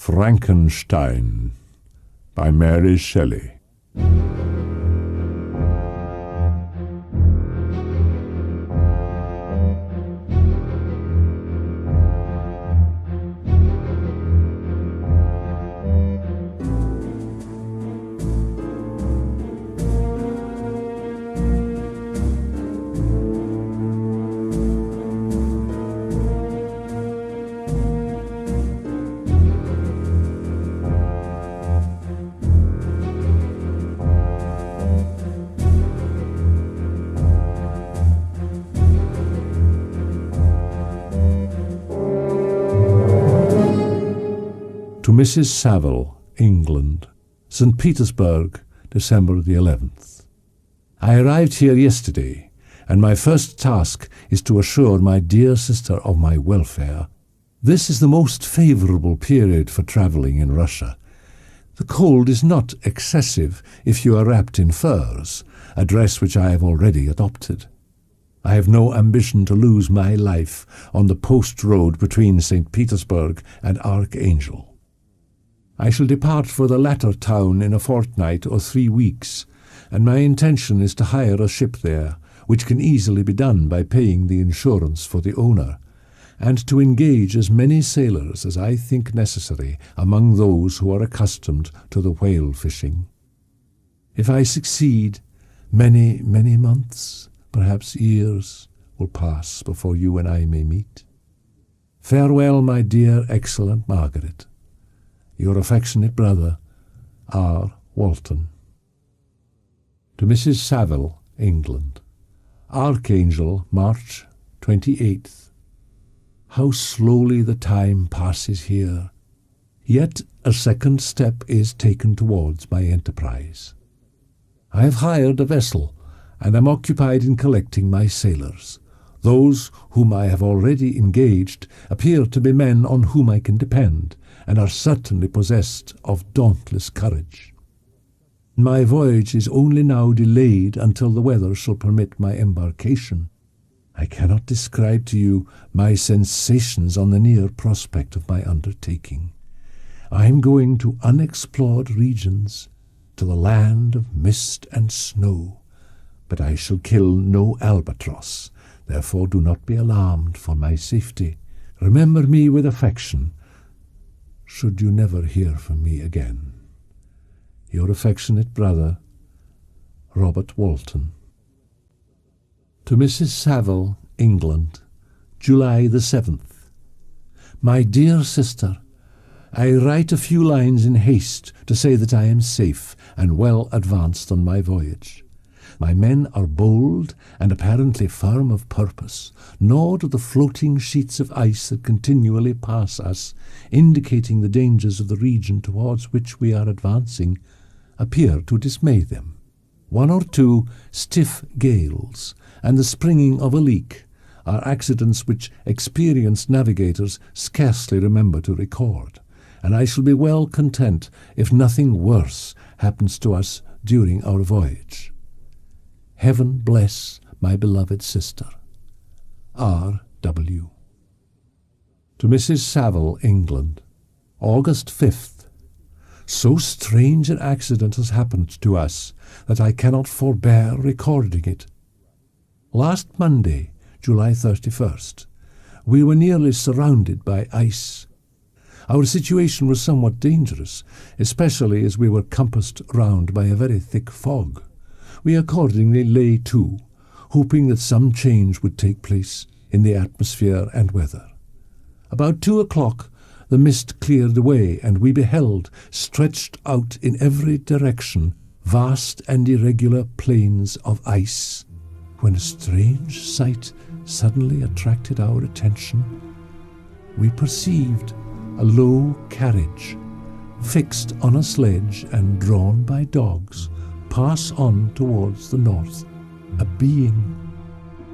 Frankenstein by Mary Shelley. To Mrs. Saville, England, St. Petersburg, December the 11th. I arrived here yesterday, and my first task is to assure my dear sister of my welfare. This is the most favourable period for travelling in Russia. The cold is not excessive if you are wrapped in furs, a dress which I have already adopted. I have no ambition to lose my life on the post road between St. Petersburg and Archangel. I shall depart for the latter town in a fortnight or 3 weeks, and my intention is to hire a ship there, which can easily be done by paying the insurance for the owner, and to engage as many sailors as I think necessary among those who are accustomed to the whale fishing. If I succeed, many, many months, perhaps years, will pass before you and I may meet. Farewell, my dear, excellent Margaret. Your affectionate brother, R. Walton. To Mrs. Saville, England. Archangel, March 28th. How slowly the time passes here, yet a second step is taken towards my enterprise. I have hired a vessel, and am occupied in collecting my sailors. Those whom I have already engaged appear to be men on whom I can depend, and are certainly possessed of dauntless courage. My voyage is only now delayed until the weather shall permit my embarkation. I cannot describe to you my sensations on the near prospect of my undertaking. I am going to unexplored regions, to the land of mist and snow, but I shall kill no albatross. Therefore do not be alarmed for my safety. Remember me with affection, should you never hear from me again. Your affectionate brother, Robert Walton. To Mrs. Saville, England, July the 7th. My dear sister, I write a few lines in haste to say that I am safe and well advanced on my voyage. My men are bold and apparently firm of purpose, nor do the floating sheets of ice that continually pass us, indicating the dangers of the region towards which we are advancing, appear to dismay them. 1 or 2 stiff gales and the springing of a leak are accidents which experienced navigators scarcely remember to record, and I shall be well content if nothing worse happens to us during our voyage. Heaven bless my beloved sister. R. W. To Mrs. Saville, England, August 5th. So strange an accident has happened to us that I cannot forbear recording it. Last Monday, July 31st, we were nearly surrounded by ice. Our situation was somewhat dangerous, especially as we were compassed round by a very thick fog. We accordingly lay to, hoping that some change would take place in the atmosphere and weather. About 2 o'clock, the mist cleared away, and we beheld, stretched out in every direction, vast and irregular plains of ice, when a strange sight suddenly attracted our attention. We perceived a low carriage, fixed on a sledge and drawn by dogs, pass on towards the north. A being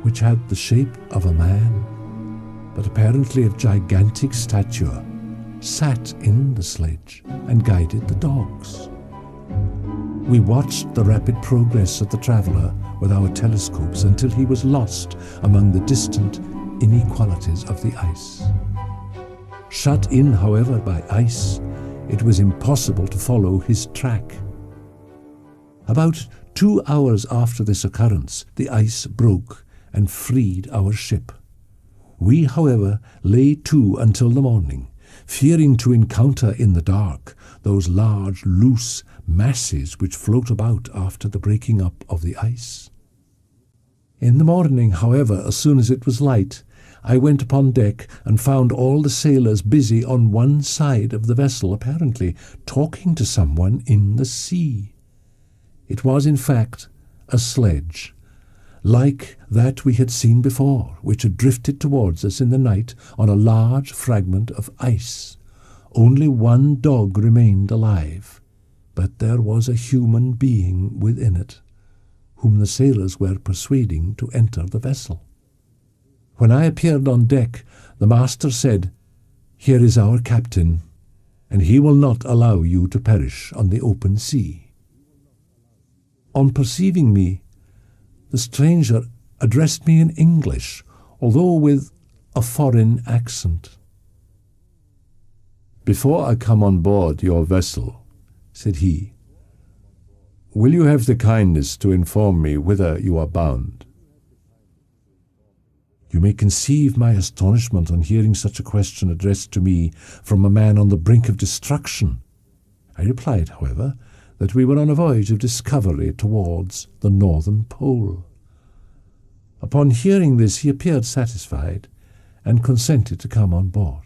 which had the shape of a man, but apparently of gigantic stature, sat in the sledge and guided the dogs. We watched the rapid progress of the traveller with our telescopes until he was lost among the distant inequalities of the ice. Shut in, however, by ice, it was impossible to follow his track. About 2 hours after this occurrence, the ice broke and freed our ship. We, however, lay to until the morning, fearing to encounter in the dark those large, loose masses which float about after the breaking up of the ice. In the morning, however, as soon as it was light, I went upon deck and found all the sailors busy on one side of the vessel, apparently talking to someone in the sea. It was, in fact, a sledge, like that we had seen before, which had drifted towards us in the night on a large fragment of ice. Only one dog remained alive, but there was a human being within it, whom the sailors were persuading to enter the vessel. When I appeared on deck, the master said, "Here is our captain, and he will not allow you to perish on the open sea." On perceiving me, the stranger addressed me in English, although with a foreign accent. "Before I come on board your vessel," said he, "will you have the kindness to inform me whither you are bound?" You may conceive my astonishment on hearing such a question addressed to me from a man on the brink of destruction. I replied, however, that we were on a voyage of discovery towards the northern pole. Upon hearing this, he appeared satisfied, and consented to come on board.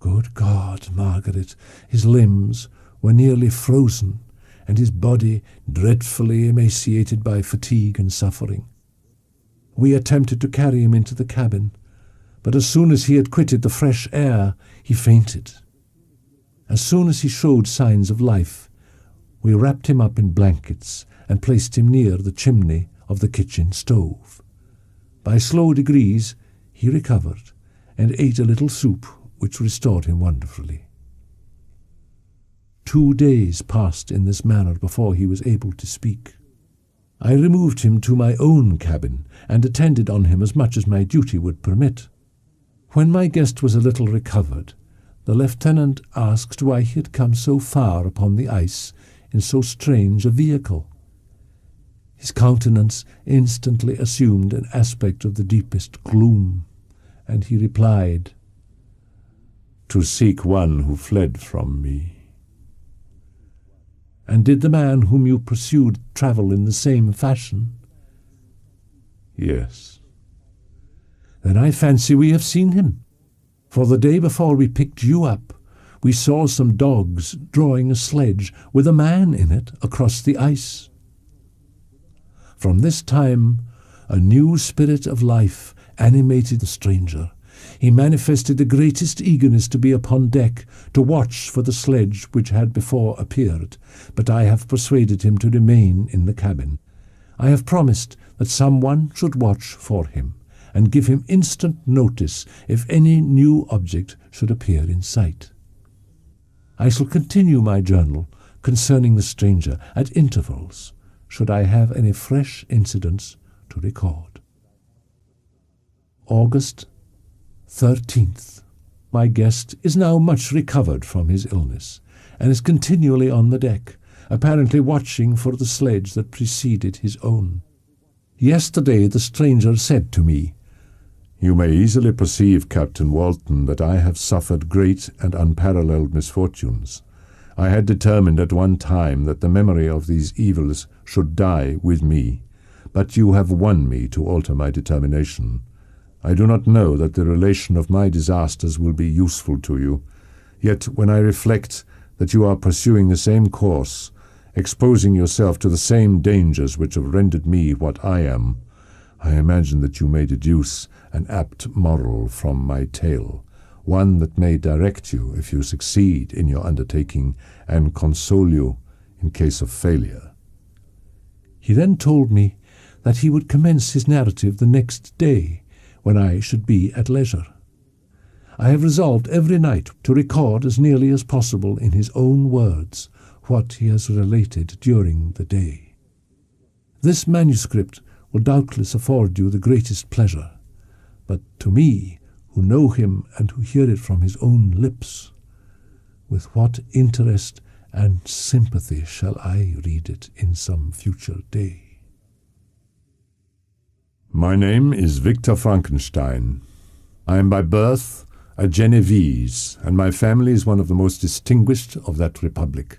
Good God, Margaret, his limbs were nearly frozen, and his body dreadfully emaciated by fatigue and suffering. We attempted to carry him into the cabin, but as soon as he had quitted the fresh air, he fainted. As soon as he showed signs of life, we wrapped him up in blankets and placed him near the chimney of the kitchen stove. By slow degrees he recovered and ate a little soup which restored him wonderfully. 2 days passed in this manner before he was able to speak. I removed him to my own cabin and attended on him as much as my duty would permit. When my guest was a little recovered, the lieutenant asked why he had come so far upon the ice in so strange a vehicle. His countenance instantly assumed an aspect of the deepest gloom, and he replied, "To seek one who fled from me." "And did the man whom you pursued travel in the same fashion?" "Yes." "Then I fancy we have seen him, for the day before we picked you up, we saw some dogs drawing a sledge with a man in it across the ice." From this time, a new spirit of life animated the stranger. He manifested the greatest eagerness to be upon deck, to watch for the sledge which had before appeared, but I have persuaded him to remain in the cabin. I have promised that someone should watch for him, and give him instant notice if any new object should appear in sight. I shall continue my journal concerning the stranger at intervals, should I have any fresh incidents to record. August 13th. My guest is now much recovered from his illness, and is continually on the deck, apparently watching for the sledge that preceded his own. Yesterday the stranger said to me, "You may easily perceive, Captain Walton, that I have suffered great and unparalleled misfortunes. I had determined at one time that the memory of these evils should die with me, but you have won me to alter my determination. I do not know that the relation of my disasters will be useful to you, yet when I reflect that you are pursuing the same course, exposing yourself to the same dangers which have rendered me what I am, I imagine that you may deduce an apt moral from my tale, one that may direct you if you succeed in your undertaking and console you in case of failure." He then told me that he would commence his narrative the next day, when I should be at leisure. I have resolved every night to record as nearly as possible in his own words what he has related during the day. This manuscript will doubtless afford you the greatest pleasure, but to me, who know him and who hear it from his own lips, with what interest and sympathy shall I read it in some future day? My name is Victor Frankenstein. I am by birth a Genevese, and my family is one of the most distinguished of that republic.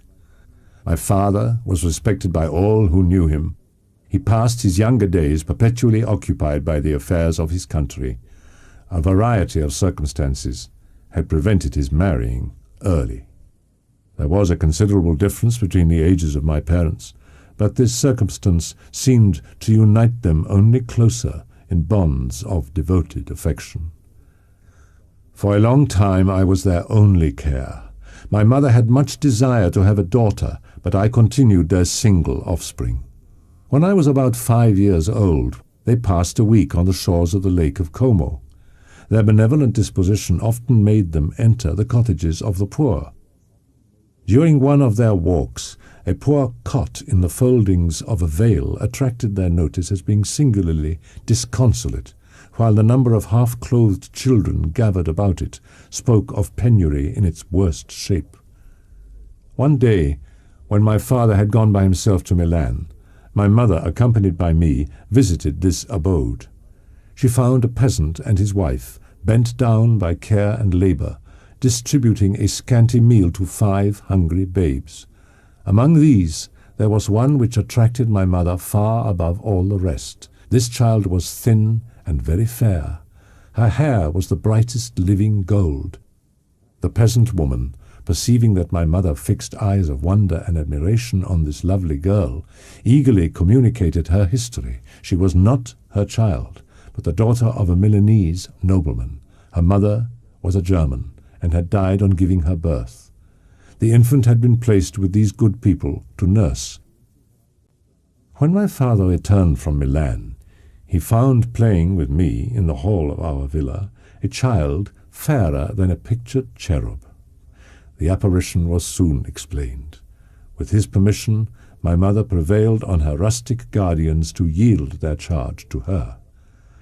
My father was respected by all who knew him. He passed his younger days perpetually occupied by the affairs of his country. A variety of circumstances had prevented his marrying early. There was a considerable difference between the ages of my parents, but this circumstance seemed to unite them only closer in bonds of devoted affection. For a long time I was their only care. My mother had much desire to have a daughter, but I continued their single offspring. When I was about 5 years old, they passed a week on the shores of the Lake of Como. Their benevolent disposition often made them enter the cottages of the poor. During one of their walks, a poor cot in the foldings of a veil attracted their notice as being singularly disconsolate, while the number of half-clothed children gathered about it spoke of penury in its worst shape. One day, when my father had gone by himself to Milan, my mother, accompanied by me, visited this abode. She found a peasant and his wife, bent down by care and labor, distributing a scanty meal to 5 hungry babes. Among these there was one which attracted my mother far above all the rest. This child was thin and very fair. Her hair was the brightest living gold. The peasant woman, perceiving that my mother fixed eyes of wonder and admiration on this lovely girl, eagerly communicated her history. She was not her child, but the daughter of a Milanese nobleman. Her mother was a German, and had died on giving her birth. The infant had been placed with these good people to nurse. When my father returned from Milan, he found playing with me in the hall of our villa a child fairer than a pictured cherub. The apparition was soon explained. With his permission, my mother prevailed on her rustic guardians to yield their charge to her,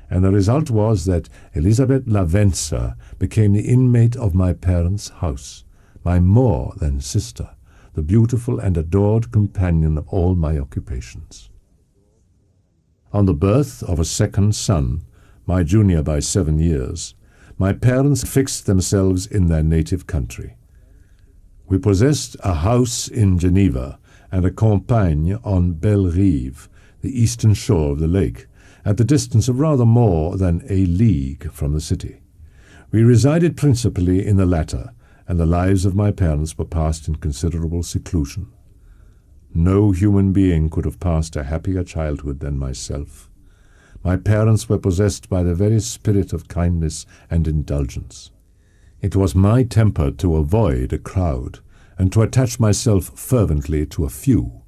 and the result was that Elizabeth Lavenza became the inmate of my parents' house, my more than sister, the beautiful and adored companion of all my occupations. On the birth of a second son, my junior by 7 years, my parents fixed themselves in their native country. We possessed a house in Geneva and a campagne on Belle Rive, the eastern shore of the lake, at the distance of rather more than a league from the city. We resided principally in the latter, and the lives of my parents were passed in considerable seclusion. No human being could have passed a happier childhood than myself. My parents were possessed by the very spirit of kindness and indulgence. It was my temper to avoid a crowd, and to attach myself fervently to a few.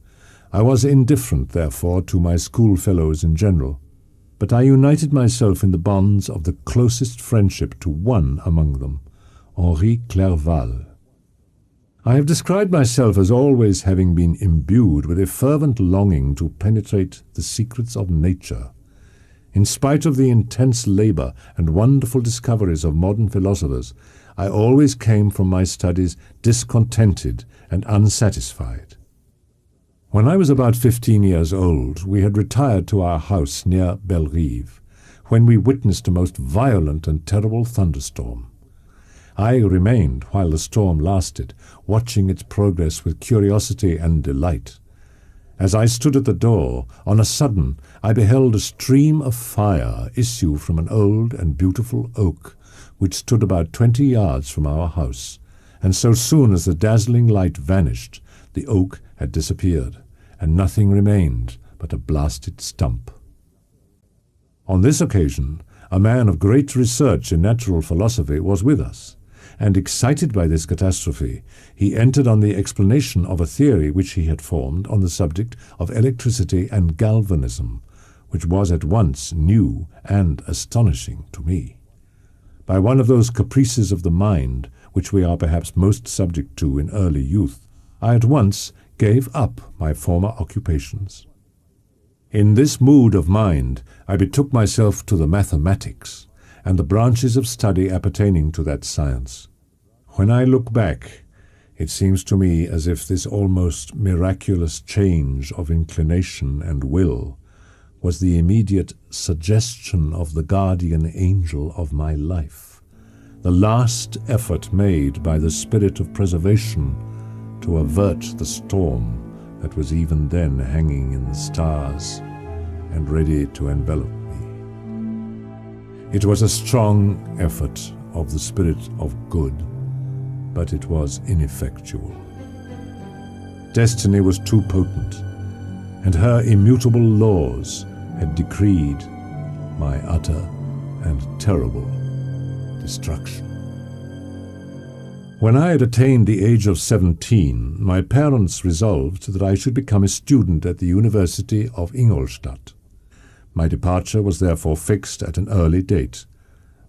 I was indifferent, therefore, to my schoolfellows in general, but I united myself in the bonds of the closest friendship to one among them, Henri Clerval. I have described myself as always having been imbued with a fervent longing to penetrate the secrets of nature. In spite of the intense labor and wonderful discoveries of modern philosophers, I always came from my studies discontented and unsatisfied. When I was about 15 years old, we had retired to our house near Belle Rive, when we witnessed a most violent and terrible thunderstorm. I remained while the storm lasted, watching its progress with curiosity and delight. As I stood at the door, on a sudden I beheld a stream of fire issue from an old and beautiful oak, which stood about 20 yards from our house, and so soon as the dazzling light vanished, the oak had disappeared, and nothing remained but a blasted stump. On this occasion, a man of great research in natural philosophy was with us, and excited by this catastrophe, he entered on the explanation of a theory which he had formed on the subject of electricity and galvanism, which was at once new and astonishing to me. By one of those caprices of the mind which we are perhaps most subject to in early youth, I at once gave up my former occupations. In this mood of mind I betook myself to the mathematics and the branches of study appertaining to that science. When I look back, It seems to me as if this almost miraculous change of inclination and will was the immediate suggestion of the guardian angel of my life, the last effort made by the spirit of preservation to avert the storm that was even then hanging in the stars and ready to envelop me. It was a strong effort of the spirit of good, but it was ineffectual. Destiny was too potent, and her immutable laws had decreed my utter and terrible destruction. When I had attained the age of 17, my parents resolved that I should become a student at the University of Ingolstadt. My departure was therefore fixed at an early date,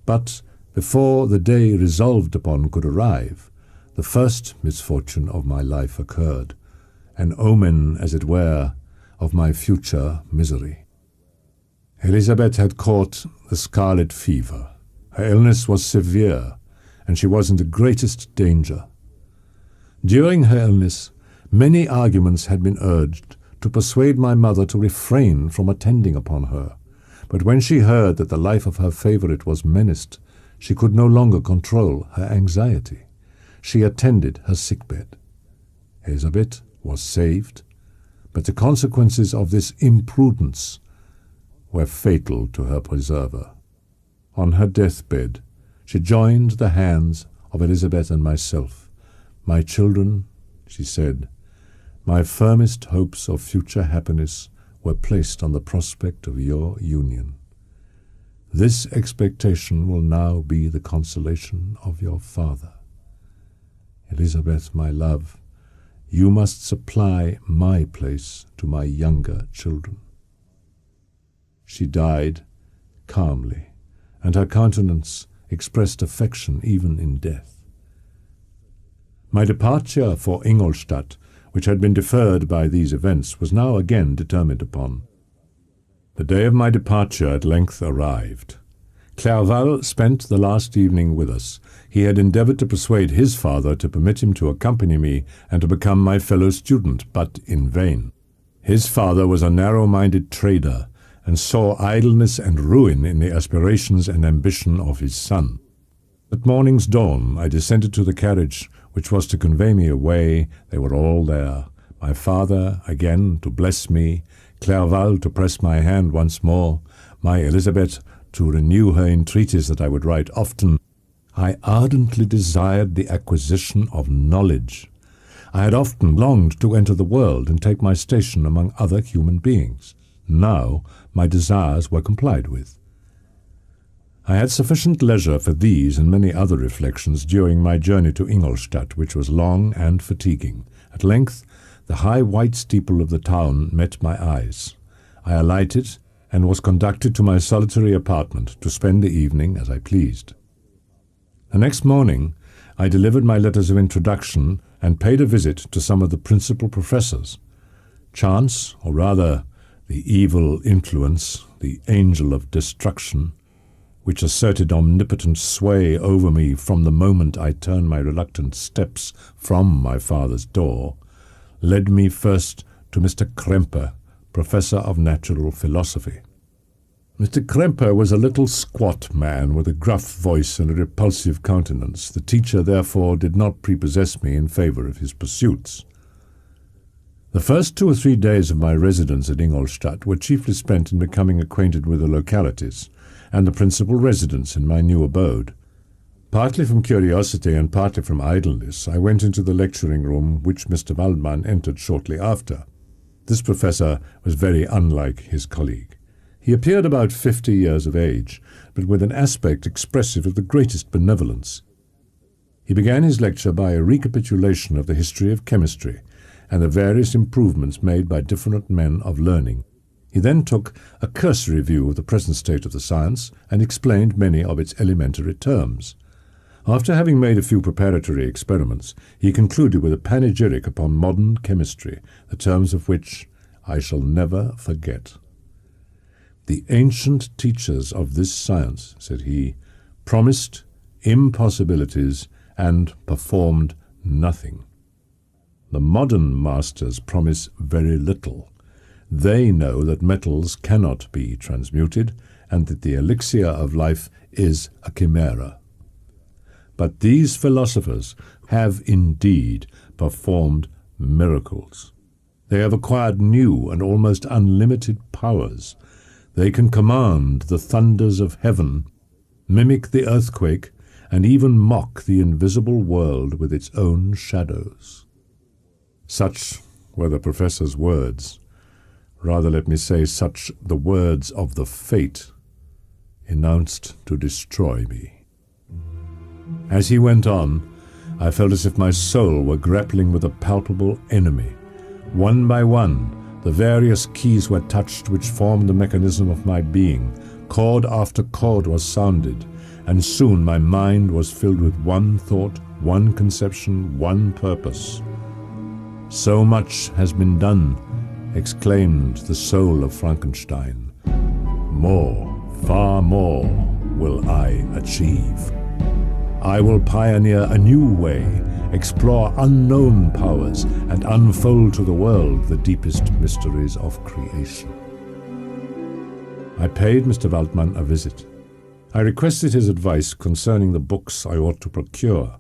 but before the day resolved upon could arrive, the first misfortune of my life occurred, an omen, as it were, of my future misery. Elizabeth had caught the scarlet fever. Her illness was severe, and she was in the greatest danger. During her illness, many arguments had been urged to persuade my mother to refrain from attending upon her, but when she heard that the life of her favourite was menaced, she could no longer control her anxiety. She attended her sickbed. Elizabeth was saved, but the consequences of this imprudence were fatal to her preserver. On her deathbed, she joined the hands of Elizabeth and myself. "My children," she said, "my firmest hopes of future happiness were placed on the prospect of your union. This expectation will now be the consolation of your father. Elizabeth, my love, you must supply my place to my younger children." She died calmly, and her countenance expressed affection even in death. My departure for Ingolstadt, which had been deferred by these events, was now again determined upon. The day of my departure at length arrived. Clerval spent the last evening with us. He had endeavoured to persuade his father to permit him to accompany me and to become my fellow student, but in vain. His father was a narrow-minded trader, and saw idleness and ruin in the aspirations and ambition of his son. At morning's dawn I descended to the carriage which was to convey me away. They were all there. My father again to bless me, Clerval to press my hand once more, my Elizabeth to renew her entreaties that I would write often. I ardently desired the acquisition of knowledge. I had often longed to enter the world and take my station among other human beings. Now my desires were complied with. I had sufficient leisure for these and many other reflections during my journey to Ingolstadt, which was long and fatiguing. At length the high white steeple of the town met my eyes. I alighted and was conducted to my solitary apartment to spend the evening as I pleased. The next morning I delivered my letters of introduction and paid a visit to some of the principal professors. Chance, or rather the evil influence, the angel of destruction, which asserted omnipotent sway over me from the moment I turned my reluctant steps from my father's door, led me first to Mr. Kremper, professor of natural philosophy. Mr. Kremper was a little squat man with a gruff voice and a repulsive countenance. The teacher, therefore, did not prepossess me in favour of his pursuits. The first 2 or 3 days of my residence at Ingolstadt were chiefly spent in becoming acquainted with the localities and the principal residents in my new abode. Partly from curiosity and partly from idleness, I went into the lecturing room, which Mr. Waldman entered shortly after. This professor was very unlike his colleague. He appeared about 50 years of age, but with an aspect expressive of the greatest benevolence. He began his lecture by a recapitulation of the history of chemistry and the various improvements made by different men of learning. He then took a cursory view of the present state of the science and explained many of its elementary terms. After having made a few preparatory experiments, he concluded with a panegyric upon modern chemistry, the terms of which I shall never forget. "The ancient teachers of this science," said he, "promised impossibilities and performed nothing. The modern masters promise very little. They know that metals cannot be transmuted, and that the elixir of life is a chimera. But these philosophers have indeed performed miracles. They have acquired new and almost unlimited powers. They can command the thunders of heaven, mimic the earthquake, and even mock the invisible world with its own shadows. Such were the professor's words. Rather, let me say, such the words of the fate announced to destroy me. As he went on, I felt as if my soul were grappling with a palpable enemy. One by one, the various keys were touched which formed the mechanism of my being. Chord after chord was sounded, and soon my mind was filled with one thought, one conception, one purpose. "So much has been done," exclaimed the soul of Frankenstein. "More, far more, will I achieve. I will pioneer a new way, explore unknown powers, and unfold to the world the deepest mysteries of creation." I paid Mr. Waldman a visit. I requested his advice concerning the books I ought to procure.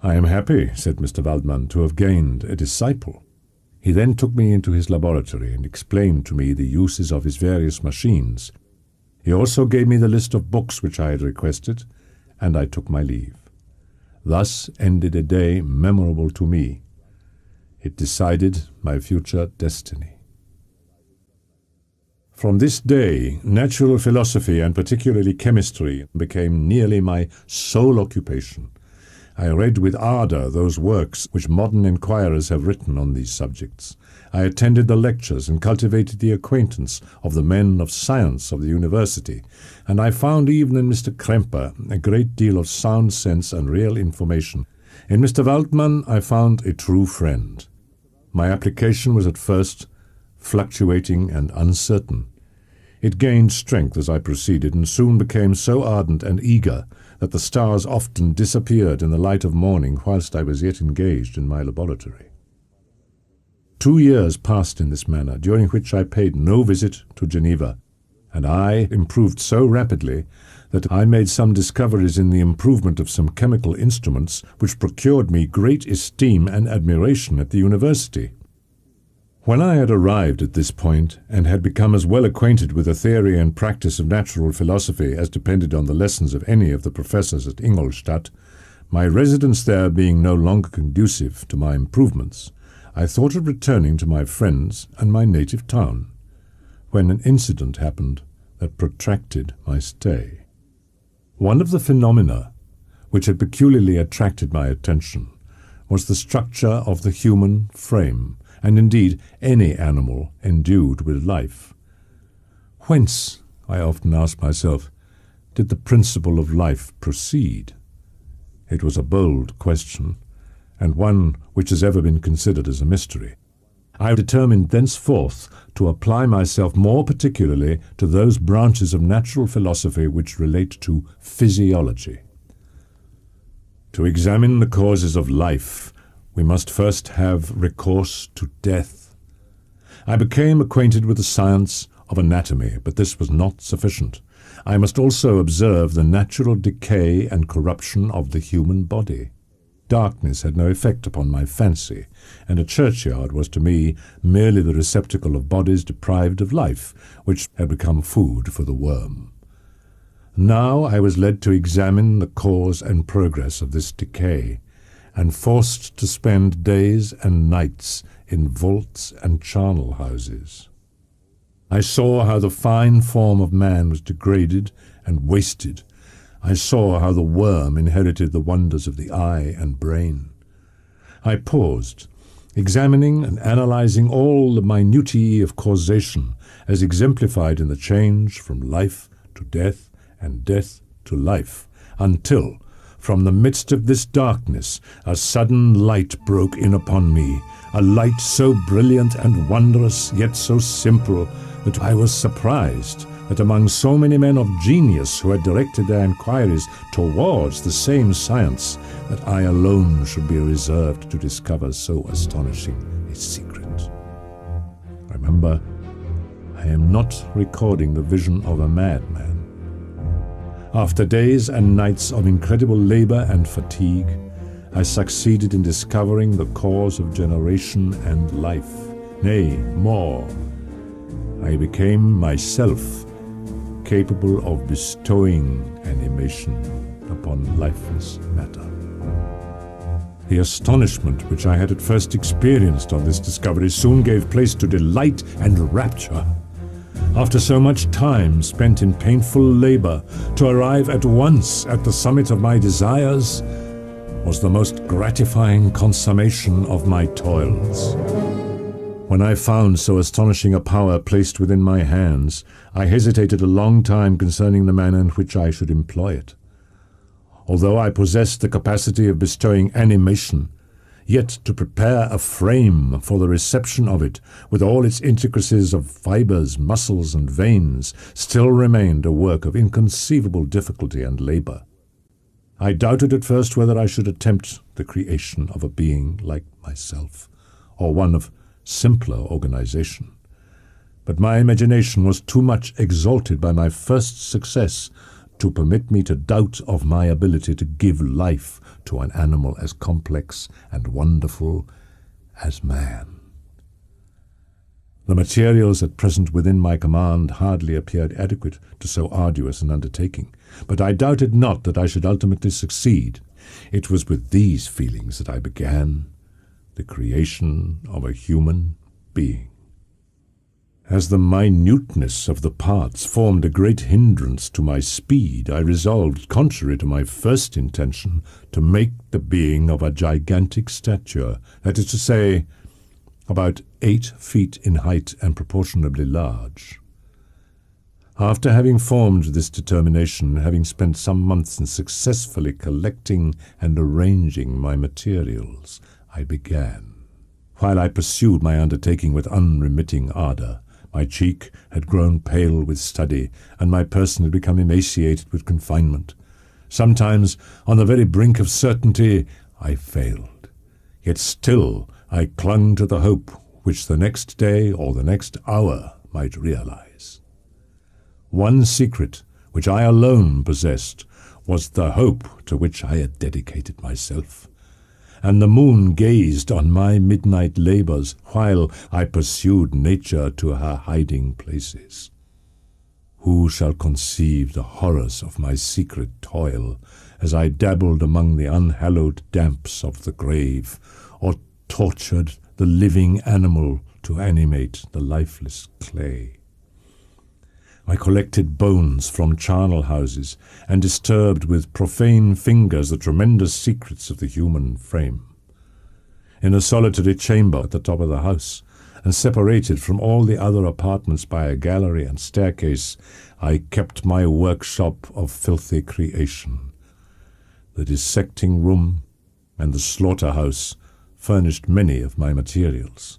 "I am happy," said Mr. Waldman, "to have gained a disciple." He then took me into his laboratory and explained to me the uses of his various machines. He also gave me the list of books which I had requested, and I took my leave. Thus ended a day memorable to me. It decided my future destiny. From this day, natural philosophy, and particularly chemistry, became nearly my sole occupation. I read with ardor those works which modern inquirers have written on these subjects. I attended the lectures and cultivated the acquaintance of the men of science of the university, and I found even in Mr. Kremper a great deal of sound sense and real information. In Mr. Waldman I found a true friend. My application was at first fluctuating and uncertain. It gained strength as I proceeded, and soon became so ardent and eager that the stars often disappeared in the light of morning whilst I was yet engaged in my laboratory. 2 years passed in this manner, during which I paid no visit to Geneva, and I improved so rapidly that I made some discoveries in the improvement of some chemical instruments which procured me great esteem and admiration at the university. When I had arrived at this point, and had become as well acquainted with the theory and practice of natural philosophy as depended on the lessons of any of the professors at Ingolstadt, my residence there being no longer conducive to my improvements, I thought of returning to my friends and my native town, when an incident happened that protracted my stay. One of the phenomena which had peculiarly attracted my attention was the structure of the human frame, and indeed any animal endued with life. Whence, I often asked myself, did the principle of life proceed? It was a bold question, and one which has ever been considered as a mystery. I determined thenceforth to apply myself more particularly to those branches of natural philosophy which relate to physiology. To examine the causes of life, we must first have recourse to death. I became acquainted with the science of anatomy, but this was not sufficient. I must also observe the natural decay and corruption of the human body. Darkness had no effect upon my fancy, and a churchyard was to me merely the receptacle of bodies deprived of life, which had become food for the worm. Now I was led to examine the cause and progress of this decay, and forced to spend days and nights in vaults and charnel houses. I saw how the fine form of man was degraded and wasted. I saw how the worm inherited the wonders of the eye and brain. I paused, examining and analyzing all the minutiae of causation as exemplified in the change from life to death and death to life, until, from the midst of this darkness, a sudden light broke in upon me, a light so brilliant and wondrous, yet so simple, that I was surprised that among so many men of genius who had directed their inquiries towards the same science, that I alone should be reserved to discover so astonishing a secret. Remember, I am not recording the vision of a madman. After days and nights of incredible labor and fatigue, I succeeded in discovering the cause of generation and life. Nay, more, I became myself capable of bestowing animation upon lifeless matter. The astonishment which I had at first experienced on this discovery soon gave place to delight and rapture. After so much time spent in painful labor, to arrive at once at the summit of my desires was the most gratifying consummation of my toils. When I found so astonishing a power placed within my hands, I hesitated a long time concerning the manner in which I should employ it. Although I possessed the capacity of bestowing animation, yet to prepare a frame for the reception of it, with all its intricacies of fibers, muscles, and veins, still remained a work of inconceivable difficulty and labor. I doubted at first whether I should attempt the creation of a being like myself, or one of simpler organization. But my imagination was too much exalted by my first success to permit me to doubt of my ability to give life to an animal as complex and wonderful as man. The materials at present within my command hardly appeared adequate to so arduous an undertaking, but I doubted not that I should ultimately succeed. It was with these feelings that I began the creation of a human being. As the minuteness of the parts formed a great hindrance to my speed, I resolved, contrary to my first intention, to make the being of a gigantic stature, that is to say, about 8 feet in height and proportionably large. After having formed this determination, having spent some months in successfully collecting and arranging my materials, I began. While I pursued my undertaking with unremitting ardor, my cheek had grown pale with study, and my person had become emaciated with confinement. Sometimes, on the very brink of certainty, I failed. Yet still I clung to the hope which the next day or the next hour might realize. One secret, which I alone possessed, was the hope to which I had dedicated myself. And the moon gazed on my midnight labors while I pursued nature to her hiding places. Who shall conceive the horrors of my secret toil as I dabbled among the unhallowed damps of the grave, or tortured the living animal to animate the lifeless clay? I collected bones from charnel houses, and disturbed with profane fingers the tremendous secrets of the human frame. In a solitary chamber at the top of the house, and separated from all the other apartments by a gallery and staircase, I kept my workshop of filthy creation. The dissecting room and the slaughterhouse furnished many of my materials,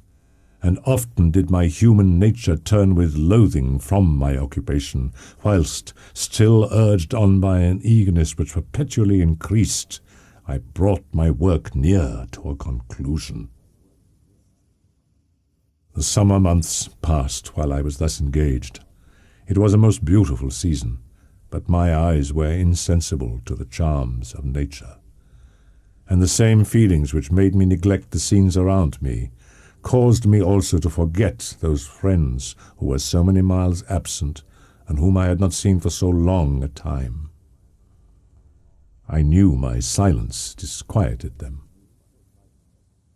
and often did my human nature turn with loathing from my occupation, whilst, still urged on by an eagerness which perpetually increased, I brought my work near to a conclusion. The summer months passed while I was thus engaged. It was a most beautiful season, but my eyes were insensible to the charms of nature, and the same feelings which made me neglect the scenes around me caused me also to forget those friends who were so many miles absent, and whom I had not seen for so long a time. I knew my silence disquieted them.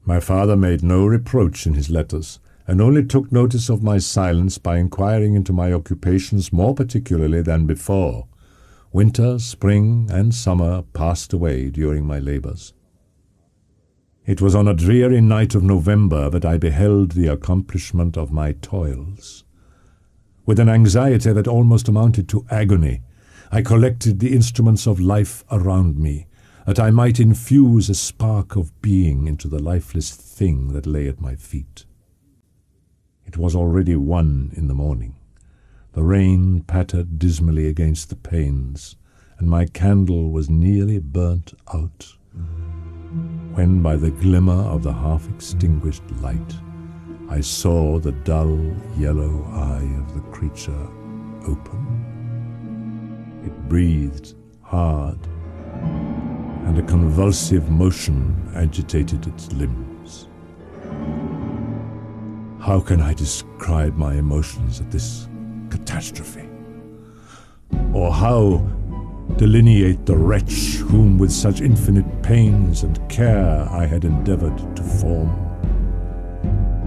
My father made no reproach in his letters, and only took notice of my silence by inquiring into my occupations more particularly than before. Winter, spring, and summer passed away during my labors. It was on a dreary night of November that I beheld the accomplishment of my toils. With an anxiety that almost amounted to agony, I collected the instruments of life around me, that I might infuse a spark of being into the lifeless thing that lay at my feet. It was already 1 in the morning. The rain pattered dismally against the panes, and my candle was nearly burnt out, when by the glimmer of the half-extinguished light I saw the dull yellow eye of the creature open. It breathed hard, and a convulsive motion agitated its limbs. How can I describe my emotions at this catastrophe? Or how delineate the wretch whom with such infinite pains and care I had endeavoured to form?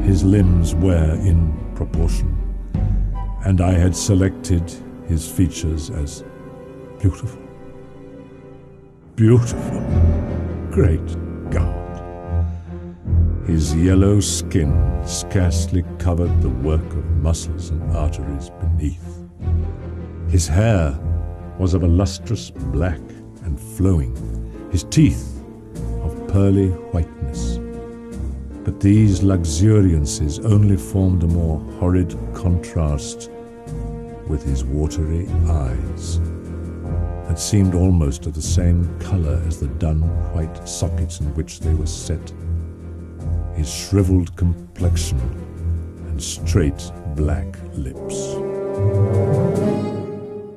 His limbs were in proportion, and I had selected his features as beautiful. Beautiful. Great God. His yellow skin scarcely covered the work of muscles and arteries beneath. His hair was of a lustrous black and flowing, his teeth of pearly whiteness. But these luxuriances only formed a more horrid contrast with his watery eyes, that seemed almost of the same colour as the dun-white sockets in which they were set, his shriveled complexion and straight black lips.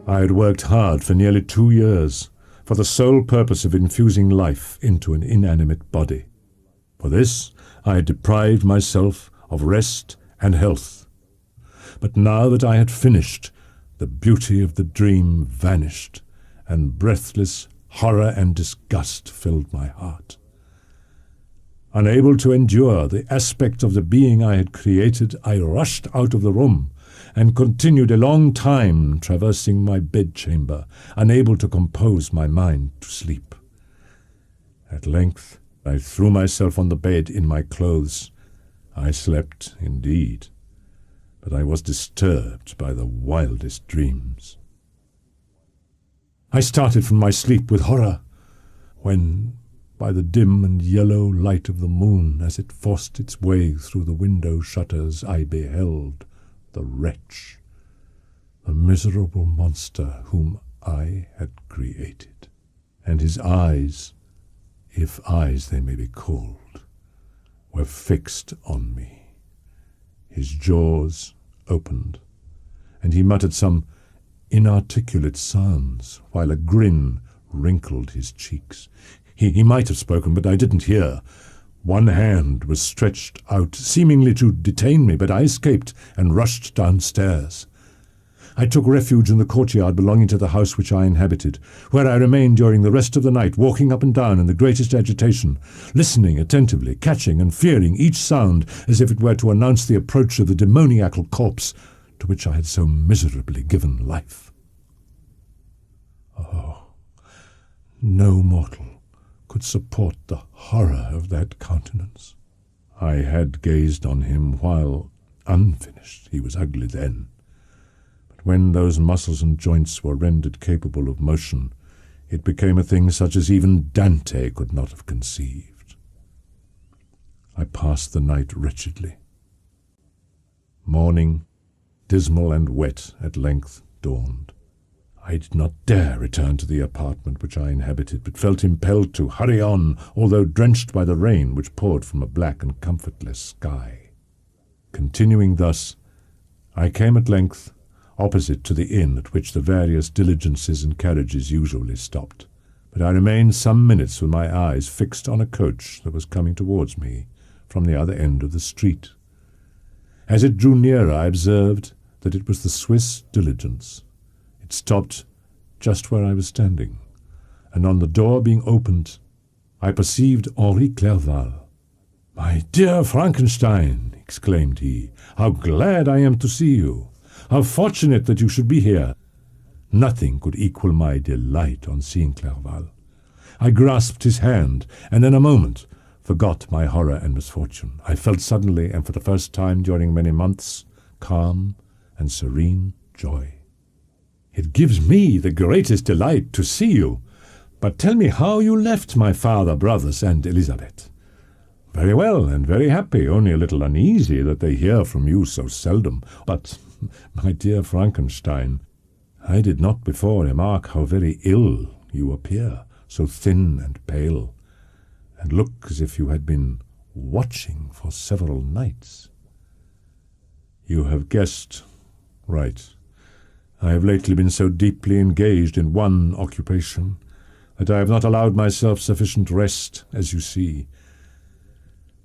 I had worked hard for nearly 2 years for the sole purpose of infusing life into an inanimate body. For this, I had deprived myself of rest and health. But now that I had finished, the beauty of the dream vanished, and breathless horror and disgust filled my heart. Unable to endure the aspect of the being I had created, I rushed out of the room and continued a long time traversing my bedchamber, unable to compose my mind to sleep. At length, I threw myself on the bed in my clothes. I slept, indeed, but I was disturbed by the wildest dreams. I started from my sleep with horror, when, by the dim and yellow light of the moon, as it forced its way through the window shutters, I beheld the wretch, the miserable monster whom I had created. And his eyes, if eyes they may be called, were fixed on me. His jaws opened, and he muttered some inarticulate sounds, while a grin wrinkled his cheeks. He might have spoken, but I didn't hear. One hand was stretched out, seemingly to detain me, but I escaped and rushed downstairs. I took refuge in the courtyard belonging to the house which I inhabited, where I remained during the rest of the night, walking up and down in the greatest agitation, listening attentively, catching and fearing each sound as if it were to announce the approach of the demoniacal corpse to which I had so miserably given life. Oh, no mortal could support the horror of that countenance. I had gazed on him while, unfinished, he was ugly then. But when those muscles and joints were rendered capable of motion, it became a thing such as even Dante could not have conceived. I passed the night wretchedly. Morning, dismal and wet, at length dawned. I did not dare return to the apartment which I inhabited, but felt impelled to hurry on, although drenched by the rain which poured from a black and comfortless sky. Continuing thus, I came at length opposite to the inn at which the various diligences and carriages usually stopped, but I remained some minutes with my eyes fixed on a coach that was coming towards me from the other end of the street. As it drew nearer, I observed that it was the Swiss diligence. It stopped just where I was standing, and on the door being opened, I perceived Henri Clerval. "My dear Frankenstein," exclaimed he, "how glad I am to see you! How fortunate that you should be here!" Nothing could equal my delight on seeing Clerval. I grasped his hand, and in a moment forgot my horror and misfortune. I felt suddenly, and for the first time during many months, calm and serene joy. "It gives me the greatest delight to see you. But tell me how you left my father, brothers, and Elizabeth." "Very well, and very happy, only a little uneasy that they hear from you so seldom. But My dear Frankenstein, I did not before remark how very ill you appear, so thin and pale, and look as if you had been watching for several nights. You have guessed right. I have lately been so deeply engaged in one occupation that I have not allowed myself sufficient rest, as you see.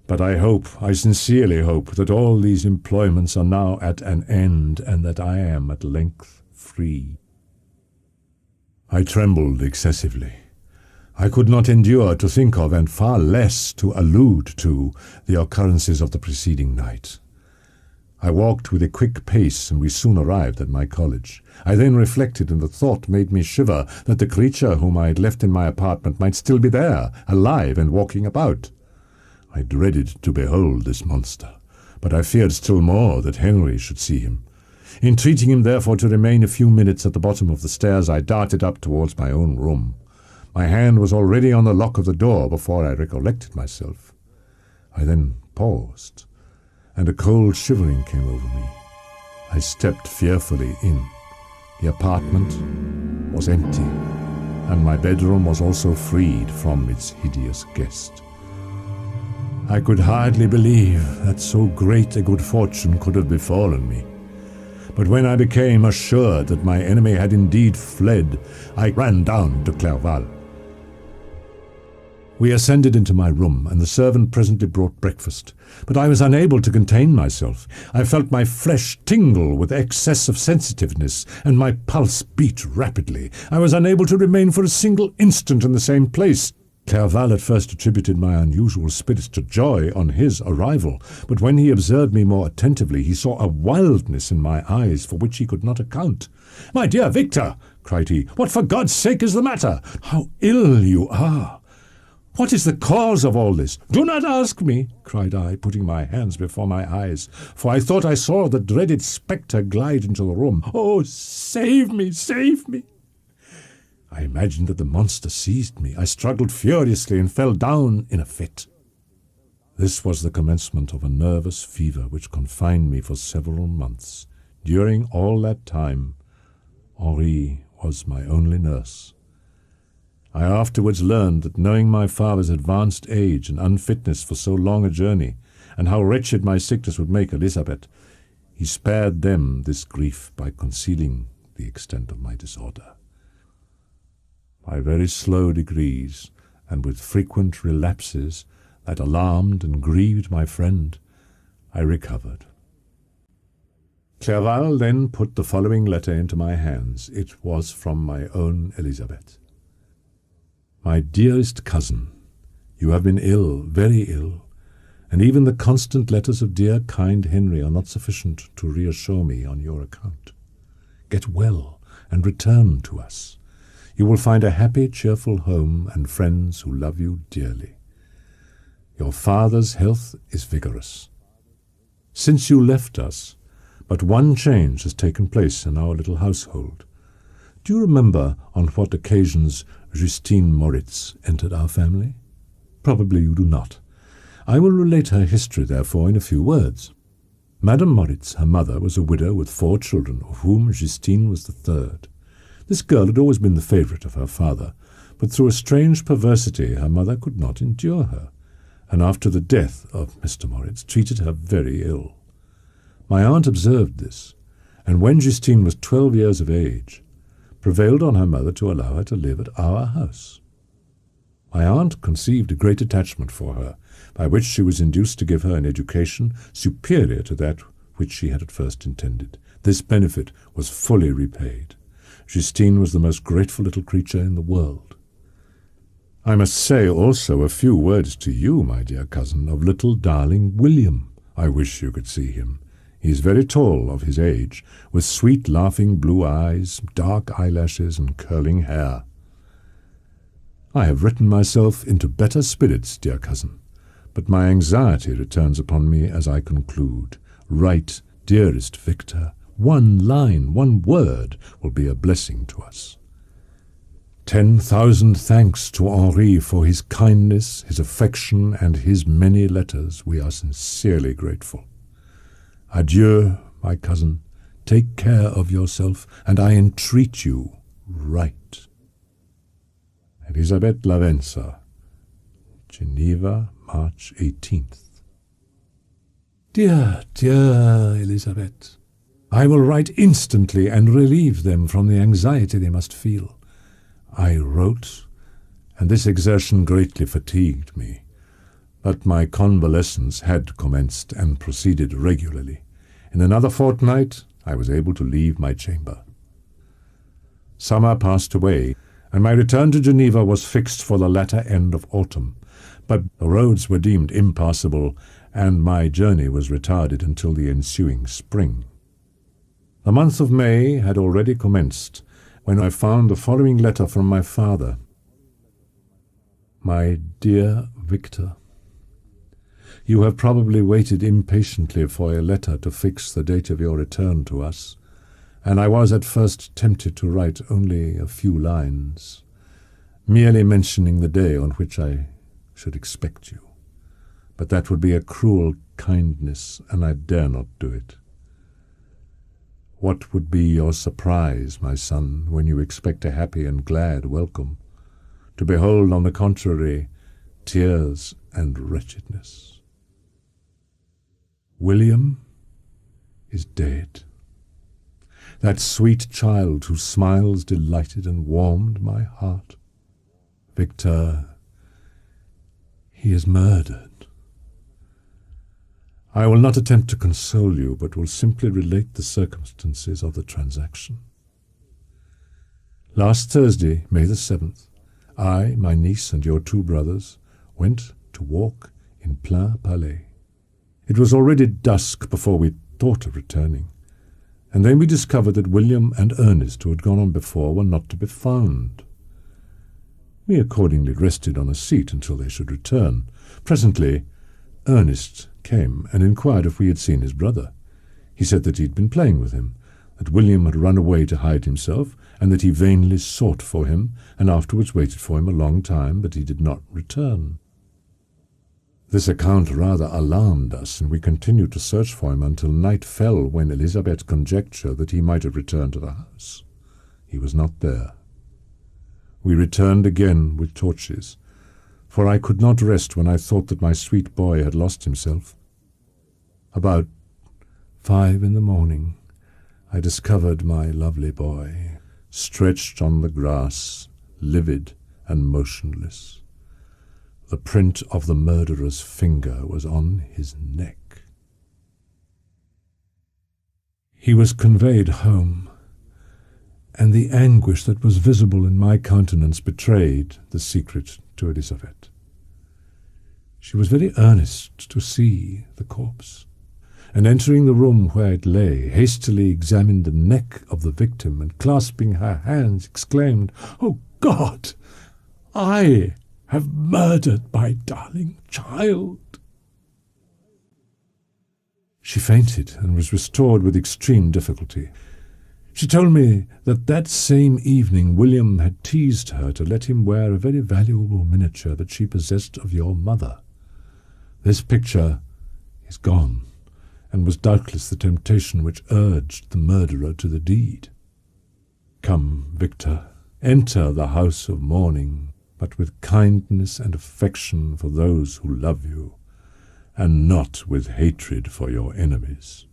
But I sincerely hope, that all these employments are now at an end, and that I am at length free. I trembled excessively. I could not endure to think of, and far less to allude to, the occurrences of the preceding night. I walked with a quick pace, and we soon arrived at my college. I then reflected, and the thought made me shiver, that the creature whom I had left in my apartment might still be there, alive and walking about. I dreaded to behold this monster, but I feared still more that Henry should see him. Entreating him therefore to remain a few minutes at the bottom of the stairs, I darted up towards my own room. My hand was already on the lock of the door before I recollected myself. I then paused, and a cold shivering came over me. I stepped fearfully in. The apartment was empty, and my bedroom was also freed from its hideous guest. I could hardly believe that so great a good fortune could have befallen me. But when I became assured that my enemy had indeed fled, I ran down to Clerval. We ascended into my room, and the servant presently brought breakfast. But I was unable to contain myself. I felt my flesh tingle with excess of sensitiveness, and my pulse beat rapidly. I was unable to remain for a single instant in the same place. Clerval at first attributed my unusual spirits to joy on his arrival, but when he observed me more attentively, he saw a wildness in my eyes for which he could not account. "My dear Victor," cried he, "what for God's sake is the matter? How ill you are! What is the cause of all this?" "Do not ask me," cried I, putting my hands before my eyes, for I thought I saw the dreaded spectre glide into the room. "Oh, save me, save me!" I imagined that the monster seized me. I struggled furiously and fell down in a fit. This was the commencement of a nervous fever which confined me for several months. During all that time, Henri was my only nurse. I afterwards learned that, knowing my father's advanced age and unfitness for so long a journey, and how wretched my sickness would make Elizabeth, he spared them this grief by concealing the extent of my disorder. By very slow degrees, and with frequent relapses that alarmed and grieved my friend, I recovered. Clerval then put the following letter into my hands. It was from my own Elizabeth. "My dearest cousin, you have been ill, very ill, and even the constant letters of dear, kind Henry are not sufficient to reassure me on your account. Get well and return to us. You will find a happy, cheerful home and friends who love you dearly. Your father's health is vigorous. Since you left us, but one change has taken place in our little household. Do you remember on what occasions Justine Moritz entered our family? Probably you do not. I will relate her history, therefore, in a few words. Madame Moritz, her mother, was a widow with 4 children, of whom Justine was the 3rd. This girl had always been the favourite of her father, but through a strange perversity her mother could not endure her, and after the death of Mr. Moritz treated her very ill. My aunt observed this, and when Justine was 12 years of age, prevailed on her mother to allow her to live at our house. My aunt conceived a great attachment for her, by which she was induced to give her an education superior to that which she had at first intended. This benefit was fully repaid. Justine was the most grateful little creature in the world. I must say also a few words to you, my dear cousin, of little darling William. I wish you could see him. He is very tall of his age, with sweet laughing blue eyes, dark eyelashes, and curling hair. I have written myself into better spirits, dear cousin, but my anxiety returns upon me as I conclude. Write, dearest Victor. One line, one word will be a blessing to us. 10,000 thanks to Henri for his kindness, his affection, and his many letters. We are sincerely grateful. Adieu, my cousin. Take care of yourself, and I entreat you, write. Elisabeth Lavenza, Geneva, March 18th. Dear, dear Elizabeth, I will write instantly and relieve them from the anxiety they must feel. I wrote, and this exertion greatly fatigued me, but my convalescence had commenced and proceeded regularly. In another fortnight I was able to leave my chamber. Summer passed away, and my return to Geneva was fixed for the latter end of autumn, but the roads were deemed impassable, and my journey was retarded until the ensuing spring. The month of May had already commenced, when I found the following letter from my father. My dear Victor, you have probably waited impatiently for a letter to fix the date of your return to us, and I was at first tempted to write only a few lines, merely mentioning the day on which I should expect you. But that would be a cruel kindness, and I dare not do it. What would be your surprise, my son, when you expect a happy and glad welcome, to behold, on the contrary, tears and wretchedness? William is dead. That sweet child whose smiles delighted and warmed my heart. Victor, he is murdered. I will not attempt to console you, but will simply relate the circumstances of the transaction. Last Thursday, May the 7th, I, my niece, and your 2 brothers went to walk in Plain Palais. It was already dusk before we thought of returning, and then we discovered that William and Ernest, who had gone on before, were not to be found. We accordingly rested on a seat until they should return. Presently, Ernest came and inquired if we had seen his brother. He said that he had been playing with him, that William had run away to hide himself, and that he vainly sought for him, and afterwards waited for him a long time, but he did not return. This account rather alarmed us, and we continued to search for him until night fell, when Elizabeth conjectured that he might have returned to the house. He was not there. We returned again with torches, for I could not rest when I thought that my sweet boy had lost himself. About 5 in the morning, I discovered my lovely boy, stretched on the grass, livid and motionless. The print of the murderer's finger was on his neck. He was conveyed home, and the anguish that was visible in my countenance betrayed the secret to Elizabeth. She was very earnest to see the corpse, and entering the room where it lay, hastily examined the neck of the victim, and clasping her hands, exclaimed, "Oh God! I have murdered my darling child." She fainted and was restored with extreme difficulty. She told me that that same evening William had teased her to let him wear a very valuable miniature that she possessed of your mother. This picture is gone, and was doubtless the temptation which urged the murderer to the deed. Come, Victor, enter the house of mourning, but with kindness and affection for those who love you, and not with hatred for your enemies.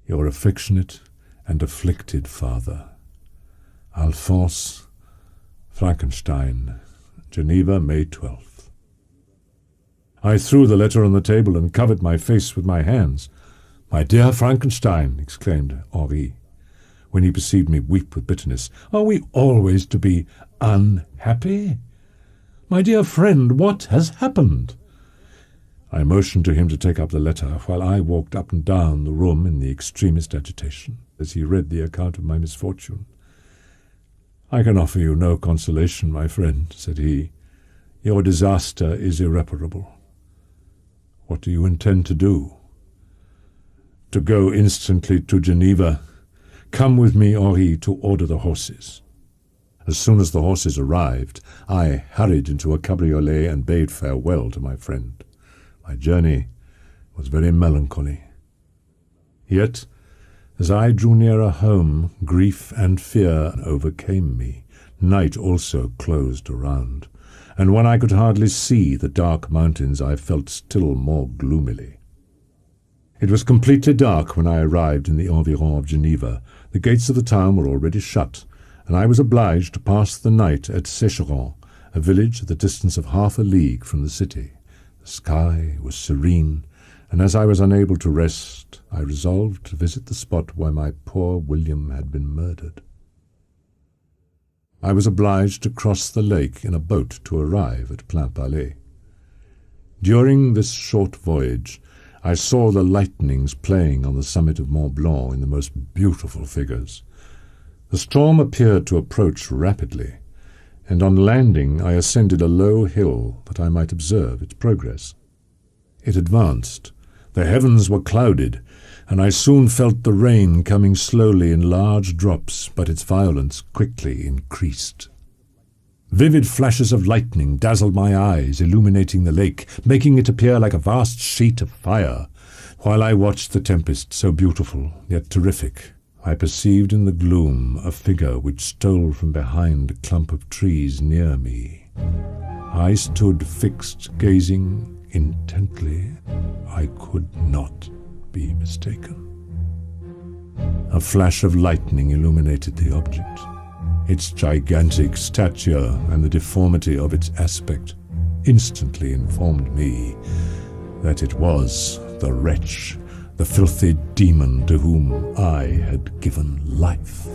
Your affectionate and afflicted father, Alphonse Frankenstein, Geneva, May 12th. I threw the letter on the table and covered my face with my hands. "My dear Frankenstein," exclaimed Henri, when he perceived me weep with bitterness, "are we always to be unhappy? My dear friend, what has happened?" I motioned to him to take up the letter, while I walked up and down the room in the extremest agitation, as he read the account of my misfortune. "I can offer you no consolation, my friend," said he. "Your disaster is irreparable. What do you intend to do?" "To go instantly to Geneva. Come with me, Henri, to order the horses." As soon as the horses arrived, I hurried into a cabriolet and bade farewell to my friend. My journey was very melancholy. Yet As I drew nearer home, grief and fear overcame me. Night also closed around, and when I could hardly see the dark mountains, I felt still more gloomily. It was completely dark when I arrived in the environs of Geneva. The gates of the town were already shut, and I was obliged to pass the night at Sécheron, a village at the distance of half a league from the city. The sky was serene, and as I was unable to rest, I resolved to visit the spot where my poor William had been murdered. I was obliged to cross the lake in a boat to arrive at Plainpalais. During this short voyage, I saw the lightnings playing on the summit of Mont Blanc in the most beautiful figures. The storm appeared to approach rapidly, and on landing I ascended a low hill that I might observe its progress. It advanced. The heavens were clouded, and I soon felt the rain coming slowly in large drops, but its violence quickly increased. Vivid flashes of lightning dazzled my eyes, illuminating the lake, making it appear like a vast sheet of fire. While I watched the tempest, so beautiful yet terrific, I perceived in the gloom a figure which stole from behind a clump of trees near me. I stood fixed, gazing intently. I could not be mistaken. A flash of lightning illuminated the object. Its gigantic stature and the deformity of its aspect instantly informed me that it was the wretch, the filthy demon to whom I had given life.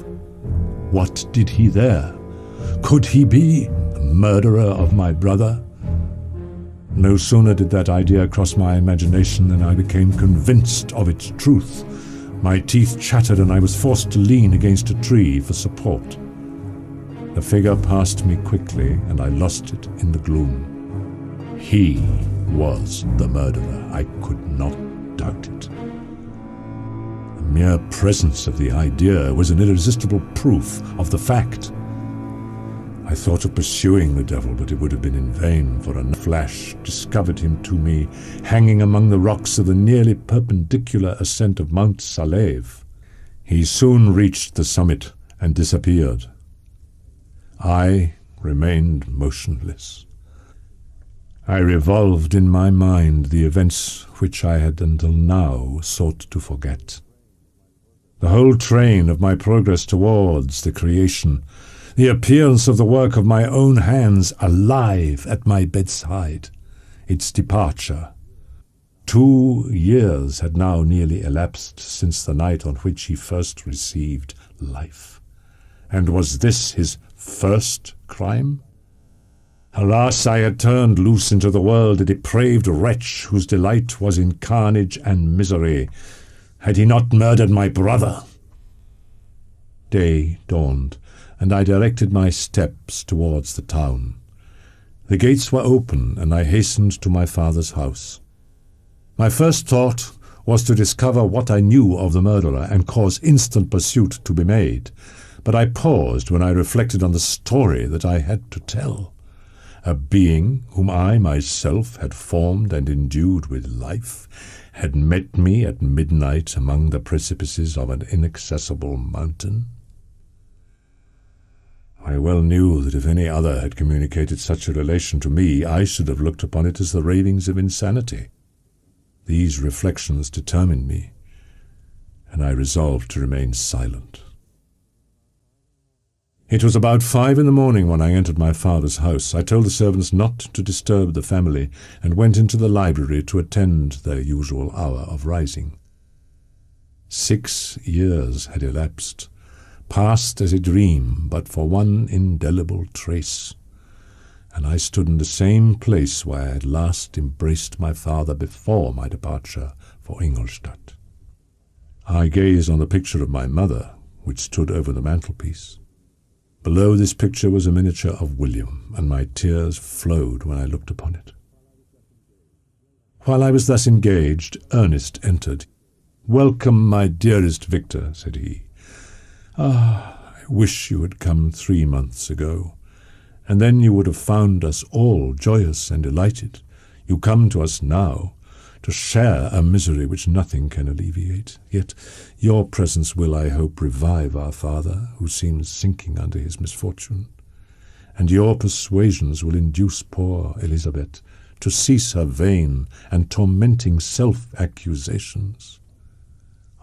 What did he there? Could he be the murderer of my brother? No sooner did that idea cross my imagination than I became convinced of its truth. My teeth chattered and I was forced to lean against a tree for support. The figure passed me quickly and I lost it in the gloom. He was the murderer. I could not doubt it. The mere presence of the idea was an irresistible proof of the fact. I thought of pursuing the devil, but it would have been in vain, for a flash discovered him to me, hanging among the rocks of the nearly perpendicular ascent of Mount Salève. He soon reached the summit and disappeared. I remained motionless. I revolved in my mind the events which I had until now sought to forget. The whole train of my progress towards the creation, the appearance of the work of my own hands alive at my bedside, its departure. 2 years had now nearly elapsed since the night on which he first received life. And was this his first crime? Alas, I had turned loose into the world a depraved wretch whose delight was in carnage and misery. Had he not murdered my brother? Day dawned, and I directed my steps towards the town. The gates were open, and I hastened to my father's house. My first thought was to discover what I knew of the murderer and cause instant pursuit to be made, but I paused when I reflected on the story that I had to tell. A being whom I myself had formed and endued with life had met me at midnight among the precipices of an inaccessible mountain. I well knew that if any other had communicated such a relation to me, I should have looked upon it as the ravings of insanity. These reflections determined me, and I resolved to remain silent. It was about 5 in the morning when I entered my father's house. I told the servants not to disturb the family, and went into the library to attend their usual hour of rising. 6 years had elapsed, passed as a dream, but for one indelible trace, and I stood in the same place where I had last embraced my father before my departure for Ingolstadt. I gazed on the picture of my mother, which stood over the mantelpiece. Below this picture was a miniature of William, and my tears flowed when I looked upon it. While I was thus engaged, Ernest entered. "Welcome, my dearest Victor," said he. "Ah, I wish you had come 3 months ago, and then you would have found us all joyous and delighted. You come to us now, to share a misery which nothing can alleviate. Yet your presence will, I hope, revive our father, who seems sinking under his misfortune, and your persuasions will induce poor Elizabeth to cease her vain and tormenting self-accusations.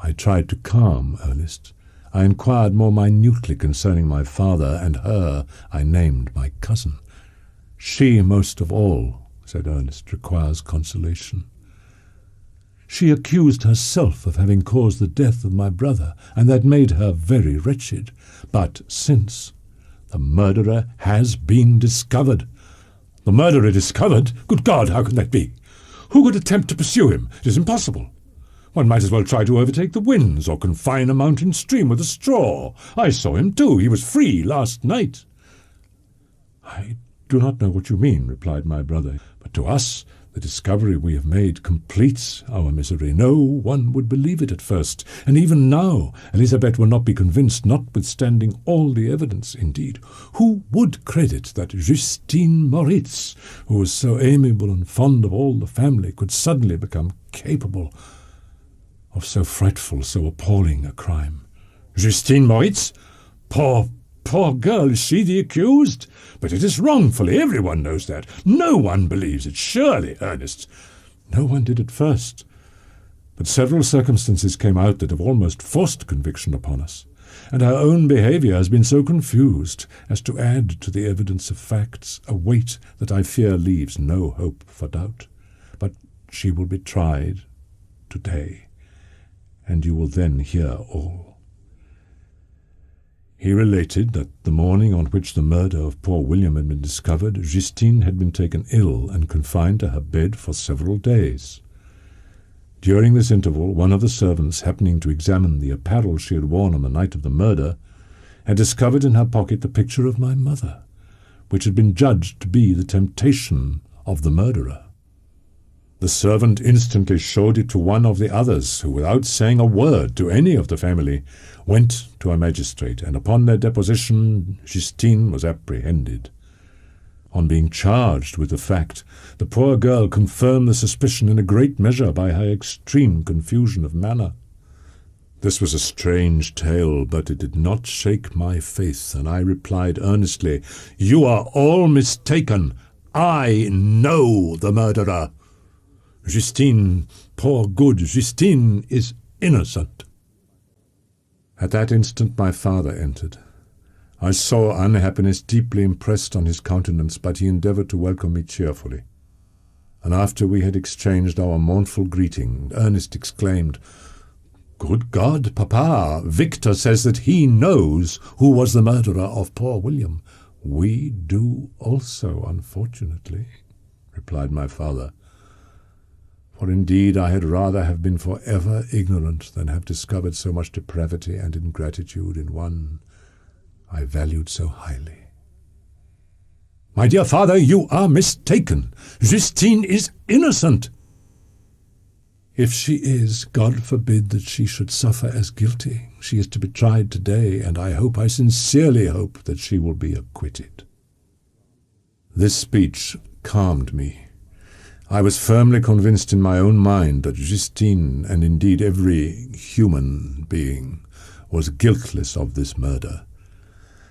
I tried to calm Ernest. I inquired more minutely concerning my father, and her I named my cousin. She, most of all, said Ernest, requires consolation. She accused herself of having caused the death of my brother, and that made her very wretched. But since the murderer has been discovered. The murderer discovered? Good God, how can that be? Who could attempt to pursue him? It is impossible. One might as well try to overtake the winds or confine a mountain stream with a straw. I saw him too. He was free last night. I do not know what you mean, replied my brother, but to us the discovery we have made completes our misery. No one would believe it at first, and even now Elizabeth will not be convinced, notwithstanding all the evidence. Indeed, who would credit that Justine Moritz, who was so amiable and fond of all the family, could suddenly become capable of so frightful, so appalling a crime? Justine Moritz? Poor girl, is she the accused? But it is wrongfully, everyone knows that. No one believes it, surely, Ernest. No one did at first, but several circumstances came out that have almost forced conviction upon us, and her own behaviour has been so confused as to add to the evidence of facts a weight that I fear leaves no hope for doubt. But she will be tried today, and you will then hear all. He related that the morning on which the murder of poor William had been discovered, Justine had been taken ill and confined to her bed for several days. During this interval, one of the servants, happening to examine the apparel she had worn on the night of the murder, had discovered in her pocket the picture of my mother, which had been judged to be the temptation of the murderer. The servant instantly showed it to one of the others, who, without saying a word to any of the family, went to a magistrate, and upon their deposition Justine was apprehended. On being charged with the fact, the poor girl confirmed the suspicion in a great measure by her extreme confusion of manner. This was a strange tale, but it did not shake my faith, and I replied earnestly, "You are all mistaken. I know the murderer. Justine, poor good Justine, is innocent." At that instant my father entered. I saw unhappiness deeply impressed on his countenance, but he endeavoured to welcome me cheerfully. And after we had exchanged our mournful greeting, Ernest exclaimed, "Good God, Papa, Victor says that he knows who was the murderer of poor William." "We do also, unfortunately," replied my father. For indeed I had rather have been for ever ignorant than have discovered so much depravity and ingratitude in one I valued so highly. "My dear father, you are mistaken. Justine is innocent." "If she is, God forbid that she should suffer as guilty. She is to be tried today, and I sincerely hope, that she will be acquitted." This speech calmed me. I was firmly convinced in my own mind that Justine, and indeed every human being, was guiltless of this murder.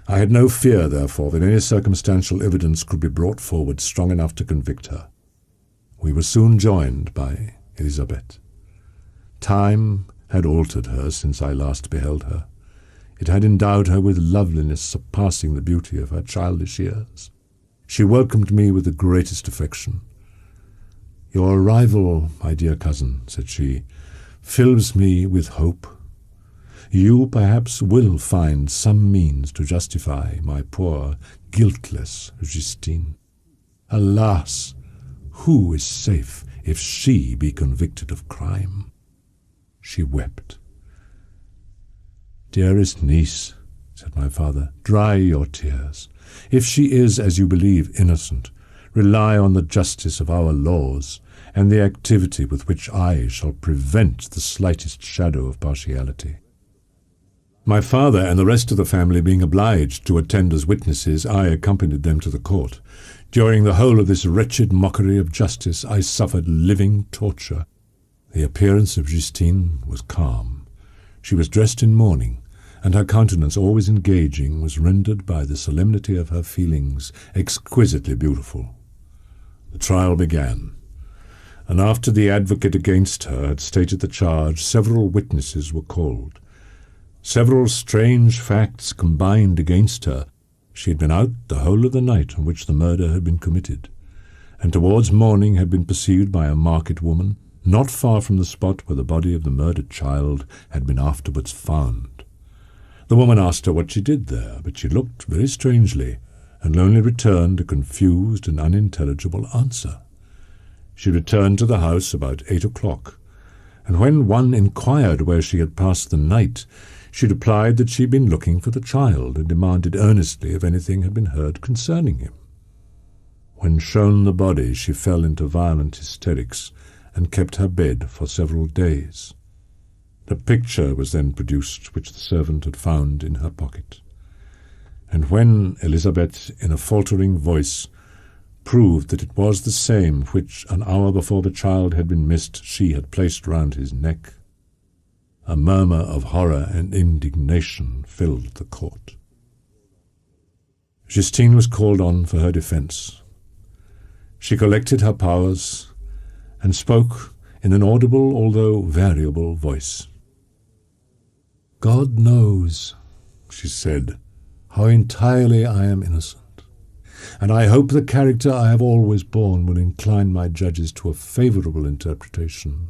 I had no fear, therefore, that any circumstantial evidence could be brought forward strong enough to convict her. We were soon joined by Elizabeth. Time had altered her since I last beheld her. It had endowed her with loveliness surpassing the beauty of her childish years. She welcomed me with the greatest affection. "Your arrival, my dear cousin," said she, "fills me with hope. You perhaps will find some means to justify my poor, guiltless Justine. Alas, who is safe if she be convicted of crime?" She wept. "Dearest niece," said my father, "dry your tears. If she is, as you believe, innocent, rely on the justice of our laws, and the activity with which I shall prevent the slightest shadow of partiality." My father and the rest of the family being obliged to attend as witnesses, I accompanied them to the court. During the whole of this wretched mockery of justice I suffered living torture. The appearance of Justine was calm. She was dressed in mourning, and her countenance, always engaging, was rendered by the solemnity of her feelings exquisitely beautiful. The trial began, and after the advocate against her had stated the charge, several witnesses were called. Several strange facts combined against her. She had been out the whole of the night on which the murder had been committed, and towards morning had been perceived by a market woman not far from the spot where the body of the murdered child had been afterwards found. The woman asked her what she did there, but she looked very strangely, and only returned a confused and unintelligible answer. She returned to the house about 8 o'clock, and when one inquired where she had passed the night, she replied that she had been looking for the child, and demanded earnestly if anything had been heard concerning him. When shown the body, she fell into violent hysterics, and kept her bed for several days. The picture was then produced which the servant had found in her pocket, and when Elizabeth, in a faltering voice, proved that it was the same which, an hour before the child had been missed, she had placed round his neck, a murmur of horror and indignation filled the court. Justine was called on for her defence. She collected her powers and spoke in an audible, although variable, voice. "God knows," she said, "how entirely I am innocent, and I hope the character I have always borne will incline my judges to a favourable interpretation.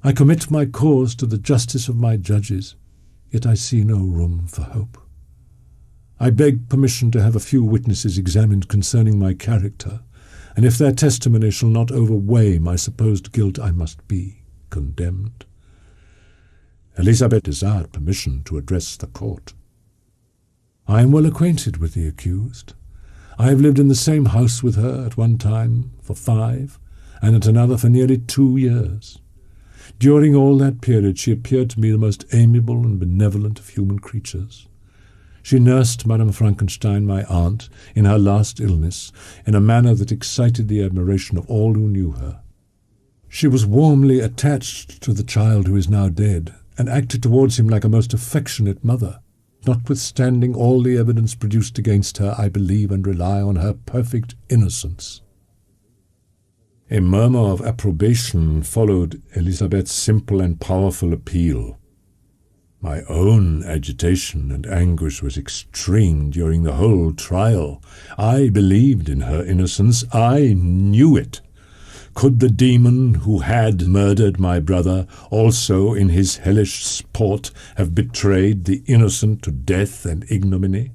I commit my cause to the justice of my judges, yet I see no room for hope. I beg permission to have a few witnesses examined concerning my character, and if their testimony shall not overweigh my supposed guilt, I must be condemned." Elizabeth desired permission to address the court. "I am well acquainted with the accused. I have lived in the same house with her at one time for 5, and at another for nearly 2 years. During all that period she appeared to me the most amiable and benevolent of human creatures. She nursed Madame Frankenstein, my aunt, in her last illness, in a manner that excited the admiration of all who knew her. She was warmly attached to the child who is now dead, and acted towards him like a most affectionate mother. Notwithstanding all the evidence produced against her, I believe and rely on her perfect innocence." A murmur of approbation followed Elizabeth's simple and powerful appeal. My own agitation and anguish was extreme during the whole trial. I believed in her innocence. I knew it. Could the demon who had murdered my brother also in his hellish sport have betrayed the innocent to death and ignominy?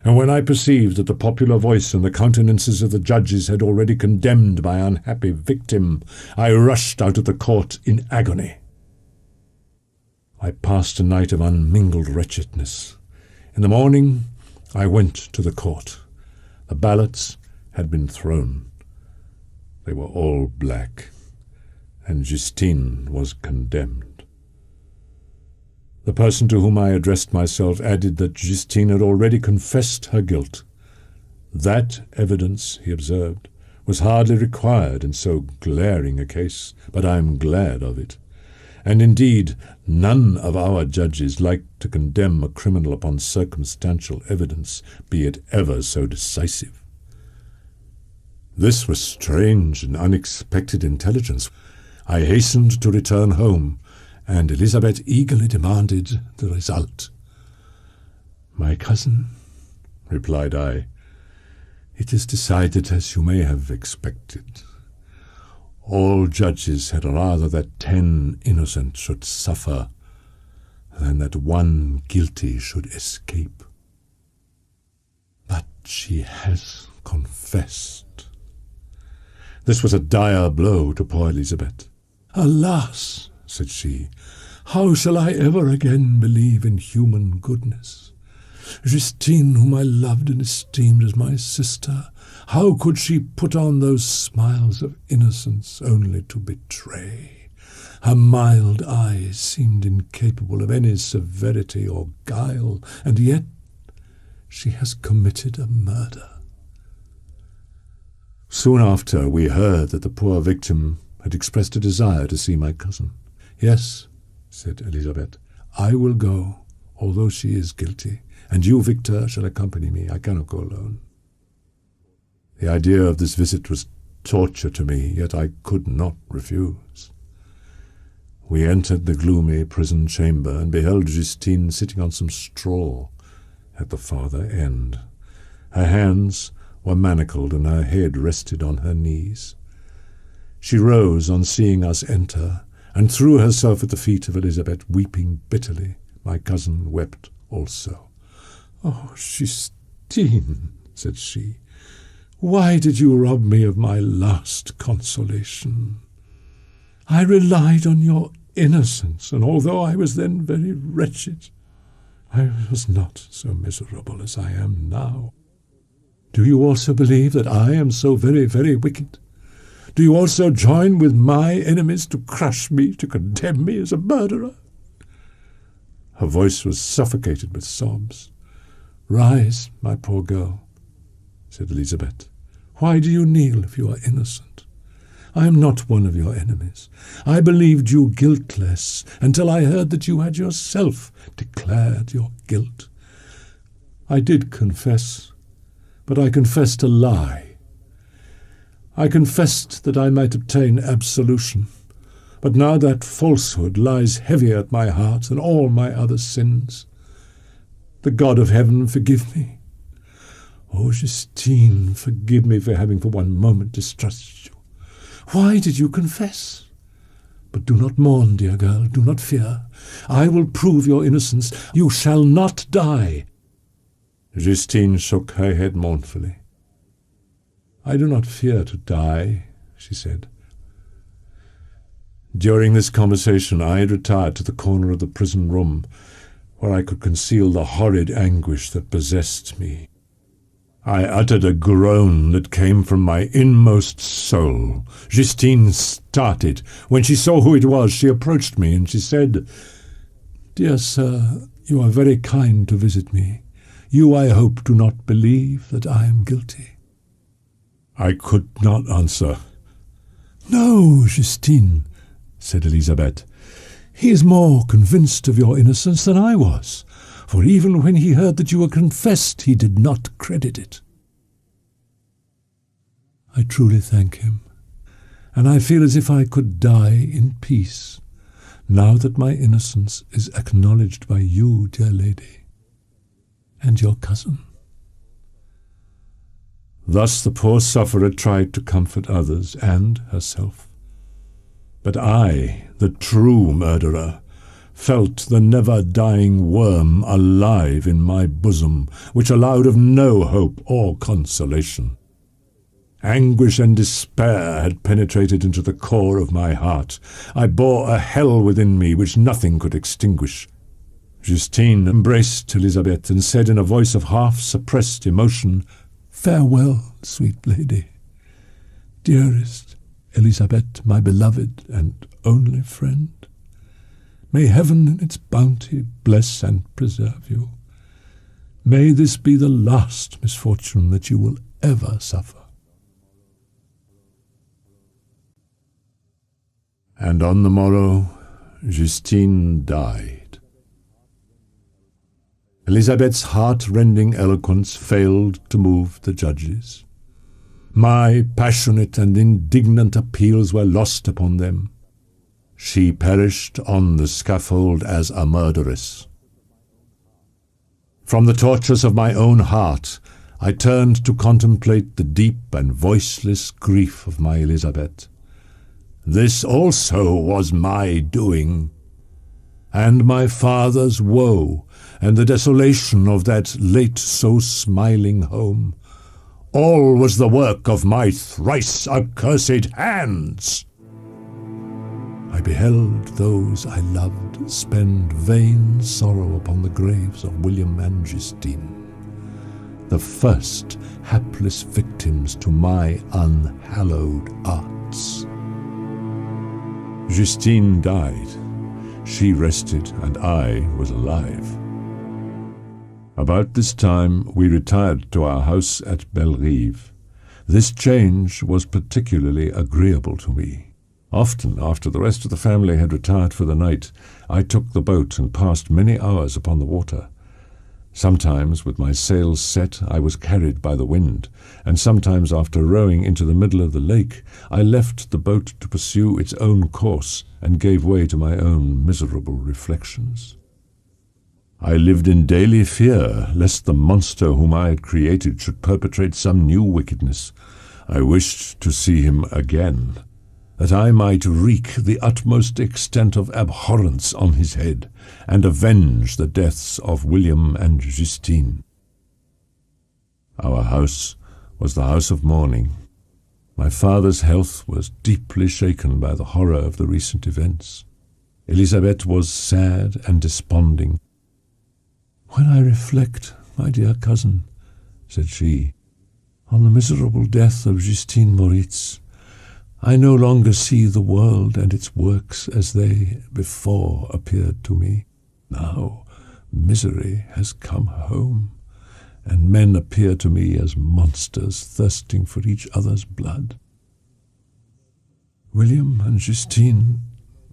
And when I perceived that the popular voice and the countenances of the judges had already condemned my unhappy victim, I rushed out of the court in agony. I passed a night of unmingled wretchedness. In the morning I went to the court. The ballots had been thrown. They were all black, and Justine was condemned. The person to whom I addressed myself added that Justine had already confessed her guilt. That evidence, he observed, was hardly required in so glaring a case, but I am glad of it. And indeed, none of our judges like to condemn a criminal upon circumstantial evidence, be it ever so decisive. This was strange and unexpected intelligence. I hastened to return home, and Elizabeth eagerly demanded the result. "My cousin," replied I, "it is decided as you may have expected. All judges had rather that 10 innocent should suffer than that 1 guilty should escape. But she has confessed." This was a dire blow to poor Elizabeth. "Alas," said she, "how shall I ever again believe in human goodness? Justine, whom I loved and esteemed as my sister, how could she put on those smiles of innocence only to betray? Her mild eyes seemed incapable of any severity or guile, and yet she has committed a murder." Soon after, we heard that the poor victim had expressed a desire to see my cousin. "Yes," said Elizabeth, "I will go, although she is guilty, and you, Victor, shall accompany me. I cannot go alone." The idea of this visit was torture to me, yet I could not refuse. We entered the gloomy prison chamber and beheld Justine sitting on some straw at the farther end. Her hands were manacled and her head rested on her knees. She rose on seeing us enter and threw herself at the feet of Elizabeth, weeping bitterly. My cousin wept also. "Oh, Justine," said she, "why did you rob me of my last consolation? I relied on your innocence, and although I was then very wretched, I was not so miserable as I am now. Do you also believe that I am so very, very wicked? Do you also join with my enemies to crush me, to condemn me as a murderer?" Her voice was suffocated with sobs. "Rise, my poor girl," said Elizabeth. "Why do you kneel if you are innocent? I am not one of your enemies. I believed you guiltless until I heard that you had yourself declared your guilt. I did confess, but I confessed a lie. I confessed that I might obtain absolution, but now that falsehood lies heavier at my heart than all my other sins. The God of heaven forgive me. Oh, Justine, forgive me for having for one moment distrusted you. Why did you confess? But do not mourn, dear girl, do not fear. I will prove your innocence. You shall not die." Justine shook her head mournfully. "I do not fear to die," she said. During this conversation I had retired to the corner of the prison room, where I could conceal the horrid anguish that possessed me. I uttered a groan that came from my inmost soul. Justine started. When she saw who it was, she approached me, and she said, "Dear sir, you are very kind to visit me. You, I hope, do not believe that I am guilty." I could not answer. "No, Justine," said Elizabeth. "He is more convinced of your innocence than I was, for even when he heard that you were confessed, he did not credit it." I truly thank him, and I feel as if I could die in peace, now that my innocence is acknowledged by you, dear lady, and your cousin. Thus the poor sufferer tried to comfort others and herself. But I, the true murderer, felt the never-dying worm alive in my bosom, which allowed of no hope or consolation. Anguish and despair had penetrated into the core of my heart. I bore a hell within me which nothing could extinguish. Justine embraced Elizabeth and said in a voice of half-suppressed emotion, "Farewell, sweet lady. Dearest Elizabeth, my beloved and only friend. May heaven in its bounty bless and preserve you. May this be the last misfortune that you will ever suffer." And on the morrow, Justine died. Elizabeth's heart-rending eloquence failed to move the judges. My passionate and indignant appeals were lost upon them. She perished on the scaffold as a murderess. From the tortures of my own heart, I turned to contemplate the deep and voiceless grief of my Elizabeth. This also was my doing, and my father's woe, and the desolation of that late so smiling home. All was the work of my thrice accursed hands. I beheld those I loved spend vain sorrow upon the graves of William and Justine, the first hapless victims to my unhallowed arts. Justine died. She rested, and I was alive. About this time we retired to our house at Bellerive. This change was particularly agreeable to me. Often, after the rest of the family had retired for the night, I took the boat and passed many hours upon the water. Sometimes, with my sails set, I was carried by the wind, and sometimes after rowing into the middle of the lake, I left the boat to pursue its own course and gave way to my own miserable reflections. I lived in daily fear lest the monster whom I had created should perpetrate some new wickedness. I wished to see him again, that I might wreak the utmost extent of abhorrence on his head, and avenge the deaths of William and Justine. Our house was the house of mourning. My father's health was deeply shaken by the horror of the recent events. Elizabeth was sad and desponding. "When I reflect, my dear cousin," said she, "on the miserable death of Justine Moritz, I no longer see the world and its works as they before appeared to me. Now misery has come home, and men appear to me as monsters thirsting for each other's blood. William and Justine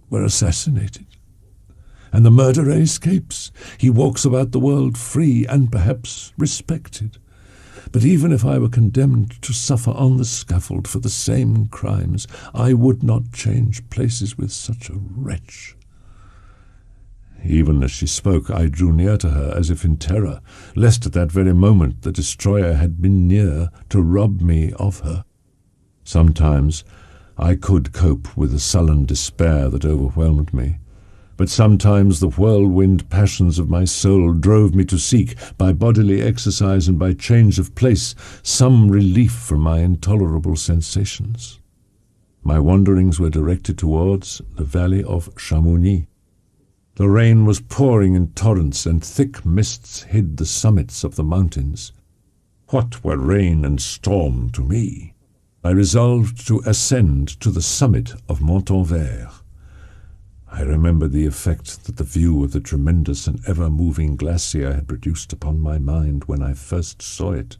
were assassinated, and the murderer escapes. He walks about the world free and perhaps respected. But even if I were condemned to suffer on the scaffold for the same crimes, I would not change places with such a wretch." Even as she spoke, I drew near to her as if in terror, lest at that very moment the destroyer had been near to rob me of her. Sometimes I could cope with the sullen despair that overwhelmed me, but sometimes the whirlwind passions of my soul drove me to seek, by bodily exercise and by change of place, some relief from my intolerable sensations. My wanderings were directed towards the valley of Chamonix. The rain was pouring in torrents, and thick mists hid the summits of the mountains. What were rain and storm to me? I resolved to ascend to the summit of Montanvert. I remembered the effect that the view of the tremendous and ever-moving glacier had produced upon my mind when I first saw it.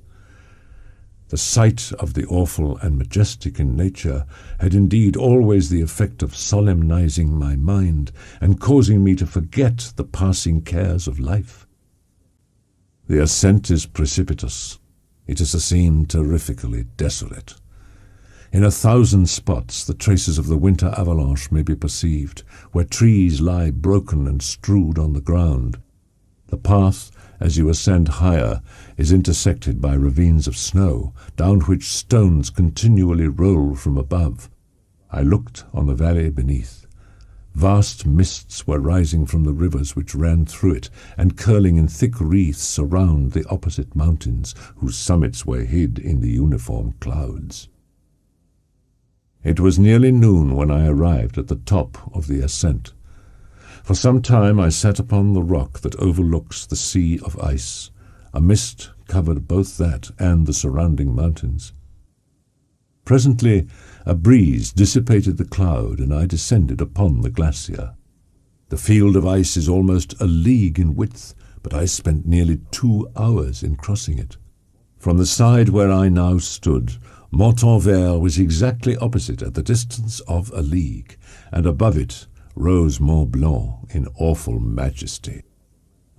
The sight of the awful and majestic in nature had indeed always the effect of solemnizing my mind and causing me to forget the passing cares of life. The ascent is precipitous. It is a scene terrifically desolate. In 1,000 spots the traces of the winter avalanche may be perceived, where trees lie broken and strewed on the ground. The path, as you ascend higher, is intersected by ravines of snow, down which stones continually roll from above. I looked on the valley beneath. Vast mists were rising from the rivers which ran through it, and curling in thick wreaths around the opposite mountains, whose summits were hid in the uniform clouds. It was nearly noon when I arrived at the top of the ascent. For some time I sat upon the rock that overlooks the sea of ice. A mist covered both that and the surrounding mountains. Presently a breeze dissipated the cloud, and I descended upon the glacier. The field of ice is almost a league in width, but I spent nearly 2 hours in crossing it. From the side where I now stood, Montanvert was exactly opposite at the distance of a league, and above it rose Mont Blanc in awful majesty.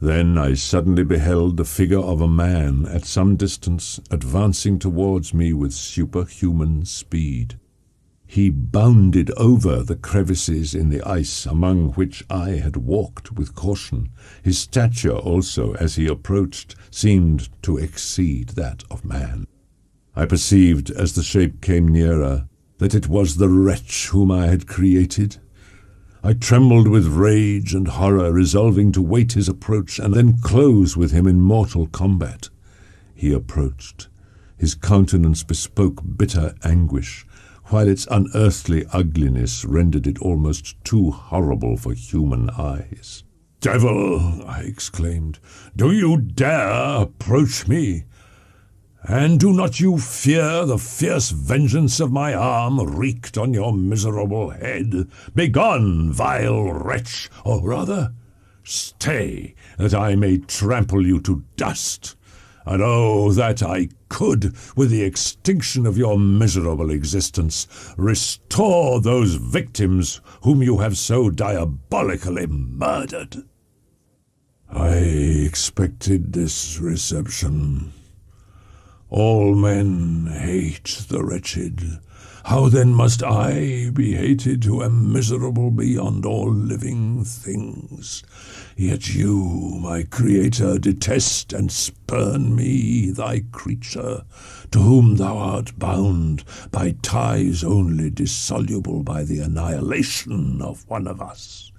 Then I suddenly beheld the figure of a man at some distance advancing towards me with superhuman speed. He bounded over the crevices in the ice among which I had walked with caution. His stature also, as he approached, seemed to exceed that of man. I perceived, as the shape came nearer, that it was the wretch whom I had created. I trembled with rage and horror, resolving to wait his approach and then close with him in mortal combat. He approached. His countenance bespoke bitter anguish, while its unearthly ugliness rendered it almost too horrible for human eyes. "Devil!" I exclaimed, "do you dare approach me? And do not you fear the fierce vengeance of my arm wreaked on your miserable head? Begone, vile wretch, or rather, stay, that I may trample you to dust. And oh, that I could, with the extinction of your miserable existence, restore those victims whom you have so diabolically murdered. I expected this reception. All men hate the wretched. How then must I be hated who am miserable beyond all living things? Yet you, my Creator, detest and spurn me, thy creature, to whom thou art bound by ties only dissoluble by the annihilation of one of us.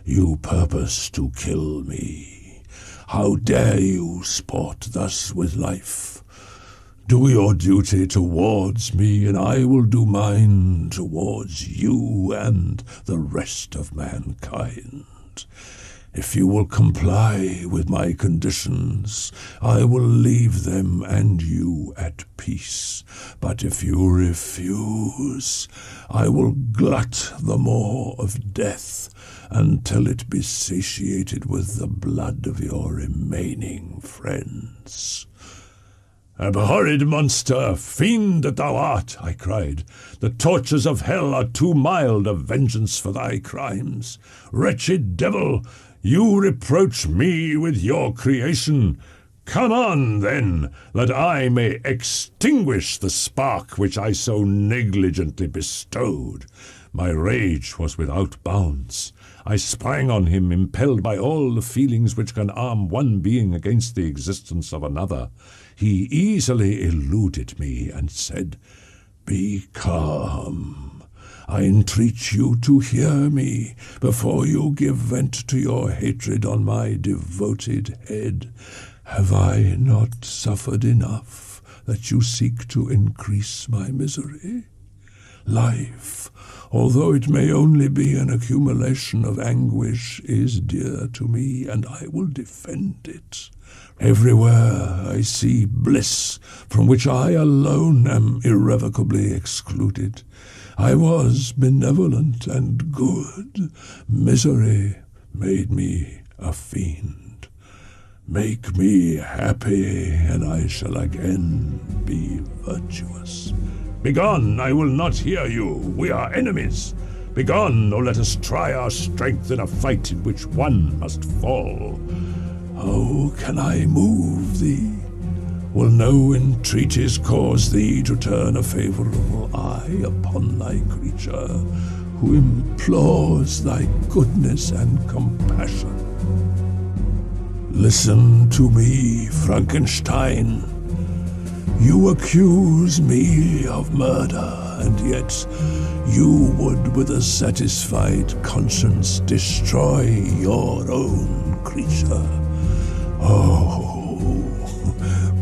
You purpose to kill me. How dare you sport thus with life? Do your duty towards me, and I will do mine towards you and the rest of mankind. If you will comply with my conditions, I will leave them and you at peace. But if you refuse, I will glut the maw of death until it be satiated with the blood of your remaining friends. Abhorred monster, fiend that thou art, I cried, the tortures of hell are too mild a vengeance for thy crimes. Wretched devil, you reproach me with your creation. Come on, then, that I may extinguish the spark which I so negligently bestowed. My rage was without bounds. I sprang on him, impelled by all the feelings which can arm one being against the existence of another. He easily eluded me and said, "Be calm. I entreat you to hear me before you give vent to your hatred on my devoted head. Have I not suffered enough that you seek to increase my misery? Life, although it may only be an accumulation of anguish, is dear to me, and I will defend it. Everywhere I see bliss from which I alone am irrevocably excluded. I was benevolent and good. Misery made me a fiend. Make me happy, and I shall again be virtuous. Begone, I will not hear you. We are enemies. Begone, or let us try our strength in a fight in which one must fall. How can I move thee? Will no entreaties cause thee to turn a favourable eye upon thy creature, who implores thy goodness and compassion? Listen to me, Frankenstein. You accuse me of murder, and yet you would with a satisfied conscience destroy your own creature. Oh,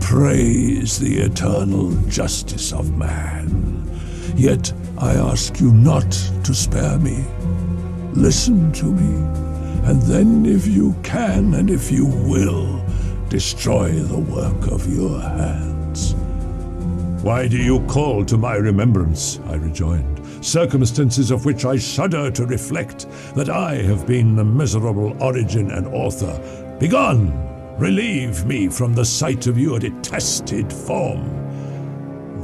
praise the eternal justice of man. Yet I ask you not to spare me. Listen to me, and then if you can and if you will, destroy the work of your hands. Why do you call to my remembrance, I rejoined, circumstances of which I shudder to reflect, that I have been the miserable origin and author? Begone! Relieve me from the sight of your detested form.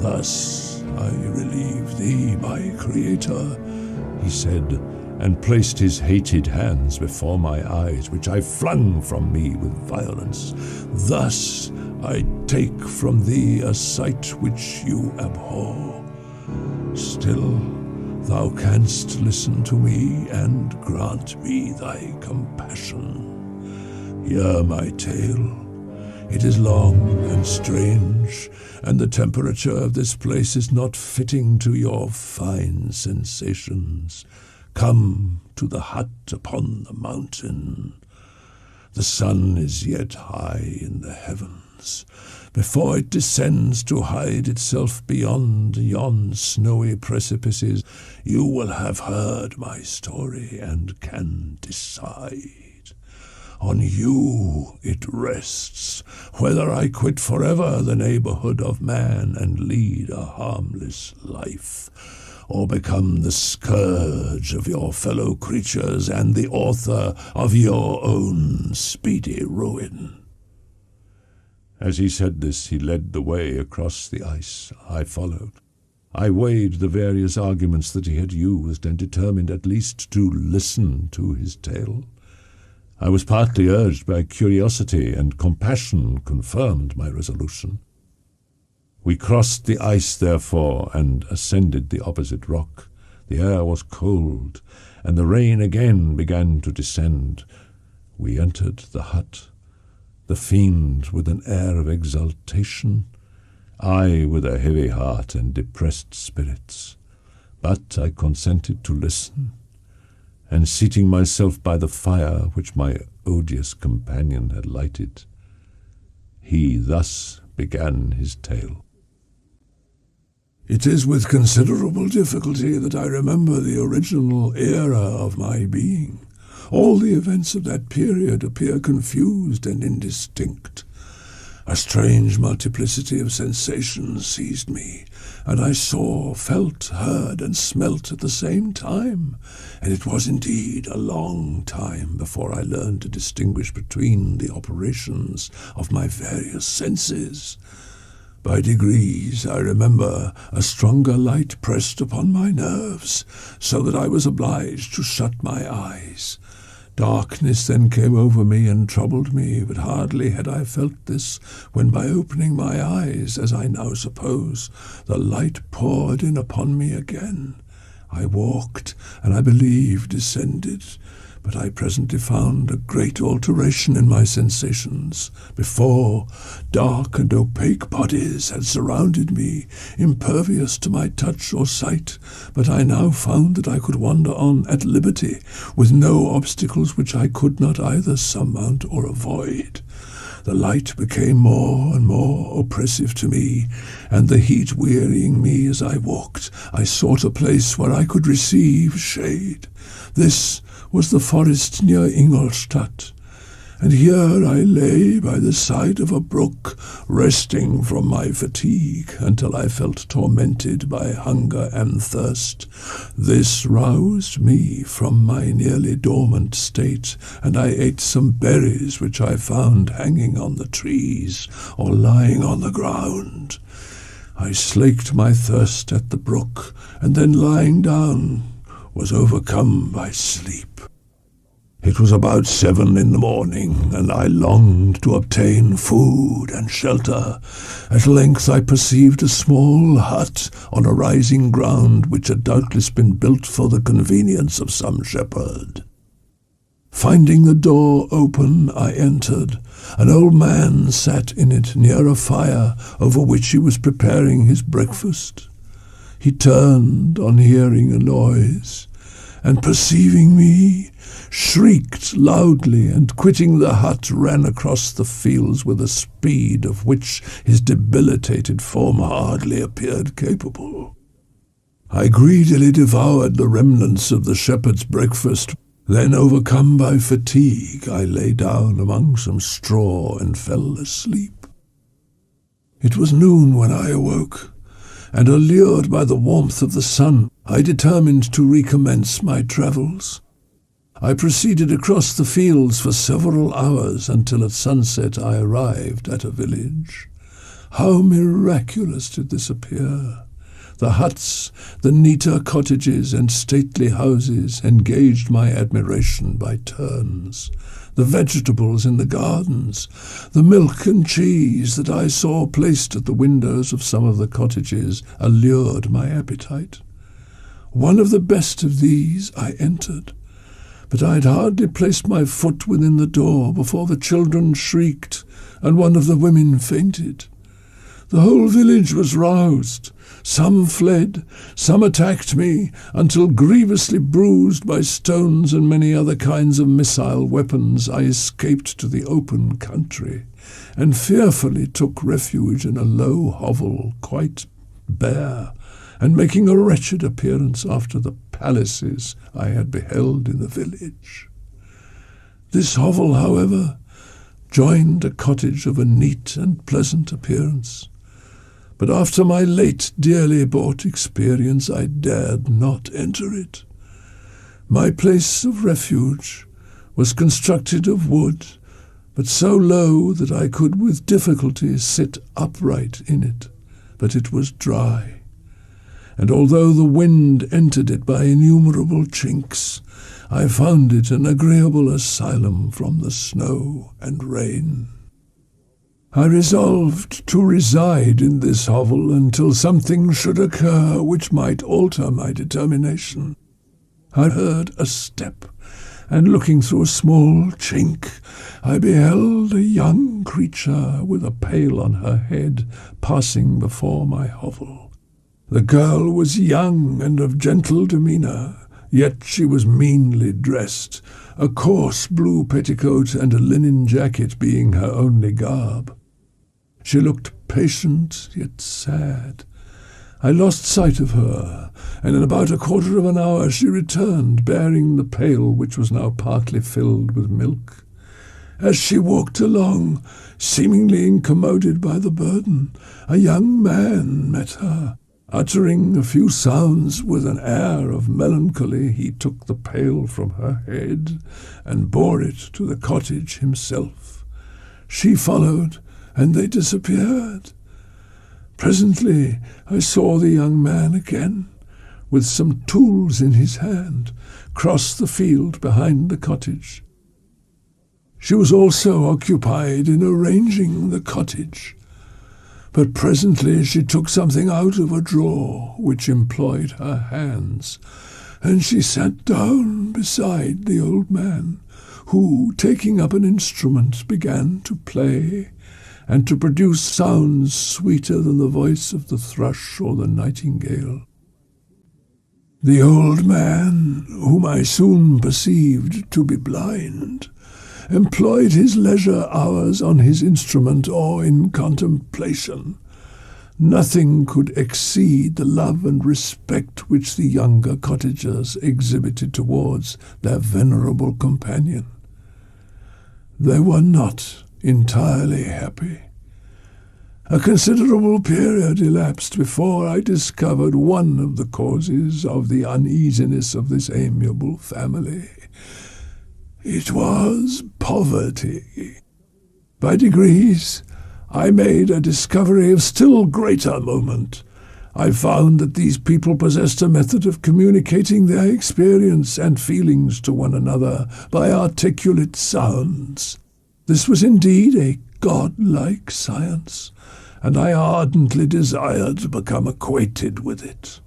Thus I relieve thee, my Creator, he said, and placed his hated hands before my eyes, which I flung from me with violence. Thus I take from thee a sight which you abhor. Still, thou canst listen to me and grant me thy compassion. Hear my tale. It is long and strange, and the temperature of this place is not fitting to your fine sensations. Come to the hut upon the mountain. The sun is yet high in the heavens. Before it descends to hide itself beyond yon snowy precipices, you will have heard my story and can decide. On you it rests, whether I quit forever the neighborhood of man and lead a harmless life, or become the scourge of your fellow creatures and the author of your own speedy ruin. As he said this, he led the way across the ice. I followed. I weighed the various arguments that he had used and determined at least to listen to his tale. I was partly urged by curiosity, and compassion confirmed my resolution. We crossed the ice, therefore, and ascended the opposite rock. The air was cold, and the rain again began to descend. We entered the hut, the fiend with an air of exultation, I with a heavy heart and depressed spirits. But I consented to listen, and seating myself by the fire which my odious companion had lighted, he thus began his tale. It is with considerable difficulty that I remember the original era of my being. All the events of that period appear confused and indistinct. A strange multiplicity of sensations seized me, and I saw, felt, heard, and smelt at the same time, and it was indeed a long time before I learned to distinguish between the operations of my various senses. By degrees, I remember, a stronger light pressed upon my nerves, so that I was obliged to shut my eyes. Darkness then came over me and troubled me, but hardly had I felt this, when by opening my eyes, as I now suppose, the light poured in upon me again. I walked, and I believe descended, but I presently found a great alteration in my sensations. Before, dark and opaque bodies had surrounded me, impervious to my touch or sight, but I now found that I could wander on at liberty, with no obstacles which I could not either surmount or avoid. The light became more and more oppressive to me, and the heat wearying me as I walked, I sought a place where I could receive shade. This was the forest near Ingolstadt, and here I lay by the side of a brook, resting from my fatigue until I felt tormented by hunger and thirst. This roused me from my nearly dormant state, and I ate some berries which I found hanging on the trees or lying on the ground. I slaked my thirst at the brook, and then lying down, was overcome by sleep. It was about 7 in the morning, and I longed to obtain food and shelter. At length I perceived a small hut on a rising ground which had doubtless been built for the convenience of some shepherd. Finding the door open, I entered. An old man sat in it near a fire over which he was preparing his breakfast. He turned on hearing a noise, and perceiving me, shrieked loudly, and quitting the hut ran across the fields with a speed of which his debilitated form hardly appeared capable. I greedily devoured the remnants of the shepherd's breakfast. Then, overcome by fatigue, I lay down among some straw and fell asleep. It was noon when I awoke, and allured by the warmth of the sun, I determined to recommence my travels. I proceeded across the fields for several hours until at sunset I arrived at a village. How miraculous did this appear! The huts, the neater cottages and stately houses engaged my admiration by turns. The vegetables in the gardens, the milk and cheese that I saw placed at the windows of some of the cottages allured my appetite. One of the best of these I entered, but I had hardly placed my foot within the door before the children shrieked and one of the women fainted. The whole village was roused. Some fled, some attacked me, until grievously bruised by stones and many other kinds of missile weapons, I escaped to the open country, and fearfully took refuge in a low hovel, quite bare, and making a wretched appearance after the palaces I had beheld in the village. This hovel, however, joined a cottage of a neat and pleasant appearance, but after my late dearly bought experience I dared not enter it. My place of refuge was constructed of wood, but so low that I could with difficulty sit upright in it. But it was dry, and although the wind entered it by innumerable chinks, I found it an agreeable asylum from the snow and rain. I resolved to reside in this hovel until something should occur which might alter my determination. I heard a step, and looking through a small chink, I beheld a young creature with a pail on her head passing before my hovel. The girl was young and of gentle demeanour, yet she was meanly dressed, a coarse blue petticoat and a linen jacket being her only garb. She looked patient yet sad. I lost sight of her, and in about a quarter of an hour she returned, bearing the pail which was now partly filled with milk. As she walked along, seemingly incommoded by the burden, a young man met her. Uttering a few sounds with an air of melancholy, he took the pail from her head and bore it to the cottage himself. She followed, and they disappeared. Presently I saw the young man again, with some tools in his hand, cross the field behind the cottage. She was also occupied in arranging the cottage, but presently she took something out of a drawer which employed her hands, and she sat down beside the old man, who, taking up an instrument, began to play and to produce sounds sweeter than the voice of the thrush or the nightingale. The old man, whom I soon perceived to be blind, employed his leisure hours on his instrument or in contemplation. Nothing could exceed the love and respect which the younger cottagers exhibited towards their venerable companion. They were not entirely happy. A considerable period elapsed before I discovered one of the causes of the uneasiness of this amiable family. It was poverty. By degrees, I made a discovery of still greater moment. I found that these people possessed a method of communicating their experience and feelings to one another by articulate sounds. This was indeed a godlike science, and I ardently desired to become acquainted with it.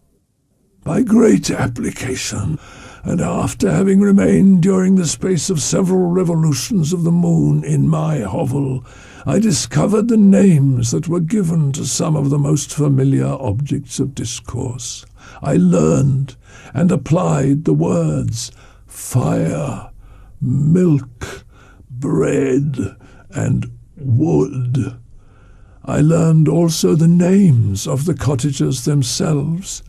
By great application, and after having remained during the space of several revolutions of the moon in my hovel, I discovered the names that were given to some of the most familiar objects of discourse. I learned and applied the words fire, milk, bread, and wood. I learned also the names of the cottagers themselves.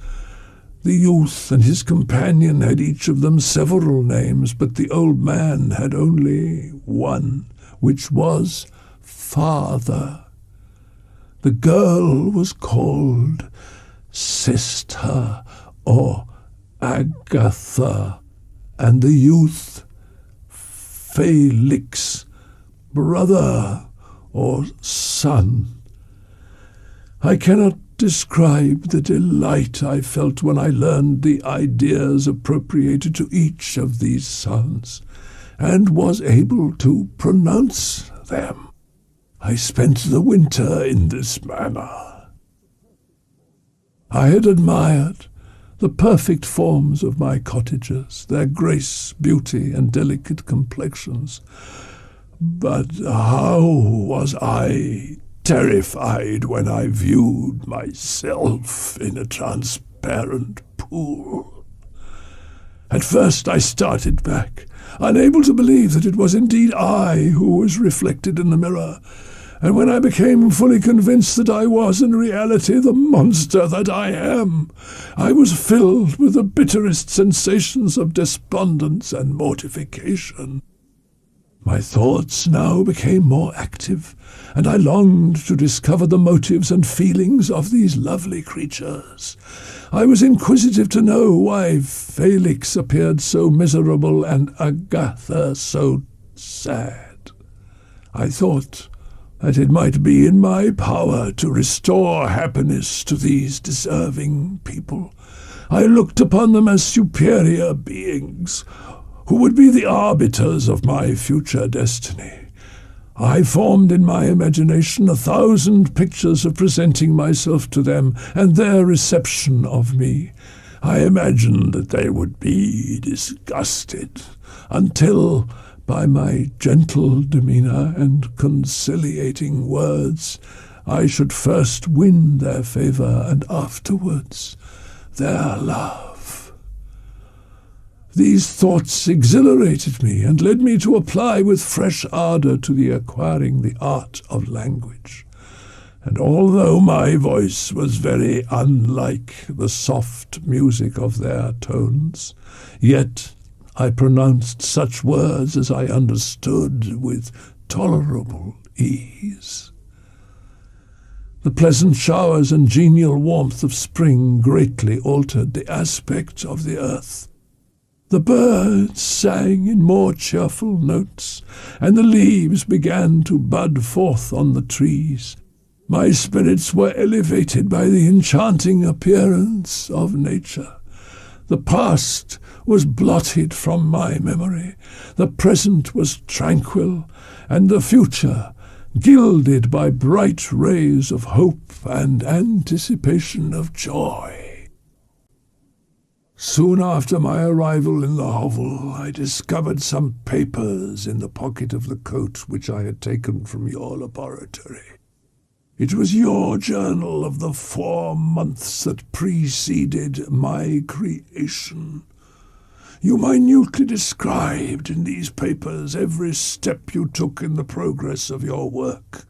The youth and his companion had each of them several names, but the old man had only one, which was Father. The girl was called Sister or Agatha, and the youth Felix, brother or son. I cannot describe the delight I felt when I learned the ideas appropriated to each of these sounds, and was able to pronounce them. I spent the winter in this manner. I had admired the perfect forms of my cottagers, their grace, beauty, and delicate complexions, but how was I terrified when I viewed myself in a transparent pool. At first I started back, unable to believe that it was indeed I who was reflected in the mirror, and when I became fully convinced that I was in reality the monster that I am, I was filled with the bitterest sensations of despondence and mortification. My thoughts now became more active, and I longed to discover the motives and feelings of these lovely creatures. I was inquisitive to know why Felix appeared so miserable and Agatha so sad. I thought that it might be in my power to restore happiness to these deserving people. I looked upon them as superior beings who would be the arbiters of my future destiny. I formed in my imagination 1,000 pictures of presenting myself to them and their reception of me. I imagined that they would be disgusted until, by my gentle demeanour and conciliating words, I should first win their favour and afterwards their love. These thoughts exhilarated me and led me to apply with fresh ardour to the acquiring the art of language. And although my voice was very unlike the soft music of their tones, yet I pronounced such words as I understood with tolerable ease. The pleasant showers and genial warmth of spring greatly altered the aspect of the earth. The birds sang in more cheerful notes, and the leaves began to bud forth on the trees. My spirits were elevated by the enchanting appearance of nature. The past was blotted from my memory, the present was tranquil, and the future gilded by bright rays of hope and anticipation of joy. Soon after my arrival in the hovel, I discovered some papers in the pocket of the coat which I had taken from your laboratory. It was your journal of the 4 months that preceded my creation. You minutely described in these papers every step you took in the progress of your work.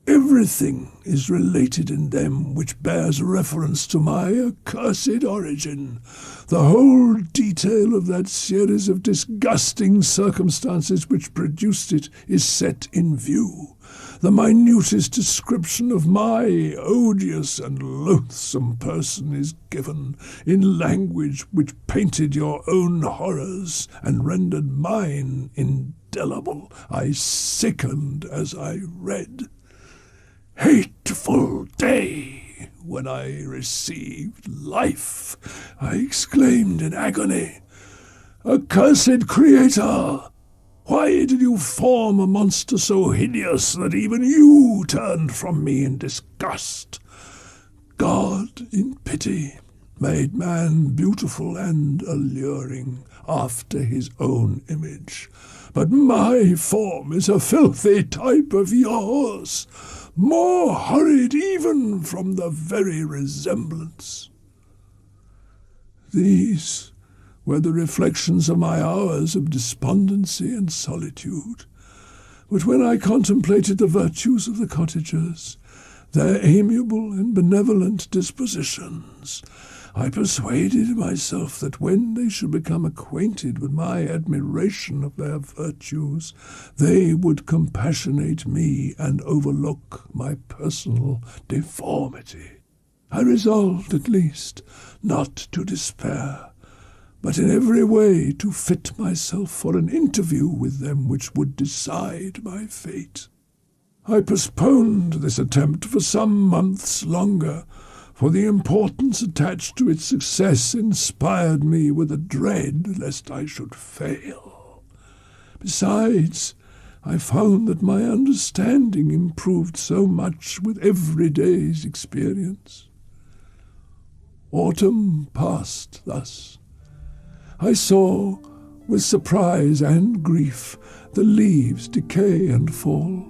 Everything is related in them which bears reference to my accursed origin. The whole detail of that series of disgusting circumstances which produced it is set in view. The minutest description of my odious and loathsome person is given in language which painted your own horrors and rendered mine indelible. I sickened as I read. Hateful day! When I received life, I exclaimed in agony, Accursed creator! Why did you form a monster so hideous that even you turned from me in disgust? God, in pity, made man beautiful and alluring after his own image. But my form is a filthy type of yours, more horrid even from the very resemblance. These were the reflections of my hours of despondency and solitude. But when I contemplated the virtues of the cottagers, their amiable and benevolent dispositions, I persuaded myself that when they should become acquainted with my admiration of their virtues, they would compassionate me and overlook my personal deformity. I resolved, at least, not to despair, but in every way to fit myself for an interview with them which would decide my fate. I postponed this attempt for some months longer, for the importance attached to its success inspired me with a dread lest I should fail. Besides, I found that my understanding improved so much with every day's experience. Autumn passed thus. I saw, with surprise and grief, the leaves decay and fall,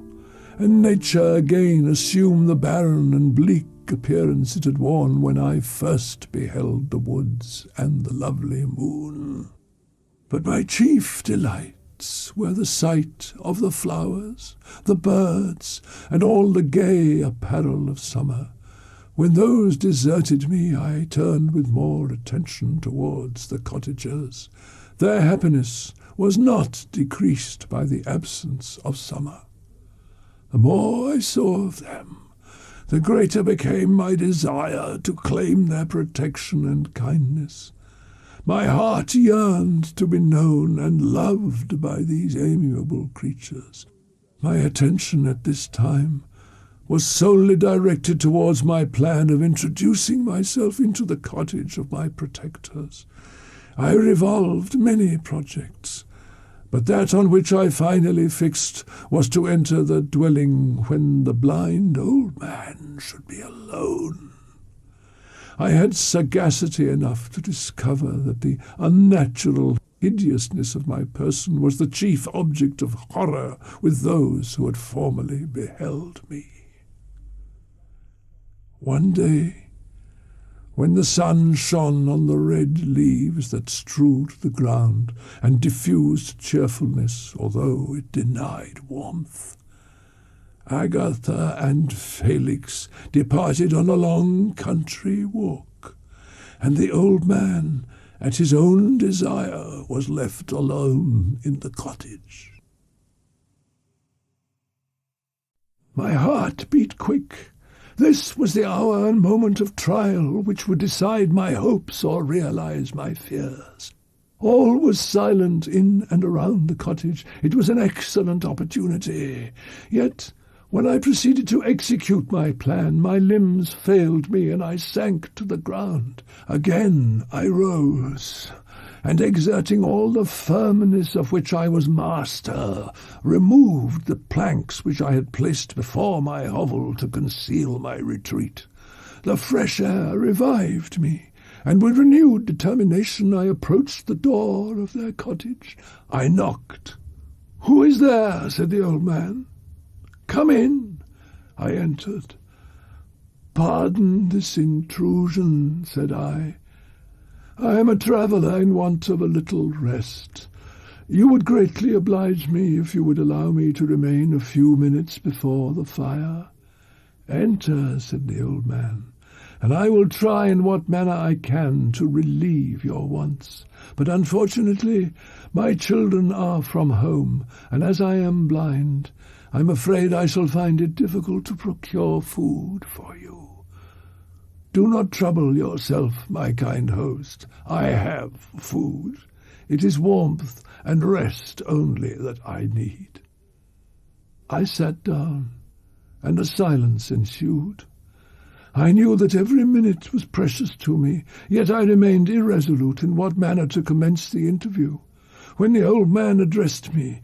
and nature again assume the barren and bleak appearance it had worn when I first beheld the woods and the lovely moon. But my chief delights were the sight of the flowers, the birds, and all the gay apparel of summer. When those deserted me, I turned with more attention towards the cottagers. Their happiness was not decreased by the absence of summer. The more I saw of them, the greater became my desire to claim their protection and kindness. My heart yearned to be known and loved by these amiable creatures. My attention at this time was solely directed towards my plan of introducing myself into the cottage of my protectors. I revolved many projects, but that on which I finally fixed was to enter the dwelling when the blind old man should be alone. I had sagacity enough to discover that the unnatural hideousness of my person was the chief object of horror with those who had formerly beheld me. One day, when the sun shone on the red leaves that strewed the ground and diffused cheerfulness, although it denied warmth, Agatha and Felix departed on a long country walk, and the old man, at his own desire, was left alone in the cottage. My heart beat quick. This was the hour and moment of trial which would decide my hopes or realize my fears. All was silent in and around the cottage. It was an excellent opportunity. Yet, when I proceeded to execute my plan, my limbs failed me, and I sank to the ground. Again I rose, and exerting all the firmness of which I was master, removed the planks which I had placed before my hovel to conceal my retreat. The fresh air revived me, and with renewed determination I approached the door of their cottage. I knocked. "Who is there?" said the old man. "Come in." I entered. "Pardon this intrusion," said I. "I am a traveller in want of a little rest. You would greatly oblige me if you would allow me to remain a few minutes before the fire." "Enter," said the old man, "and I will try in what manner I can to relieve your wants. But unfortunately my children are from home, and as I am blind, I'm afraid I shall find it difficult to procure food for you. Do not trouble yourself, my kind host. I have food. It is warmth and rest only that I need." I sat down, and a silence ensued. I knew that every minute was precious to me, yet I remained irresolute in what manner to commence the interview, when the old man addressed me.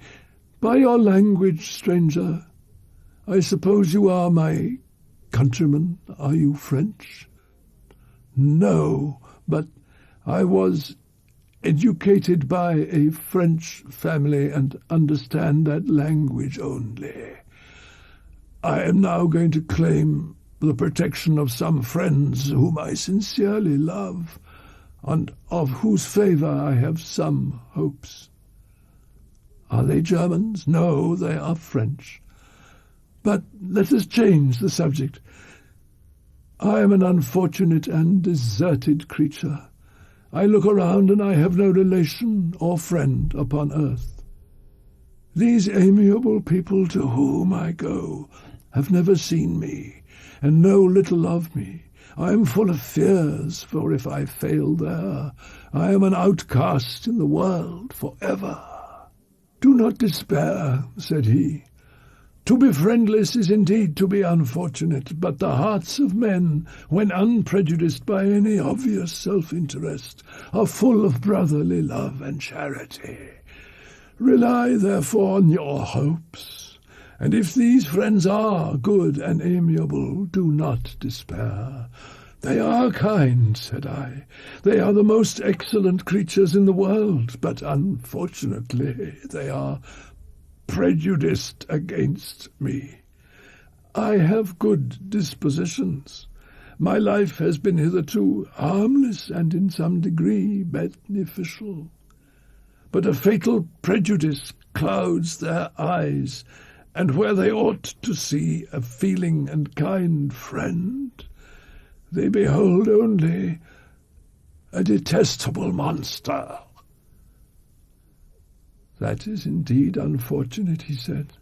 "By your language, stranger, I suppose you are my countryman. Are you French?" "No, but I was educated by a French family and understand that language only. I am now going to claim the protection of some friends whom I sincerely love, and of whose favour I have some hopes." "Are they Germans?" "No, they are French. But let us change the subject. I am an unfortunate and deserted creature. I look around and I have no relation or friend upon earth. These amiable people to whom I go have never seen me, and know little of me. I am full of fears, for if I fail there, I am an outcast in the world forever." "Do not despair," said he. "To be friendless is indeed to be unfortunate, but the hearts of men, when unprejudiced by any obvious self-interest, are full of brotherly love and charity. Rely, therefore, on your hopes, and if these friends are good and amiable, do not despair." "They are kind," said I. "They are the most excellent creatures in the world, but unfortunately they are prejudiced against me. I have good dispositions. My life has been hitherto harmless and in some degree beneficial. But a fatal prejudice clouds their eyes, and where they ought to see a feeling and kind friend, they behold only a detestable monster." "That is indeed unfortunate," he said.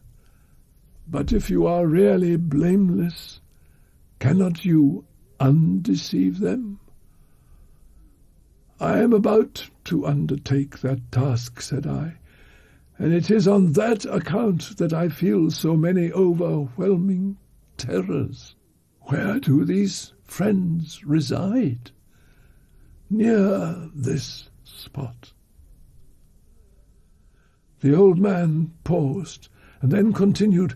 "But if you are really blameless, cannot you undeceive them?" "I am about to undertake that task," said I. and it is on that account that I feel so many overwhelming terrors. Where do these friends reside? Near this spot." The old man paused, and then continued,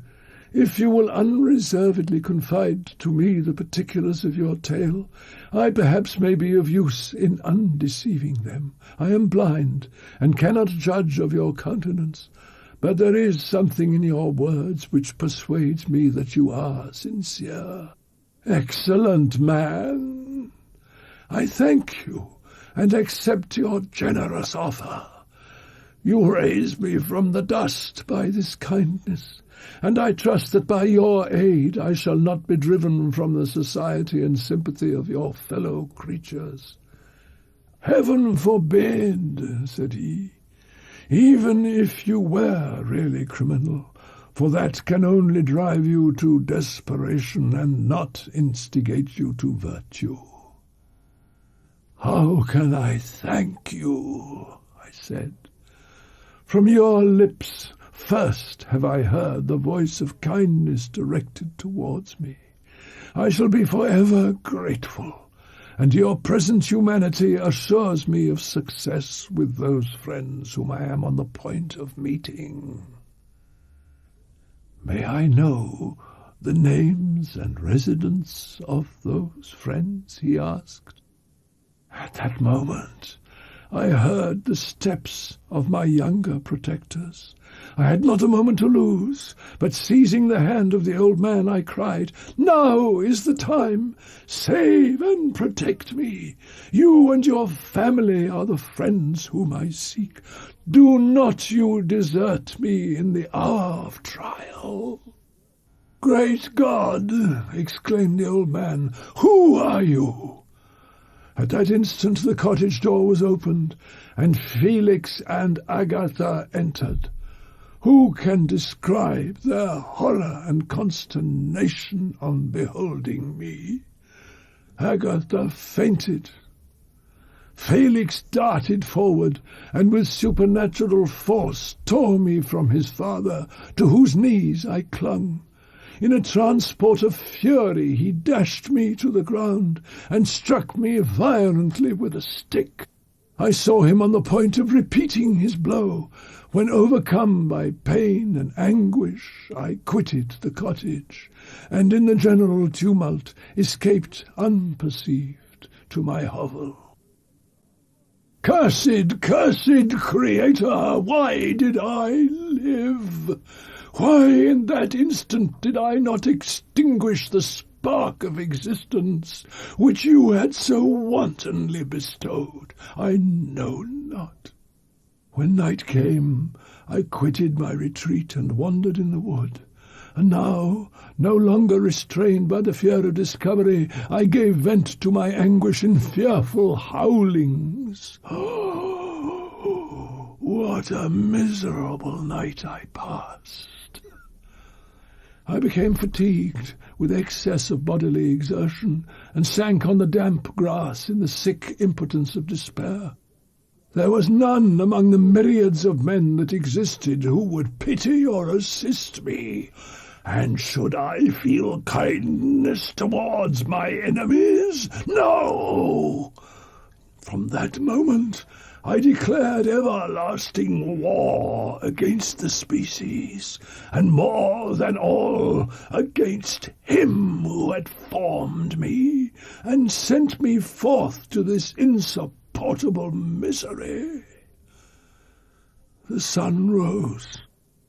"If you will unreservedly confide to me the particulars of your tale, I perhaps may be of use in undeceiving them. I am blind, and cannot judge of your countenance, but there is something in your words which persuades me that you are sincere." "Excellent man! I thank you, and accept your generous offer. You raise me from the dust by this kindness, and I trust that by your aid I shall not be driven from the society and sympathy of your fellow creatures." "Heaven forbid," said he, "even if you were really criminal, for that can only drive you to desperation and not instigate you to virtue." "How can I thank you?" I said. "From your lips first have I heard the voice of kindness directed towards me. I shall be forever grateful, and your present humanity assures me of success with those friends whom I am on the point of meeting." "May I know the names and residence of those friends?" he asked. At that moment I heard the steps of my younger protectors. I had not a moment to lose, but seizing the hand of the old man, I cried, "Now is the time! Save and protect me! You and your family are the friends whom I seek. Do not you desert me in the hour of trial." "Great God!" exclaimed the old man, "who are you?" At that instant the cottage door was opened, and Felix and Agatha entered. Who can describe their horror and consternation on beholding me? Agatha fainted. Felix darted forward, and with supernatural force tore me from his father, to whose knees I clung. In a transport of fury he dashed me to the ground, and struck me violently with a stick. I saw him on the point of repeating his blow, when, overcome by pain and anguish, I quitted the cottage, and in the general tumult escaped unperceived to my hovel. Cursed Creator, why did I live? Why in that instant did I not extinguish the spark of existence which you had so wantonly bestowed? I know not. When night came, I quitted my retreat and wandered in the wood. And now, no longer restrained by the fear of discovery, I gave vent to my anguish in fearful howlings. Oh, what a miserable night I passed! I became fatigued with excess of bodily exertion, and sank on the damp grass in the sick impotence of despair. There was none among the myriads of men that existed who would pity or assist me. And should I feel kindness towards my enemies? No! From that moment I declared everlasting war against the species, and more than all against him who had formed me and sent me forth to this insupportable misery. The sun rose.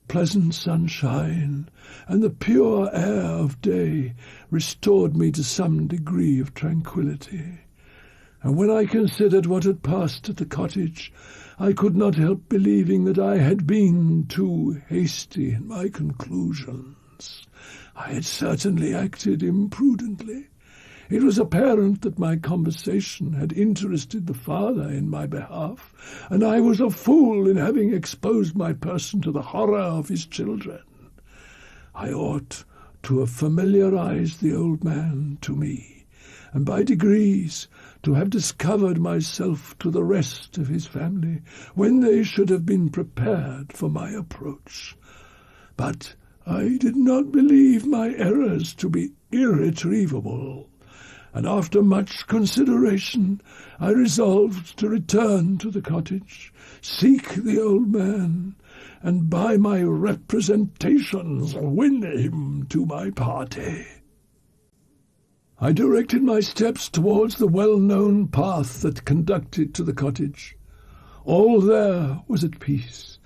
Pleasant sunshine and the pure air of day restored me to some degree of tranquillity, and when I considered what had passed at the cottage, I could not help believing that I had been too hasty in my conclusions. I had certainly acted imprudently. It was apparent that my conversation had interested the father in my behalf, and I was a fool in having exposed my person to the horror of his children. I ought to have familiarized the old man to me, and by degrees to have discovered myself to the rest of his family, when they should have been prepared for my approach. But I did not believe my errors to be irretrievable, and after much consideration I resolved to return to the cottage, seek the old man, and by my representations win him to my party. I directed my steps towards the well-known path that conducted to the cottage. All there was at peace.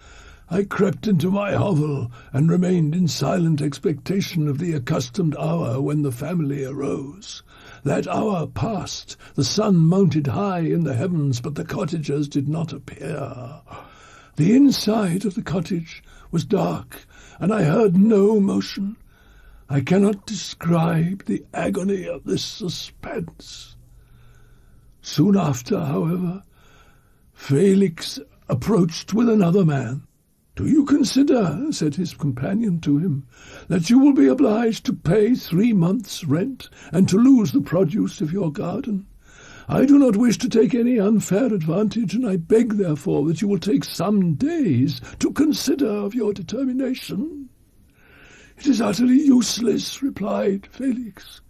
I crept into my hovel and remained in silent expectation of the accustomed hour when the family arose. That hour passed, the sun mounted high in the heavens, but the cottagers did not appear. The inside of the cottage was dark, and I heard no motion. I cannot describe the agony of this suspense. Soon after, however, Felix approached with another man. "Do you consider," said his companion to him, "that you will be obliged to pay 3 months' rent and to lose the produce of your garden? I do not wish to take any unfair advantage, and I beg, therefore, that you will take some days to consider of your determination." "It is utterly useless," replied Felix.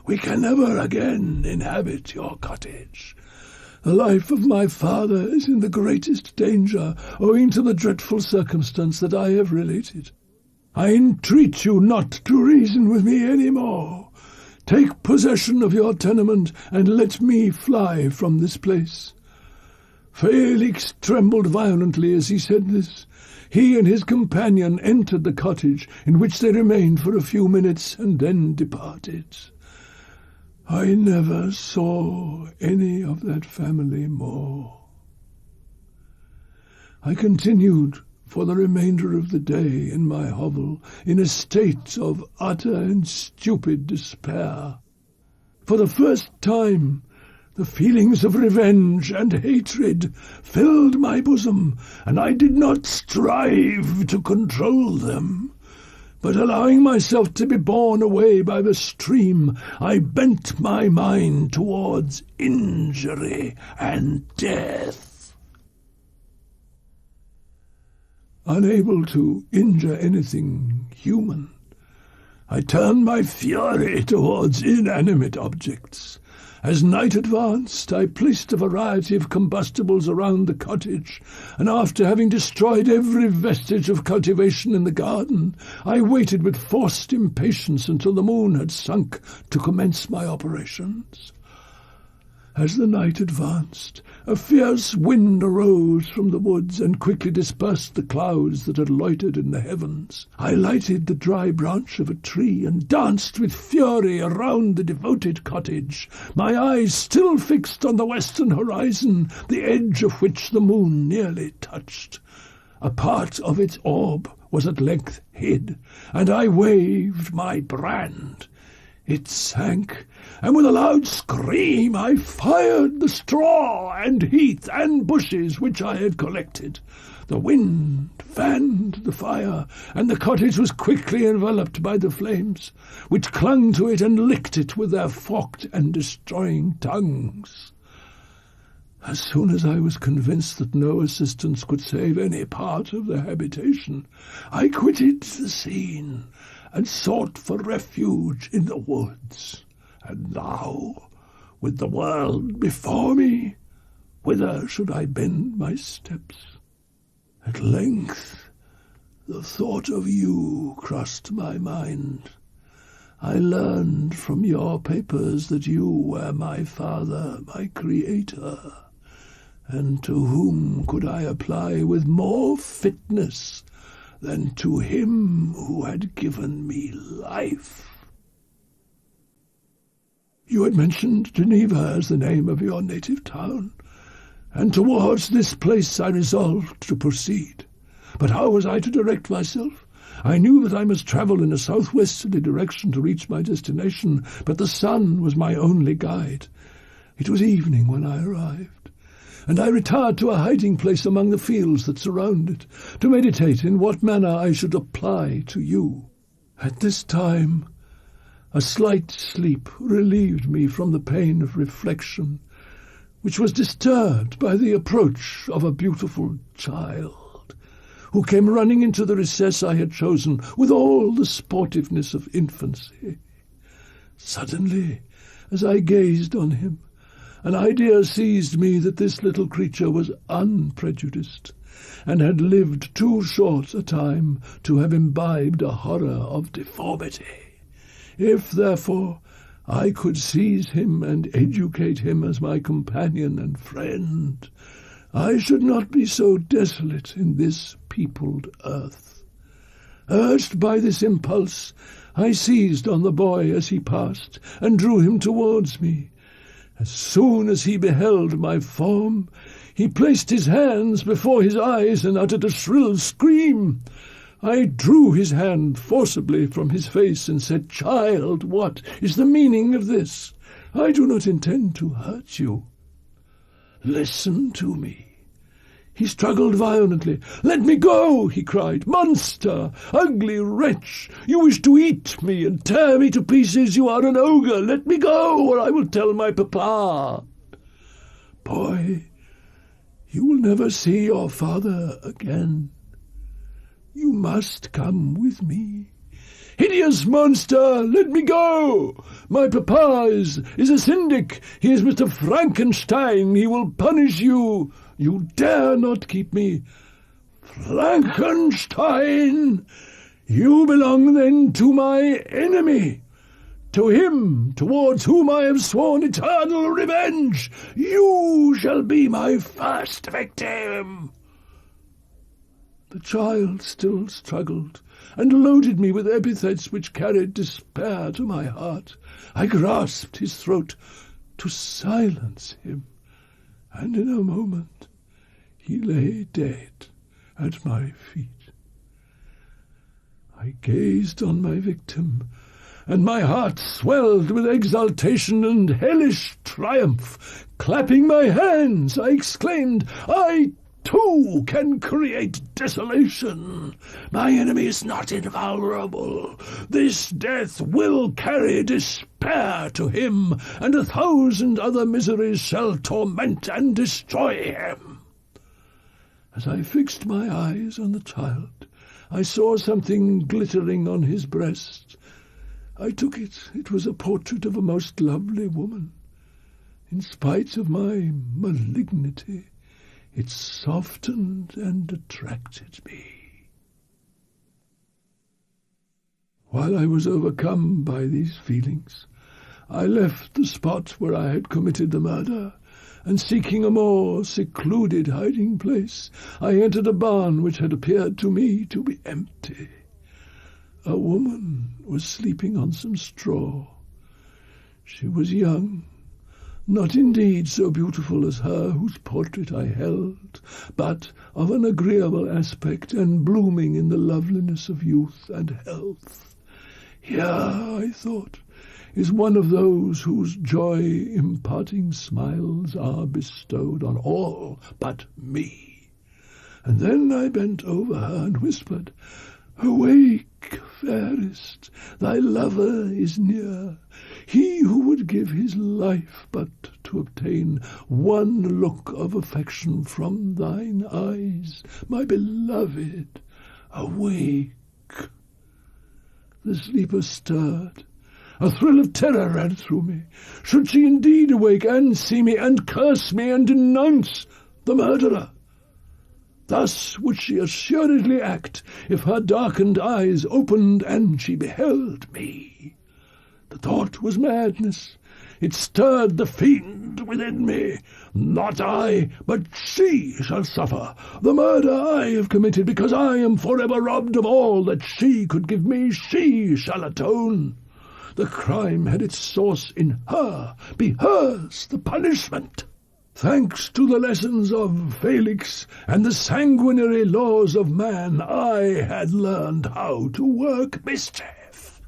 "We can never again inhabit your cottage. The life of my father is in the greatest danger, owing to the dreadful circumstance that I have related. I entreat you not to reason with me any more. Take possession of your tenement, and let me fly from this place." Felix trembled violently as he said this. He and his companion entered the cottage, in which they remained for a few minutes and then departed. I never saw any of that family more. I continued for the remainder of the day in my hovel, in a state of utter and stupid despair. For the first time, the feelings of revenge and hatred filled my bosom, and I did not strive to control them. But allowing myself to be borne away by the stream, I bent my mind towards injury and death. Unable to injure anything human, I turned my fury towards inanimate objects. As night advanced, I placed a variety of combustibles around the cottage, and after having destroyed every vestige of cultivation in the garden, I waited with forced impatience until the moon had sunk to commence my operations. As the night advanced, a fierce wind arose from the woods and quickly dispersed the clouds that had loitered in the heavens. I lighted the dry branch of a tree and danced with fury around the devoted cottage, my eyes still fixed on the western horizon, the edge of which the moon nearly touched. A part of its orb was at length hid, and I waved my brand. It sank, and with a loud scream I fired the straw and heath and bushes which I had collected. The wind fanned the fire, and the cottage was quickly enveloped by the flames, which clung to it and licked it with their forked and destroying tongues. As soon as I was convinced that no assistance could save any part of the habitation, I quitted the scene and sought for refuge in the woods. And now, with the world before me, whither should I bend my steps? At length, the thought of you crossed my mind. I learned from your papers that you were my father, my creator, and to whom could I apply with more fitness than to him who had given me life? You had mentioned Geneva as the name of your native town, and towards this place I resolved to proceed. But how was I to direct myself? I knew that I must travel in a southwesterly direction to reach my destination, but the sun was my only guide. It was evening when I arrived, and I retired to a hiding-place among the fields that surround it, to meditate in what manner I should apply to you. At this time, a slight sleep relieved me from the pain of reflection, which was disturbed by the approach of a beautiful child, who came running into the recess I had chosen with all the sportiveness of infancy. Suddenly, as I gazed on him, an idea seized me that this little creature was unprejudiced, and had lived too short a time to have imbibed a horror of deformity. If, therefore, I could seize him and educate him as my companion and friend, I should not be so desolate in this peopled earth. Urged by this impulse, I seized on the boy as he passed, and drew him towards me. As soon as he beheld my form, he placed his hands before his eyes and uttered a shrill scream. I drew his hand forcibly from his face and said, "Child, what is the meaning of this? I do not intend to hurt you. Listen to me." He struggled violently. "Let me go," he cried. "Monster! Ugly wretch! You wish to eat me and tear me to pieces. You are an ogre. Let me go, or I will tell my papa." "Boy, you will never see your father again. You must come with me." "Hideous monster! Let me go! My papa is a syndic. He is Mr. Frankenstein. He will punish you. You dare not keep me." "Frankenstein! You belong then to my enemy, to him towards whom I have sworn eternal revenge. You shall be my first victim." The child still struggled, and loaded me with epithets which carried despair to my heart. I grasped his throat to silence him, and in a moment he lay dead at my feet. I gazed on my victim, and my heart swelled with exultation and hellish triumph. Clapping my hands, I exclaimed, "I too can create desolation. My enemy is not invulnerable. This death will carry despair to him, and 1,000 other miseries shall torment and destroy him." As I fixed my eyes on the child, I saw something glittering on his breast. I took it. It was a portrait of a most lovely woman. In spite of my malignity, it softened and attracted me. While I was overcome by these feelings, I left the spot where I had committed the murder, and seeking a more secluded hiding place, I entered a barn which had appeared to me to be empty. A woman was sleeping on some straw. She was young, not indeed so beautiful as her whose portrait I held, but of an agreeable aspect and blooming in the loveliness of youth and health. Here, I thought, is one of those whose joy-imparting smiles are bestowed on all but me. And then I bent over her and whispered, "Awake, fairest, thy lover is near. He who would give his life but to obtain one look of affection from thine eyes, my beloved, awake." The sleeper stirred. A thrill of terror ran through me. Should she indeed awake and see me and curse me and denounce the murderer? Thus would she assuredly act if her darkened eyes opened and she beheld me. The thought was madness. It stirred the fiend within me. Not I, but she shall suffer the murder I have committed, because I am forever robbed of all that she could give me. She shall atone. The crime had its source in her. Be hers the punishment. Thanks to the lessons of Felix and the sanguinary laws of man, I had learned how to work mischief.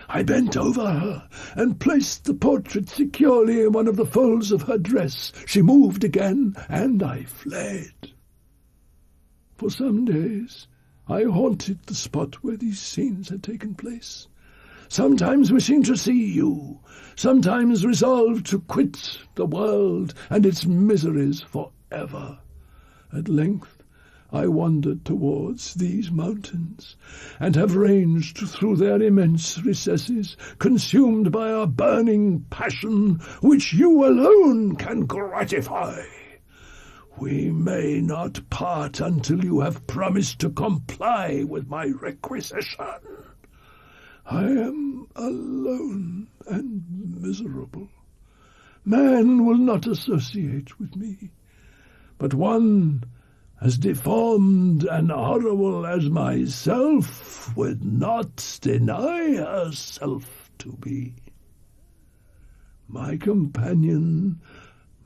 I bent over her and placed the portrait securely in one of the folds of her dress. She moved again, and I fled. For some days I haunted the spot where these scenes had taken place. sometimes wishing to see you, sometimes resolved to quit the world and its miseries for ever. At length I wandered towards these mountains, and have ranged through their immense recesses, consumed by a burning passion which you alone can gratify. We may not part until you have promised to comply with my requisition. I am alone and miserable. Man will not associate with me, but one as deformed and horrible as myself would not deny herself to be. My companion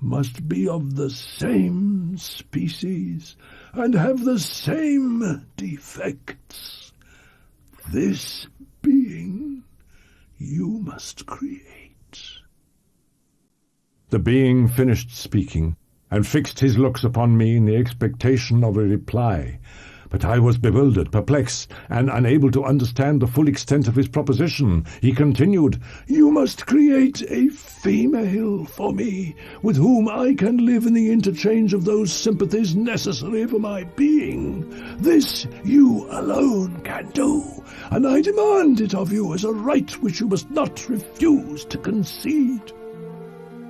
must be of the same species and have the same defects. This being you must create. The being finished speaking, and fixed his looks upon me in the expectation of a reply. But I was bewildered, perplexed, and unable to understand the full extent of his proposition. He continued, "You must create a female for me, with whom I can live in the interchange of those sympathies necessary for my being. This you alone can do, and I demand it of you as a right which you must not refuse to concede."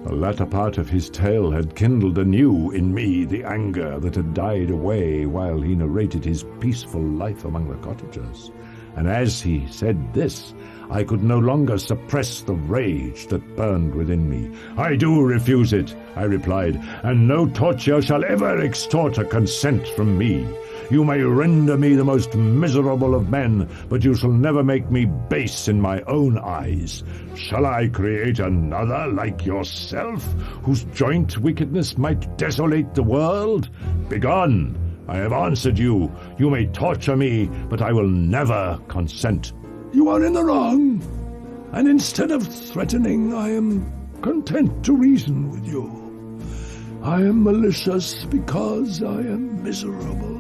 The latter part of his tale had kindled anew in me the anger that had died away while he narrated his peaceful life among the cottagers. And as he said this, I could no longer suppress the rage that burned within me. "I do refuse it," I replied, "and no torture shall ever extort a consent from me. You may render me the most miserable of men, but you shall never make me base in my own eyes. Shall I create another like yourself, whose joint wickedness might desolate the world? Begone! I have answered you. You may torture me, but I will never consent." "You are in the wrong, and instead of threatening, I am content to reason with you. I am malicious because I am miserable.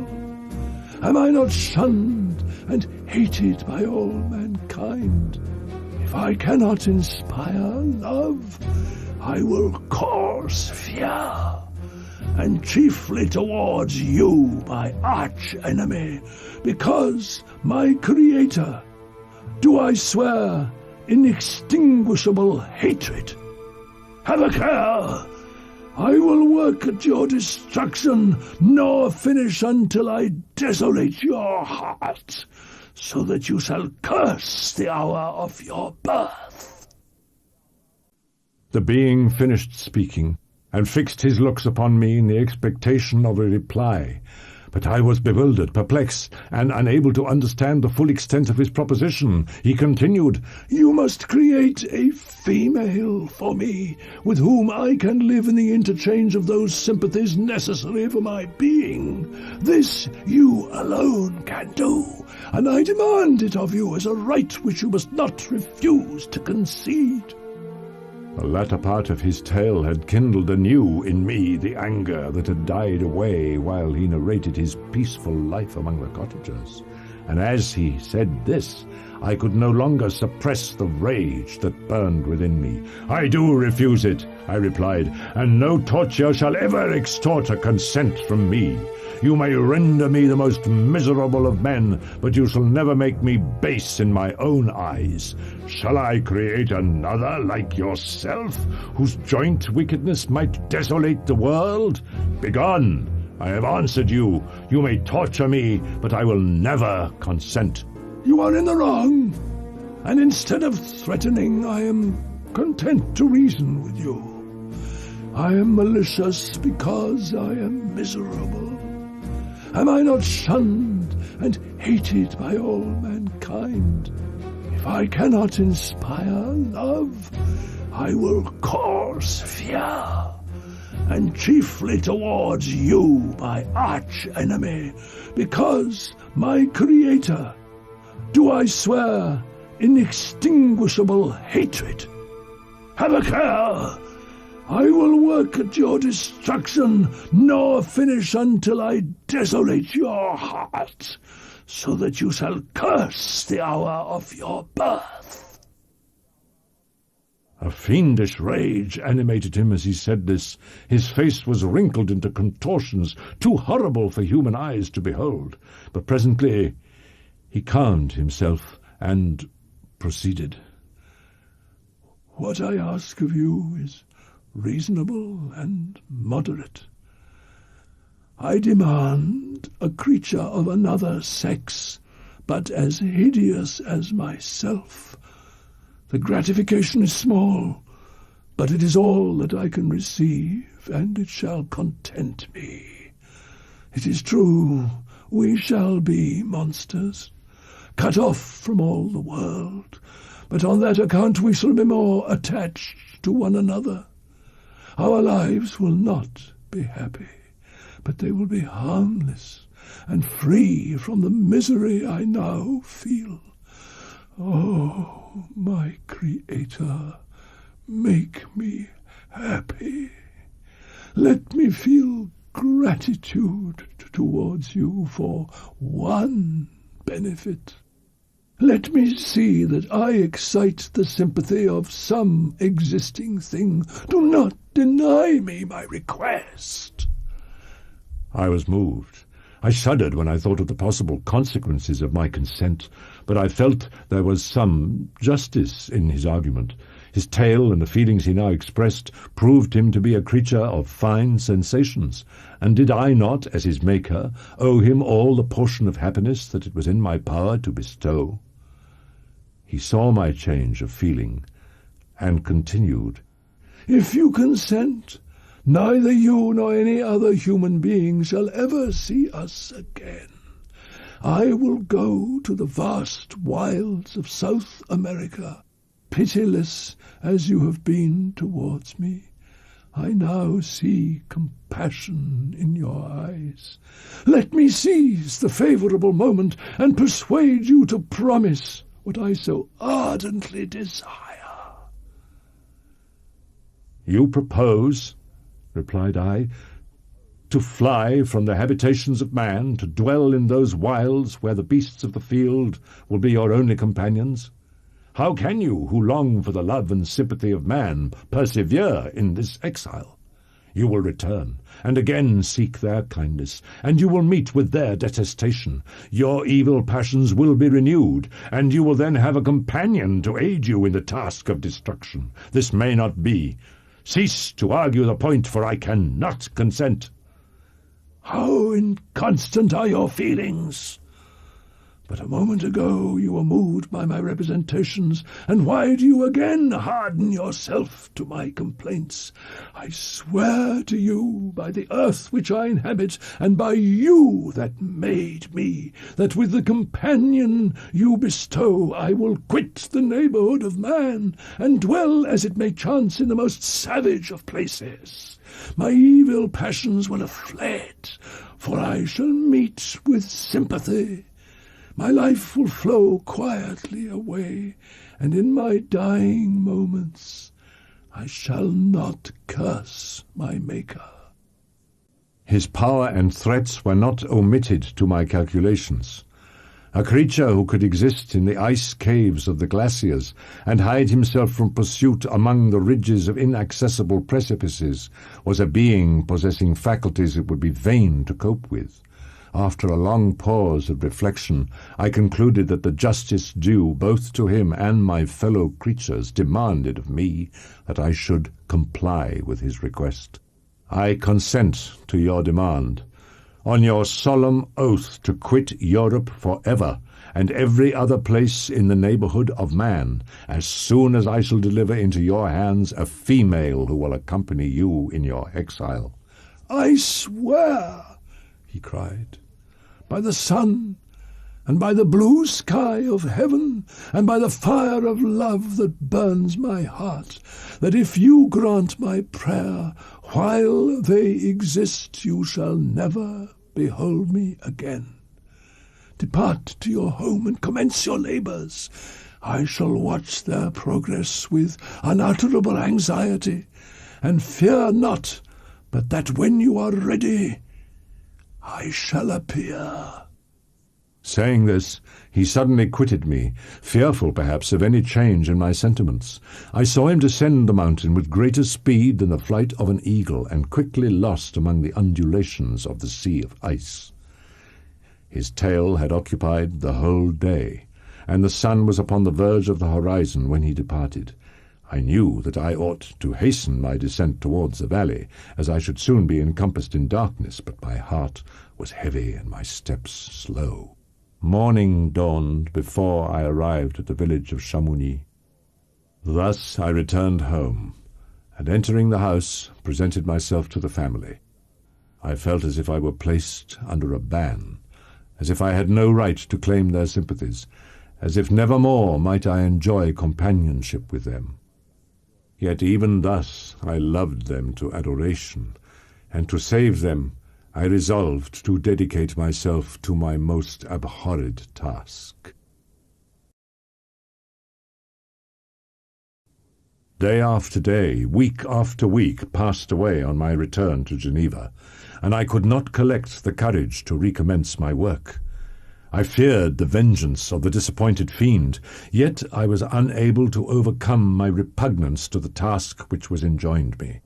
Am I not shunned and hated by all mankind? If I cannot inspire love, I will cause fear, and chiefly towards you, my arch-enemy, because my Creator, do I swear inextinguishable hatred. Have a care! I will work at your destruction, nor finish until I desolate your heart, so that you shall curse the hour of your birth." The being finished speaking, and fixed his looks upon me in the expectation of a reply. But I was bewildered, perplexed, and unable to understand the full extent of his proposition. He continued, "You must create a female for me, with whom I can live in the interchange of those sympathies necessary for my being. This you alone can do, and I demand it of you as a right which you must not refuse to concede." The latter part of his tale had kindled anew in me the anger that had died away while he narrated his peaceful life among the cottagers. And as he said this, I could no longer suppress the rage that burned within me. "I do refuse it," I replied, "and no torture shall ever extort a consent from me. You may render me the most miserable of men, but you shall never make me base in my own eyes. Shall I create another like yourself, whose joint wickedness might desolate the world? Begone! I have answered you. You may torture me, but I will never consent." "You are in the wrong, and instead of threatening, I am content to reason with you. I am malicious because I am miserable. Am I not shunned and hated by all mankind? If I cannot inspire love, I will cause fear, and chiefly towards you, my arch-enemy, because my Creator, do I swear inextinguishable hatred. Have a care! I will work at your destruction, nor finish until I desolate your heart, so that you shall curse the hour of your birth." A fiendish rage animated him as he said this. His face was wrinkled into contortions too horrible for human eyes to behold. But presently he calmed himself and proceeded. "What I ask of you is reasonable and moderate. I demand a creature of another sex, but as hideous as myself. The gratification is small, but it is all that I can receive, and it shall content me. It is true, we shall be monsters, cut off from all the world, but on that account we shall be more attached to one another. Our lives will not be happy, but they will be harmless and free from the misery I now feel. Oh, my Creator, make me happy. Let me feel gratitude towards you for one benefit. Let me see that I excite the sympathy of some existing thing. Do not deny me my request." I was moved. I shuddered when I thought of the possible consequences of my consent, but I felt there was some justice in his argument. His tale and the feelings he now expressed proved him to be a creature of fine sensations, and did I not, as his maker, owe him all the portion of happiness that it was in my power to bestow? He saw my change of feeling, and continued, "If you consent, neither you nor any other human being shall ever see us again. I will go to the vast wilds of South America, pitiless as you have been towards me. I now see compassion in your eyes. Let me seize the favourable moment and persuade you to promise what I so ardently desire." "You propose," replied I, "to fly from the habitations of man, to dwell in those wilds where the beasts of the field will be your only companions? How can you, who long for the love and sympathy of man, persevere in this exile? You will return, and again seek their kindness, and you will meet with their detestation. Your evil passions will be renewed, and you will then have a companion to aid you in the task of destruction. This may not be. Cease to argue the point, for I cannot consent." "How inconstant are your feelings! But a moment ago you were moved by my representations, and why do you again harden yourself to my complaints? I swear to you by the earth which I inhabit, and by you that made me, that with the companion you bestow I will quit the neighbourhood of man, and dwell as it may chance in the most savage of places. My evil passions will have fled, for I shall meet with sympathy. My life will flow quietly away, and in my dying moments I shall not curse my Maker." His power and threats were not omitted to my calculations. A creature who could exist in the ice caves of the glaciers and hide himself from pursuit among the ridges of inaccessible precipices was a being possessing faculties it would be vain to cope with. After a long pause of reflection, I concluded that the justice due both to him and my fellow creatures demanded of me that I should comply with his request. "I consent to your demand. On your solemn oath to quit Europe forever, and every other place in the neighbourhood of man, as soon as I shall deliver into your hands a female who will accompany you in your exile." "I swear," he cried, "by the sun, and by the blue sky of heaven, and by the fire of love that burns my heart, that if you grant my prayer, while they exist you shall never behold me again. Depart to your home and commence your labours. I shall watch their progress with unutterable anxiety, and fear not but that when you are ready I shall appear." Saying this, he suddenly quitted me, fearful perhaps of any change in my sentiments. I saw him descend the mountain with greater speed than the flight of an eagle, and quickly lost among the undulations of the sea of ice. His tale had occupied the whole day, and the sun was upon the verge of the horizon when he departed. I knew that I ought to hasten my descent towards the valley, as I should soon be encompassed in darkness, but my heart was heavy and my steps slow. Morning dawned before I arrived at the village of Chamonix. Thus I returned home, and entering the house, presented myself to the family. I felt as if I were placed under a ban, as if I had no right to claim their sympathies, as if never more might I enjoy companionship with them. Yet even thus I loved them to adoration, and to save them I resolved to dedicate myself to my most abhorred task. Day after day, week after week, passed away on my return to Geneva, and I could not collect the courage to recommence my work. I feared the vengeance of the disappointed fiend, yet I was unable to overcome my repugnance to the task which was enjoined me.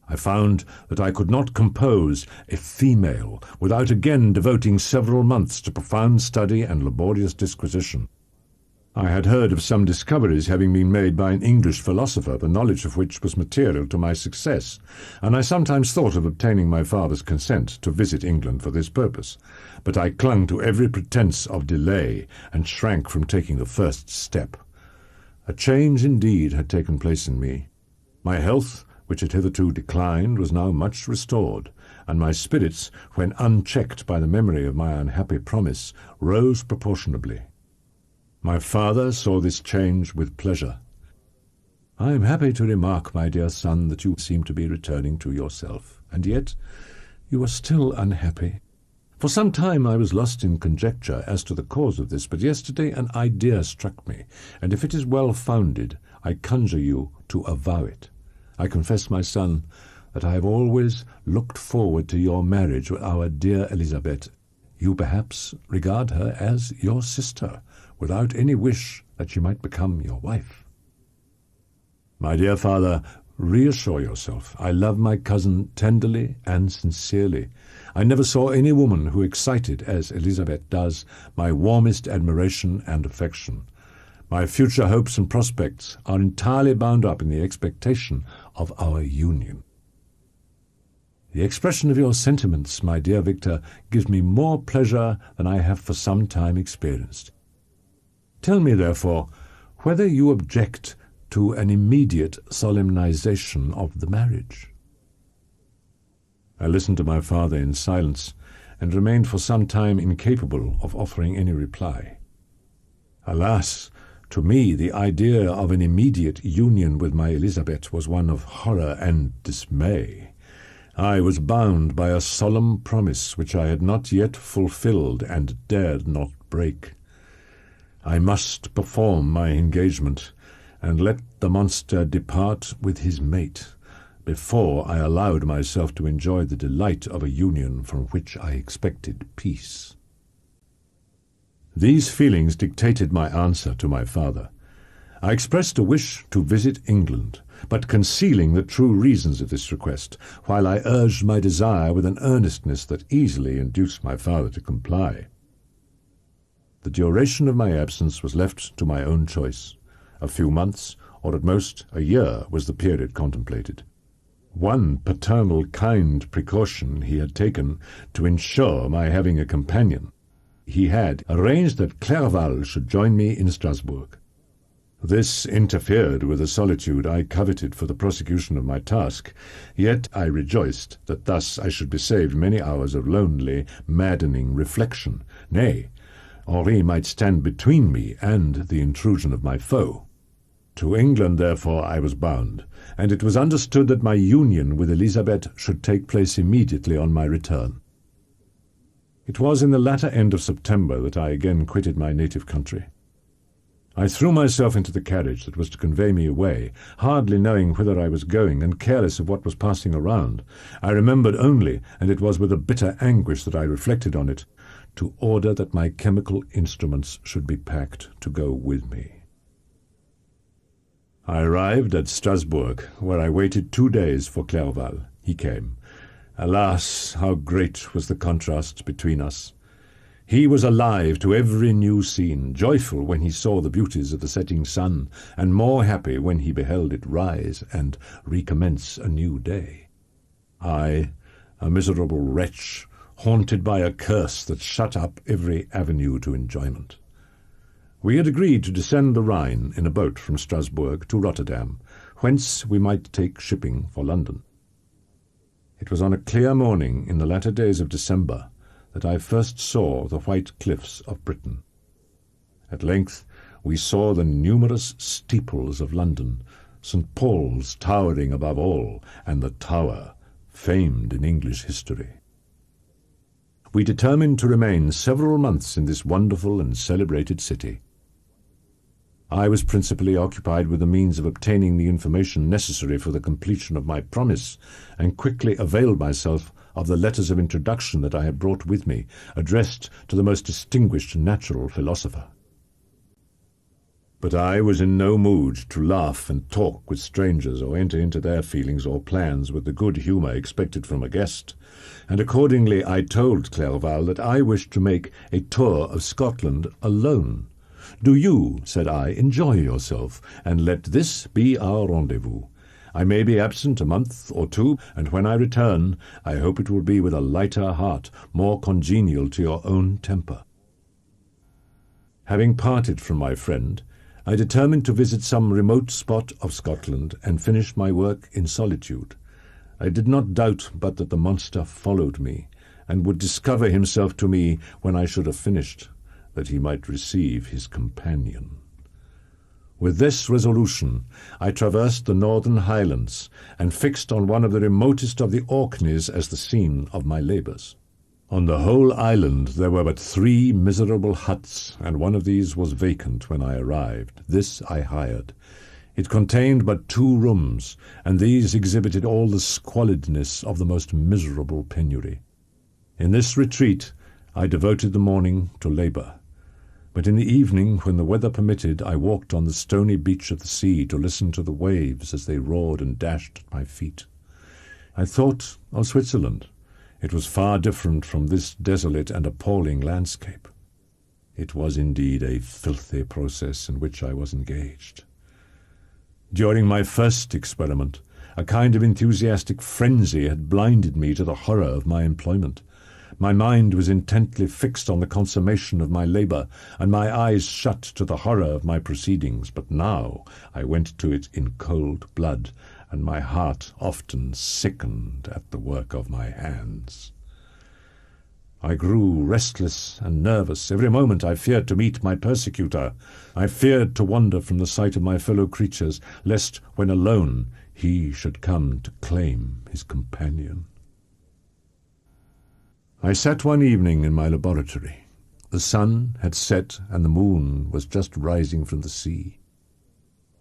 I found that I could not compose a female without again devoting several months to profound study and laborious disquisition. I had heard of some discoveries having been made by an English philosopher, the knowledge of which was material to my success, and I sometimes thought of obtaining my father's consent to visit England for this purpose, but I clung to every pretence of delay and shrank from taking the first step. A change indeed had taken place in me. My health, which had hitherto declined, was now much restored, and my spirits, when unchecked by the memory of my unhappy promise, rose proportionably. My father saw this change with pleasure. "I am happy to remark, my dear son, that you seem to be returning to yourself, and yet you are still unhappy. For some time I was lost in conjecture as to the cause of this, but yesterday an idea struck me, and if it is well founded, I conjure you to avow it. I confess, my son, that I have always looked forward to your marriage with our dear Elizabeth. You perhaps regard her as your sister, without any wish that she might become your wife. My dear father, reassure yourself. I love my cousin tenderly and sincerely. I never saw any woman who excited, as Elizabeth does, my warmest admiration and affection. My future hopes and prospects are entirely bound up in the expectation of our union. The expression of your sentiments, my dear Victor, gives me more pleasure than I have for some time experienced. Tell me, therefore, whether you object to an immediate solemnization of the marriage." I listened to my father in silence, and remained for some time incapable of offering any reply. Alas! To me, the idea of an immediate union with my Elizabeth was one of horror and dismay. I was bound by a solemn promise which I had not yet fulfilled and dared not break. I must perform my engagement, and let the monster depart with his mate, before I allowed myself to enjoy the delight of a union from which I expected peace. These feelings dictated my answer to my father. I expressed a wish to visit England, but concealing the true reasons of this request, while I urged my desire with an earnestness that easily induced my father to comply. The duration of my absence was left to my own choice. A few months, or at most a year, was the period contemplated. One paternal kind precaution he had taken to ensure my having a companion. He had arranged that Clerval should join me in Strasbourg. This interfered with the solitude I coveted for the prosecution of my task, yet I rejoiced that thus I should be saved many hours of lonely, maddening reflection. Nay, Henri might stand between me and the intrusion of my foe. To England, therefore, I was bound, and it was understood that my union with Elizabeth should take place immediately on my return. It was in the latter end of September that I again quitted my native country. I threw myself into the carriage that was to convey me away, hardly knowing whither I was going, and careless of what was passing around. I remembered only, and it was with a bitter anguish that I reflected on it, to order that my chemical instruments should be packed to go with me. I arrived at Strasbourg, where I waited 2 days for Clerval. He came. Alas, how great was the contrast between us! He was alive to every new scene, joyful when he saw the beauties of the setting sun, and more happy when he beheld it rise and recommence a new day. I, a miserable wretch, haunted by a curse that shut up every avenue to enjoyment. We had agreed to descend the Rhine in a boat from Strasbourg to Rotterdam, whence we might take shipping for London. It was on a clear morning in the latter days of December that I first saw the white cliffs of Britain. At length we saw the numerous steeples of London, St. Paul's towering above all, and the Tower, famed in English history. We determined to remain several months in this wonderful and celebrated city. I was principally occupied with the means of obtaining the information necessary for the completion of my promise, and quickly availed myself of the letters of introduction that I had brought with me, addressed to the most distinguished natural philosopher. But I was in no mood to laugh and talk with strangers, or enter into their feelings or plans with the good humour expected from a guest, and accordingly I told Clerval that I wished to make a tour of Scotland alone. "Do you," said I, "enjoy yourself, and let this be our rendezvous. I may be absent a month or two, and when I return, I hope it will be with a lighter heart, more congenial to your own temper." Having parted from my friend, I determined to visit some remote spot of Scotland and finish my work in solitude. I did not doubt but that the monster followed me, and would discover himself to me when I should have finished, that he might receive his companion. With this resolution, I traversed the northern highlands, and fixed on one of the remotest of the Orkneys as the scene of my labours. On the whole island there were but 3 miserable huts, and one of these was vacant when I arrived. This I hired. It contained but 2 rooms, and these exhibited all the squalidness of the most miserable penury. In this retreat I devoted the morning to labour. But in the evening, when the weather permitted, I walked on the stony beach of the sea to listen to the waves as they roared and dashed at my feet. I thought of Switzerland. It was far different from this desolate and appalling landscape. It was indeed a filthy process in which I was engaged. During my first experiment, a kind of enthusiastic frenzy had blinded me to the horror of my employment. My mind was intently fixed on the consummation of my labour, and my eyes shut to the horror of my proceedings. But now I went to it in cold blood, and my heart often sickened at the work of my hands. I grew restless and nervous. Every moment I feared to meet my persecutor. I feared to wander from the sight of my fellow creatures, lest, when alone, he should come to claim his companion. I sat one evening in my laboratory. The sun had set, and the moon was just rising from the sea.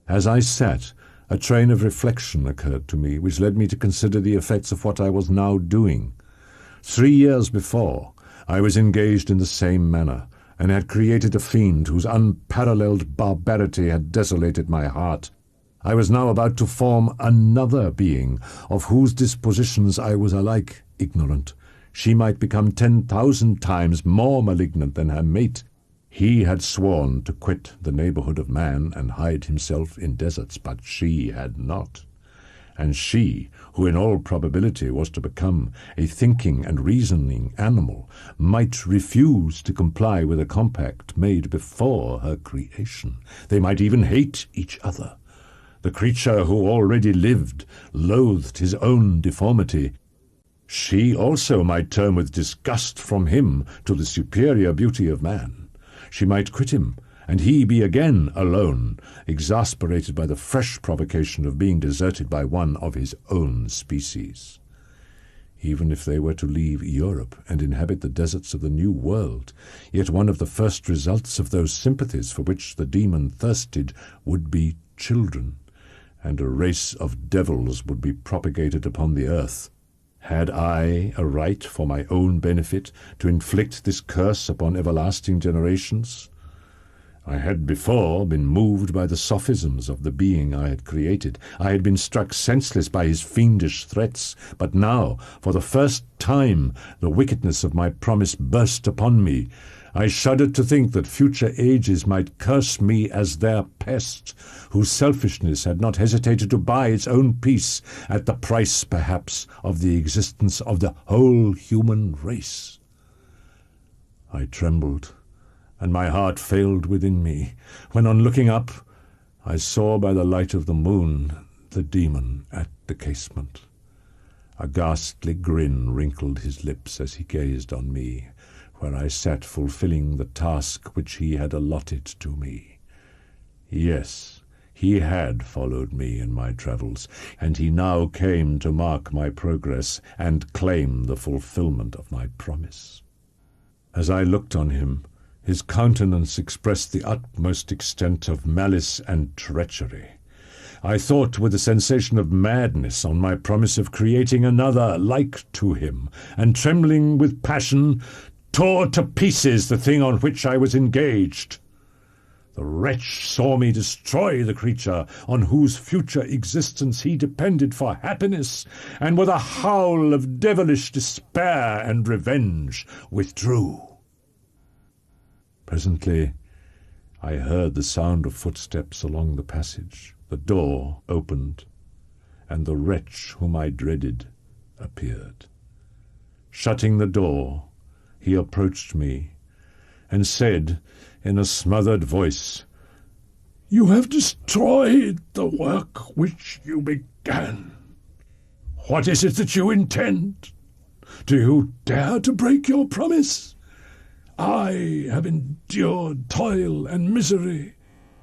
As I sat, a train of reflection occurred to me, which led me to consider the effects of what I was now doing. 3 years before, I was engaged in the same manner, and had created a fiend whose unparalleled barbarity had desolated my heart. I was now about to form another being, of whose dispositions I was alike ignorant. She might become 10,000 times more malignant than her mate. He had sworn to quit the neighbourhood of man and hide himself in deserts, but she had not. And she, who in all probability was to become a thinking and reasoning animal, might refuse to comply with a compact made before her creation. They might even hate each other. The creature who already lived loathed his own deformity. She also might turn with disgust from him to the superior beauty of man. She might quit him, and he be again alone, exasperated by the fresh provocation of being deserted by one of his own species. Even if they were to leave Europe and inhabit the deserts of the New World, yet one of the first results of those sympathies for which the demon thirsted would be children, and a race of devils would be propagated upon the earth. Had I a right for my own benefit to inflict this curse upon everlasting generations? I had before been moved by the sophisms of the being I had created. I had been struck senseless by his fiendish threats, but now, for the first time, the wickedness of my promise burst upon me. I shuddered to think that future ages might curse me as their pest, whose selfishness had not hesitated to buy its own peace at the price, perhaps, of the existence of the whole human race. I trembled, and my heart failed within me, when on looking up, I saw by the light of the moon the demon at the casement. A ghastly grin wrinkled his lips as he gazed on me, where I sat fulfilling the task which he had allotted to me. Yes, he had followed me in my travels, and he now came to mark my progress and claim the fulfillment of my promise. As I looked on him, his countenance expressed the utmost extent of malice and treachery. I thought with a sensation of madness on my promise of creating another like to him, and trembling with passion, tore to pieces the thing on which I was engaged. The wretch saw me destroy the creature on whose future existence he depended for happiness, and with a howl of devilish despair and revenge withdrew. Presently I heard the sound of footsteps along the passage. The door opened, and the wretch whom I dreaded appeared. Shutting the door, he approached me and said in a smothered voice, "You have destroyed the work which you began. What is it that you intend? Do you dare to break your promise? I have endured toil and misery.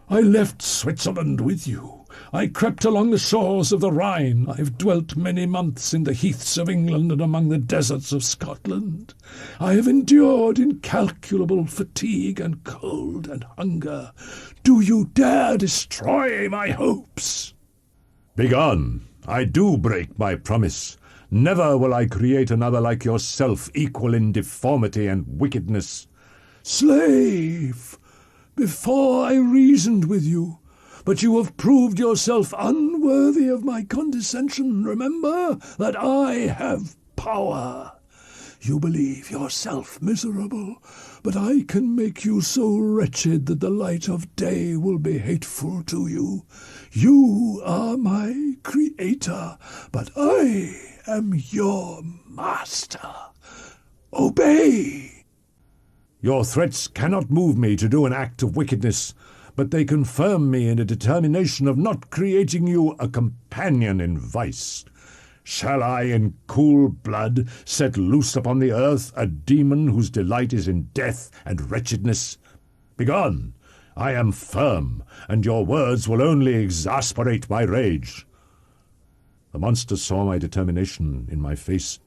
I left Switzerland with you. I crept along the shores of the Rhine. I have dwelt many months in the heaths of England and among the deserts of Scotland. I have endured incalculable fatigue and cold and hunger. Do you dare destroy my hopes?" "Begone! I do break my promise. Never will I create another like yourself, equal in deformity and wickedness." "Slave! Before I reasoned with you, but you have proved yourself unworthy of my condescension. Remember that I have power. You believe yourself miserable, but I can make you so wretched that the light of day will be hateful to you. You are my creator, but I am your master. Obey." "Your threats cannot move me to do an act of wickedness, but they confirm me in a determination of not creating you a companion in vice. Shall I, in cool blood, set loose upon the earth a demon whose delight is in death and wretchedness? Begone! I am firm, and your words will only exasperate my rage." The monster saw my determination in my face.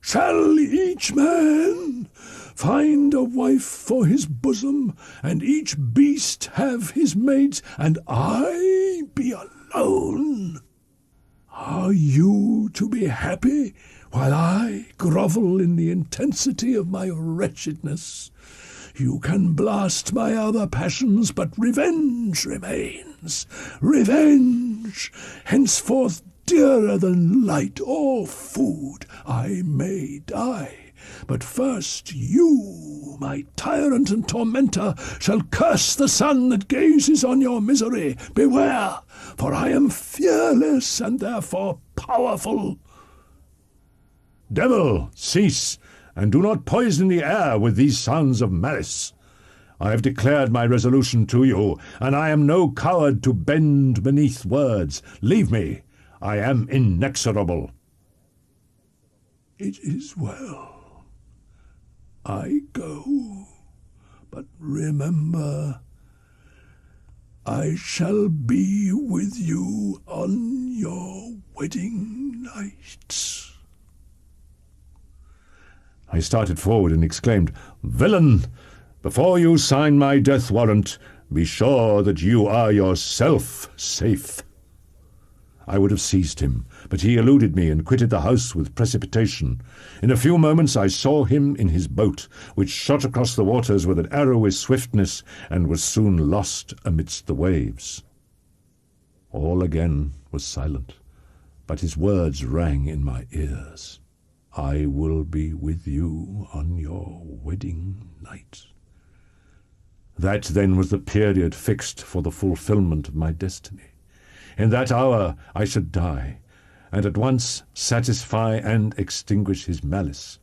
"Shall each man find a wife for his bosom, and each beast have his mate, and I be alone? Are you to be happy while I grovel in the intensity of my wretchedness? You can blast my other passions, but revenge remains. Revenge, henceforth dearer than light or food. I may die, but first you, my tyrant and tormentor, shall curse the sun that gazes on your misery. Beware, for I am fearless and therefore powerful." "Devil, cease, and do not poison the air with these sounds of malice. I have declared my resolution to you, and I am no coward to bend beneath words. Leave me. I am inexorable." "It is well. I go, but remember, I shall be with you on your wedding night." I started forward and exclaimed, "Villain! Before you sign my death warrant, be sure that you are yourself safe." I would have seized him, but he eluded me and quitted the house with precipitation. In a few moments I saw him in his boat, which shot across the waters with an arrowy swiftness and was soon lost amidst the waves. All again was silent, but his words rang in my ears. I will be with you on your wedding night. That then was the period fixed for the fulfillment of my destiny. In that hour I should die, and at once satisfy and extinguish his malice.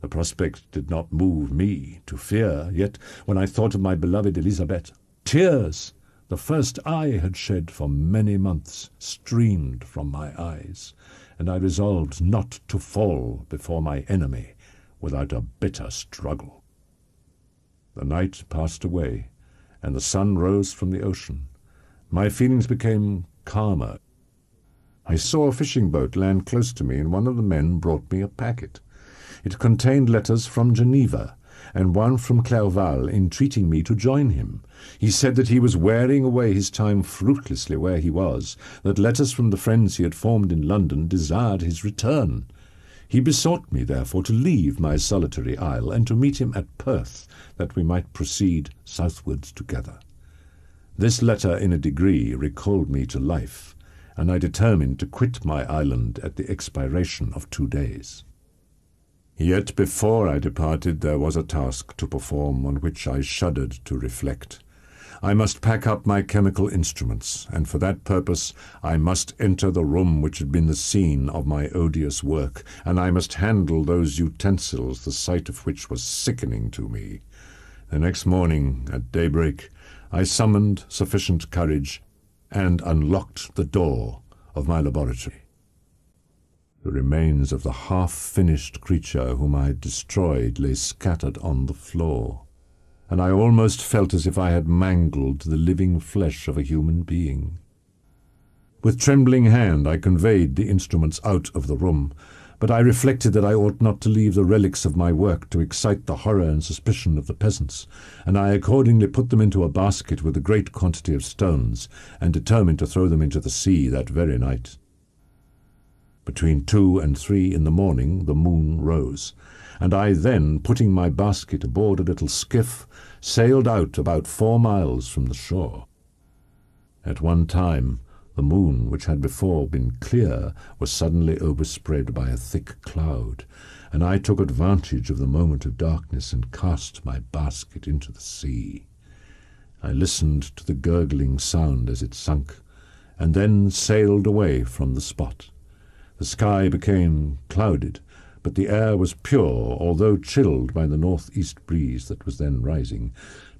The prospect did not move me to fear, yet when I thought of my beloved Elizabeth, tears, the first I had shed for many months, streamed from my eyes, and I resolved not to fall before my enemy without a bitter struggle. The night passed away, and the sun rose from the ocean. My feelings became calmer. I saw a fishing boat land close to me, and one of the men brought me a packet. It contained letters from Geneva, and one from Clerval entreating me to join him. He said that he was wearing away his time fruitlessly where he was, that letters from the friends he had formed in London desired his return. He besought me, therefore, to leave my solitary isle, and to meet him at Perth, that we might proceed southwards together. This letter in a degree recalled me to life, and I determined to quit my island at the expiration of 2 days. Yet before I departed there was a task to perform on which I shuddered to reflect. I must pack up my chemical instruments, and for that purpose I must enter the room which had been the scene of my odious work, and I must handle those utensils, the sight of which was sickening to me. The next morning, at daybreak, I summoned sufficient courage and unlocked the door of my laboratory. The remains of the half-finished creature whom I had destroyed lay scattered on the floor, and I almost felt as if I had mangled the living flesh of a human being. With trembling hand I conveyed the instruments out of the room, but I reflected that I ought not to leave the relics of my work to excite the horror and suspicion of the peasants, and I accordingly put them into a basket with a great quantity of stones, and determined to throw them into the sea that very night. Between 2 and 3 in the morning the moon rose, and I then, putting my basket aboard a little skiff, sailed out about 4 miles from the shore. At one time the moon, which had before been clear, was suddenly overspread by a thick cloud, and I took advantage of the moment of darkness and cast my basket into the sea. I listened to the gurgling sound as it sunk, and then sailed away from the spot. The sky became clouded, but the air was pure, although chilled by the northeast breeze that was then rising.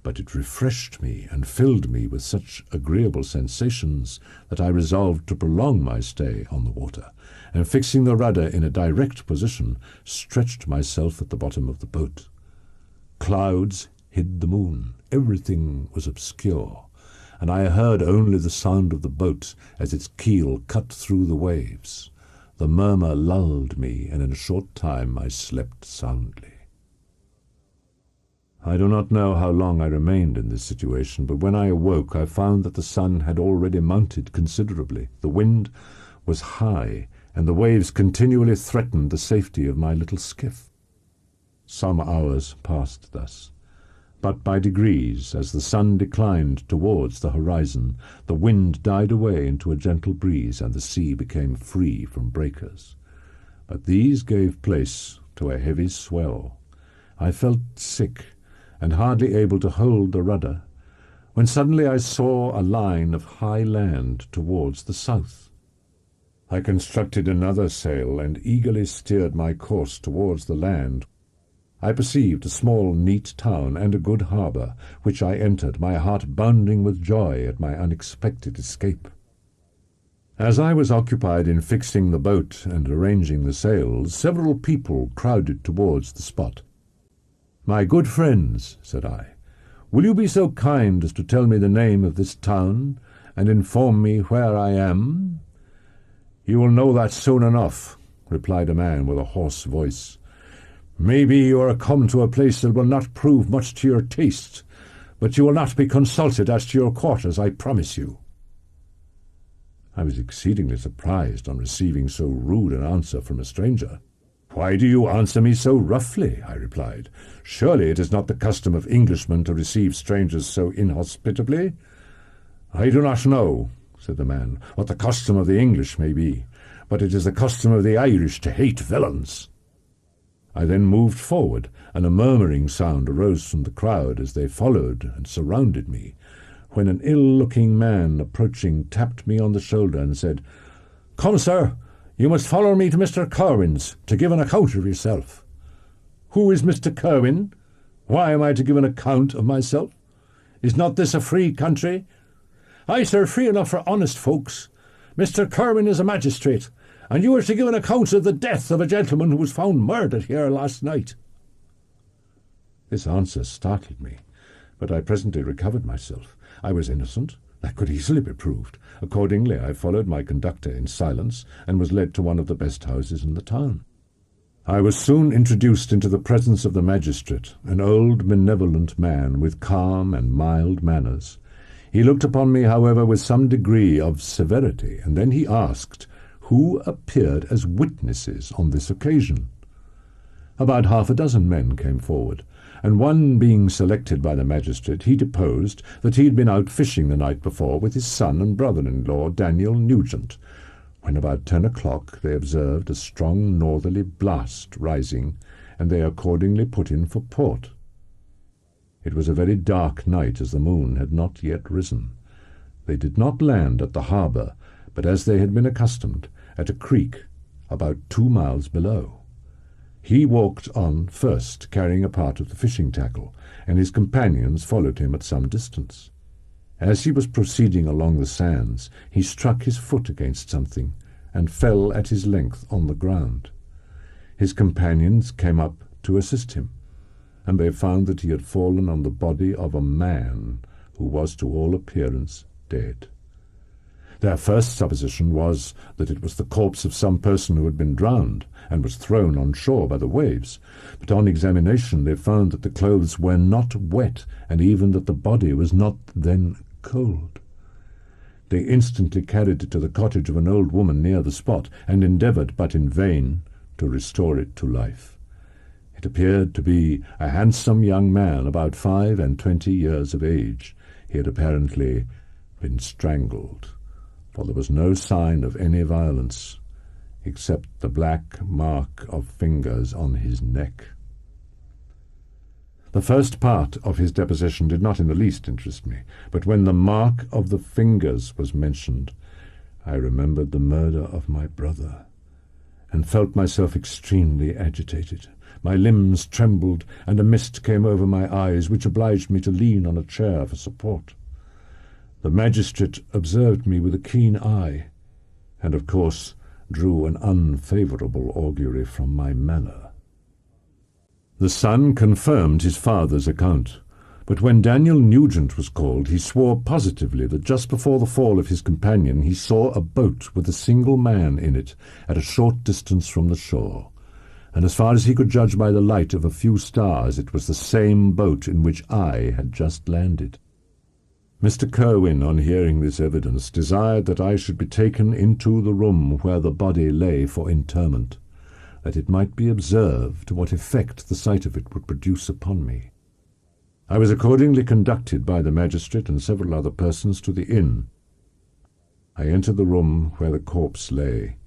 But it refreshed me and filled me with such agreeable sensations that I resolved to prolong my stay on the water, and fixing the rudder in a direct position, stretched myself at the bottom of the boat. Clouds hid the moon, everything was obscure, and I heard only the sound of the boat as its keel cut through the waves. The murmur lulled me, and in a short time I slept soundly. I do not know how long I remained in this situation, but when I awoke I found that the sun had already mounted considerably. The wind was high, and the waves continually threatened the safety of my little skiff. Some hours passed thus, but by degrees, as the sun declined towards the horizon, the wind died away into a gentle breeze, and the sea became free from breakers. But these gave place to a heavy swell. I felt sick, and hardly able to hold the rudder, when suddenly I saw a line of high land towards the south. I constructed another sail, and eagerly steered my course towards the land. I perceived a small, neat town and a good harbour, which I entered, my heart bounding with joy at my unexpected escape. As I was occupied in fixing the boat and arranging the sails, several people crowded towards the spot. "My good friends," said I, "will you be so kind as to tell me the name of this town, and inform me where I am?" "You will know that soon enough," replied a man with a hoarse voice. "Maybe you are come to a place that will not prove much to your taste, but you will not be consulted as to your quarters, I promise you." I was exceedingly surprised on receiving so rude an answer from a stranger. "Why do you answer me so roughly?" I replied. "Surely it is not the custom of Englishmen to receive strangers so inhospitably?" "I do not know," said the man, "what the custom of the English may be, but it is the custom of the Irish to hate villains." I then moved forward, and a murmuring sound arose from the crowd as they followed and surrounded me, when an ill-looking man approaching tapped me on the shoulder and said, "Come, sir, you must follow me to Mr. Kerwin's to give an account of yourself." "Who is Mr. Kerwin? Why am I to give an account of myself? Is not this a free country?" "Aye, sir, free enough for honest folks. Mr. Kerwin is a magistrate, and you are to give an account of the death of a gentleman who was found murdered here last night." This answer startled me, but I presently recovered myself. I was innocent. That could easily be proved. Accordingly, I followed my conductor in silence and was led to one of the best houses in the town. I was soon introduced into the presence of the magistrate, an old, benevolent man with calm and mild manners. He looked upon me, however, with some degree of severity, and then he asked who appeared as witnesses on this occasion. About half a dozen men came forward, and one being selected by the magistrate, he deposed that he had been out fishing the night before with his son and brother-in-law, Daniel Nugent, when about 10 o'clock they observed a strong northerly blast rising, and they accordingly put in for port. It was a very dark night, as the moon had not yet risen. They did not land at the harbour, but as they had been accustomed, at a creek about 2 miles below. He walked on first, carrying a part of the fishing tackle, and his companions followed him at some distance. As he was proceeding along the sands, he struck his foot against something, and fell at his length on the ground. His companions came up to assist him, and they found that he had fallen on the body of a man who was to all appearance dead. Their first supposition was that it was the corpse of some person who had been drowned and was thrown on shore by the waves, but on examination they found that the clothes were not wet, and even that the body was not then cold. They instantly carried it to the cottage of an old woman near the spot, and endeavoured, but in vain, to restore it to life. It appeared to be a handsome young man, about 25 years of age. He had apparently been strangled, for there was no sign of any violence, except the black mark of fingers on his neck. The first part of his deposition did not in the least interest me, but when the mark of the fingers was mentioned, I remembered the murder of my brother, and felt myself extremely agitated. My limbs trembled, and a mist came over my eyes, which obliged me to lean on a chair for support. The magistrate observed me with a keen eye, and of course drew an unfavourable augury from my manner. The son confirmed his father's account, but when Daniel Nugent was called, he swore positively that just before the fall of his companion he saw a boat with a single man in it at a short distance from the shore, and as far as he could judge by the light of a few stars, it was the same boat in which I had just landed. Mr. Kerwin, on hearing this evidence, desired that I should be taken into the room where the body lay for interment, that it might be observed what effect the sight of it would produce upon me. I was accordingly conducted by the magistrate and several other persons to the inn. I entered the room where the corpse lay,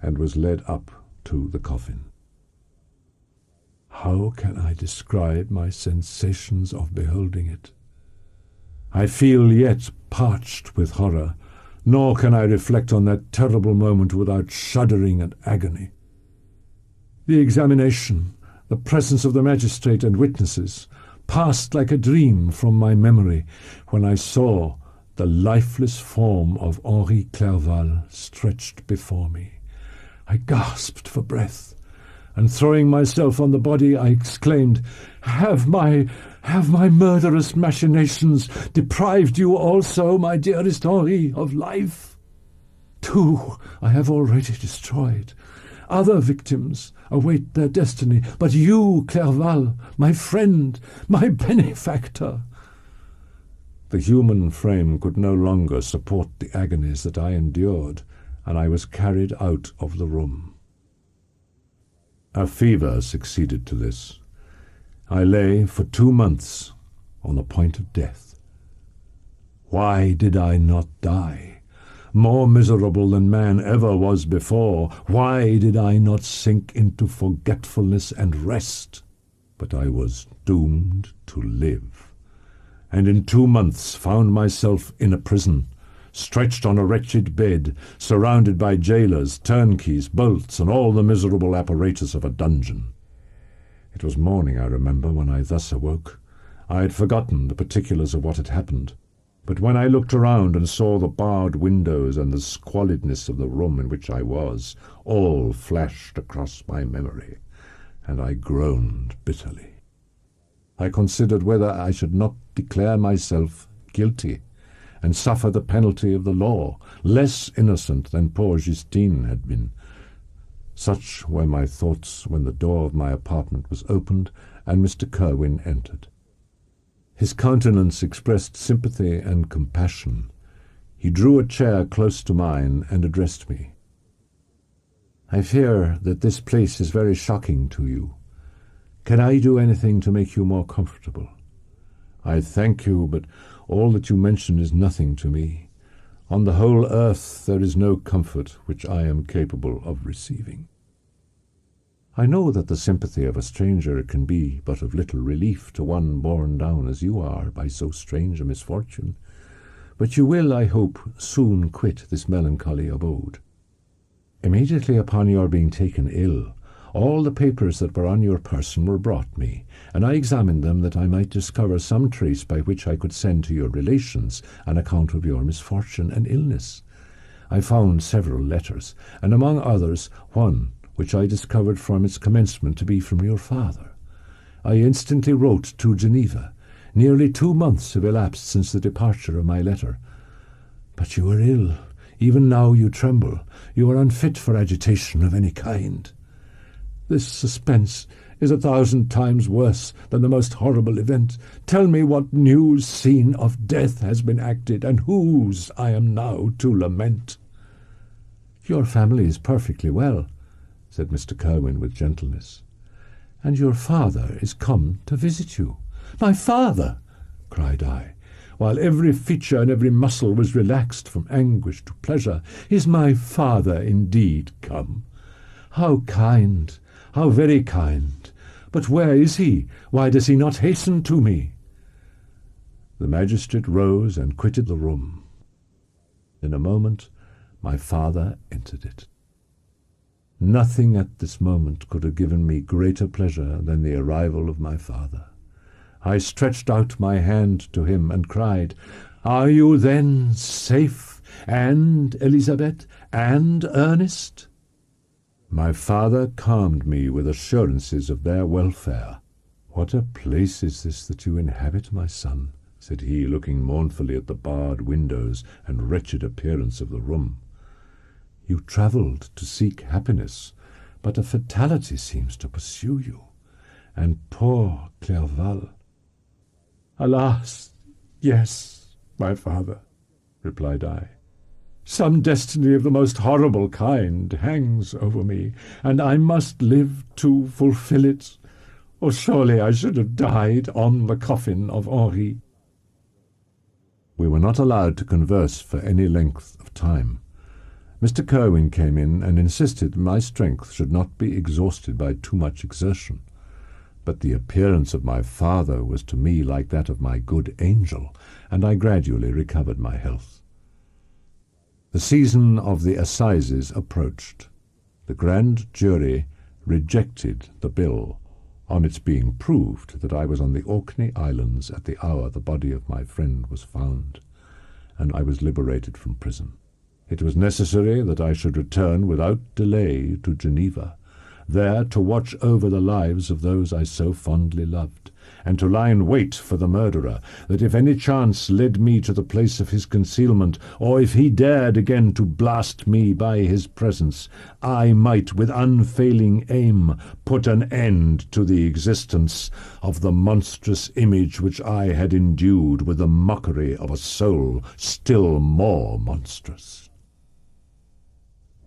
and was led up to the coffin. How can I describe my sensations of beholding it? I feel yet parched with horror, nor can I reflect on that terrible moment without shuddering and agony. The examination, the presence of the magistrate and witnesses, passed like a dream from my memory when I saw the lifeless form of Henri Clerval stretched before me. I gasped for breath, and throwing myself on the body, I exclaimed, Have my murderous machinations deprived you also, my dearest Henri, of life? 2 I have already destroyed. Other victims await their destiny, but you, Clerval, my friend, my benefactor. The human frame could no longer support the agonies that I endured, and I was carried out of the room. A fever succeeded to this. I lay for 2 months on the point of death. Why did I not die? More miserable than man ever was before, why did I not sink into forgetfulness and rest? But I was doomed to live, and in 2 months found myself in a prison, stretched on a wretched bed, surrounded by jailers, turnkeys, bolts, and all the miserable apparatus of a dungeon. It was morning, I remember, when I thus awoke. I had forgotten the particulars of what had happened, but when I looked around and saw the barred windows and the squalidness of the room in which I was, all flashed across my memory, and I groaned bitterly. I considered whether I should not declare myself guilty and suffer the penalty of the law, less innocent than poor Justine had been. Such were my thoughts when the door of my apartment was opened and Mr. Kerwin entered. His countenance expressed sympathy and compassion. He drew a chair close to mine and addressed me. "I fear that this place is very shocking to you. Can I do anything to make you more comfortable?" "I thank you, but all that you mention is nothing to me. On the whole earth there is no comfort which I am capable of receiving." "I know that the sympathy of a stranger can be but of little relief to one borne down as you are by so strange a misfortune, but you will, I hope, soon quit this melancholy abode. Immediately upon your being taken ill, all the papers that were on your person were brought me, and I examined them that I might discover some trace by which I could send to your relations an account of your misfortune and illness. I found several letters, and among others one which I discovered from its commencement to be from your father. I instantly wrote to Geneva. Nearly 2 months have elapsed since the departure of my letter. But you are ill. Even now you tremble. You are unfit for agitation of any kind. This suspense is 1,000 times worse than the most horrible event. Tell me what new scene of death has been acted, and whose I am now to lament." "Your family is perfectly well," said Mr. Kerwin with gentleness, "and your father is come to visit you." "My father!" cried I, while every feature and every muscle was relaxed from anguish to pleasure. "Is my father indeed come? How kind! How very kind! But where is he? Why does he not hasten to me?" The magistrate rose and quitted the room. In a moment my father entered it. Nothing at this moment could have given me greater pleasure than the arrival of my father. I stretched out my hand to him and cried, "Are you then safe, and Elizabeth, and Ernest?" My father calmed me with assurances of their welfare. "What a place is this that you inhabit, my son?" said he, looking mournfully at the barred windows and wretched appearance of the room. "You travelled to seek happiness, but a fatality seems to pursue you. And poor Clerval—" "Alas, yes, my father," replied I. "Some destiny of the most horrible kind hangs over me, and I must live to fulfill it, or surely I should have died on the coffin of Henri." We were not allowed to converse for any length of time. Mr. Kerwin came in and insisted my strength should not be exhausted by too much exertion. But the appearance of my father was to me like that of my good angel, and I gradually recovered my health. The season of the assizes approached. The grand jury rejected the bill, on its being proved that I was on the Orkney Islands at the hour the body of my friend was found, and I was liberated from prison. It was necessary that I should return without delay to Geneva, there to watch over the lives of those I so fondly loved, and to lie in wait for the murderer, that if any chance led me to the place of his concealment, or if he dared again to blast me by his presence, I might with unfailing aim put an end to the existence of the monstrous image which I had endued with the mockery of a soul still more monstrous.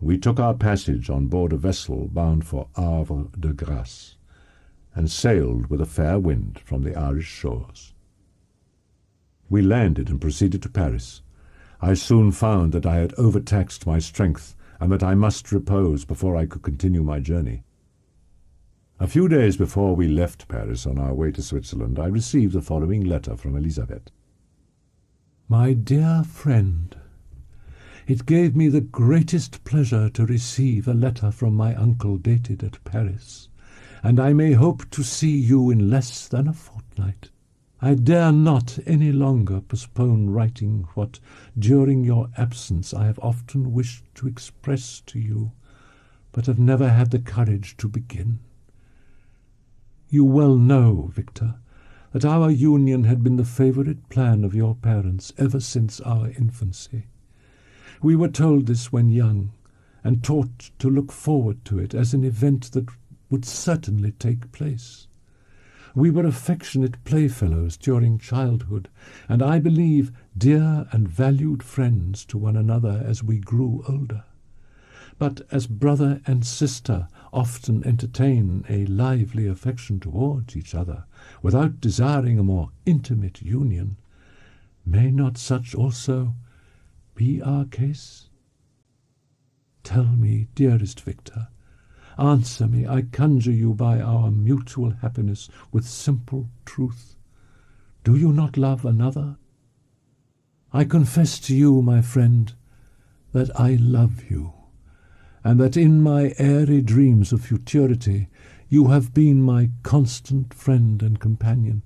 We took our passage on board a vessel bound for Havre de Grace, and sailed with a fair wind from the Irish shores. We landed and proceeded to Paris. I soon found that I had overtaxed my strength, and that I must repose before I could continue my journey. A few days before we left Paris on our way to Switzerland, I received the following letter from Elizabeth. My dear friend, it gave me the greatest pleasure to receive a letter from my uncle dated at Paris, and I may hope to see you in less than a fortnight. I dare not any longer postpone writing what, during your absence, I have often wished to express to you, but have never had the courage to begin. You well know, Victor, that our union had been the favourite plan of your parents ever since our infancy. We were told this when young, and taught to look forward to it as an event that would certainly take place. We were affectionate playfellows during childhood, and I believe dear and valued friends to one another as we grew older. But as brother and sister often entertain a lively affection towards each other, without desiring a more intimate union, may not such also be our case? Tell me, dearest Victor, answer me, I conjure you by our mutual happiness, with simple truth. Do you not love another? I confess to you, my friend, that I love you, and that in my airy dreams of futurity you have been my constant friend and companion.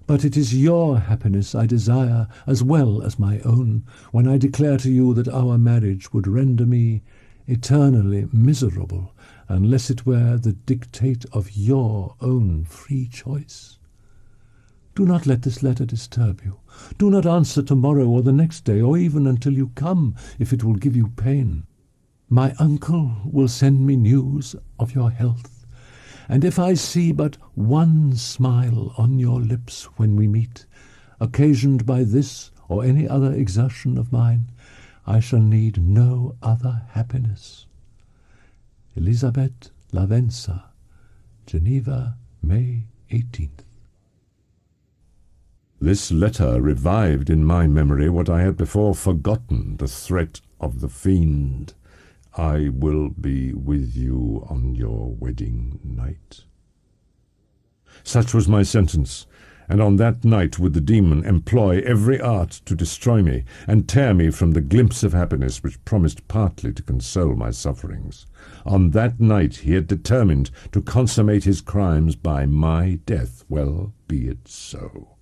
But it is your happiness I desire as well as my own, when I declare to you that our marriage would render me eternally miserable unless it were the dictate of your own free choice. Do not let this letter disturb you. Do not answer tomorrow or the next day, or even until you come, if it will give you pain. My uncle will send me news of your health, and if I see but one smile on your lips when we meet, occasioned by this or any other exertion of mine, I shall need no other happiness. Elizabeth Lavensa, Geneva, May 18th. This letter revived in my memory what I had before forgotten, the threat of the fiend. I will be with you on your wedding night. Such was my sentence, and on that night would the demon employ every art to destroy me, and tear me from the glimpse of happiness which promised partly to console my sufferings. On that night he had determined to consummate his crimes by my death. Well, be it so.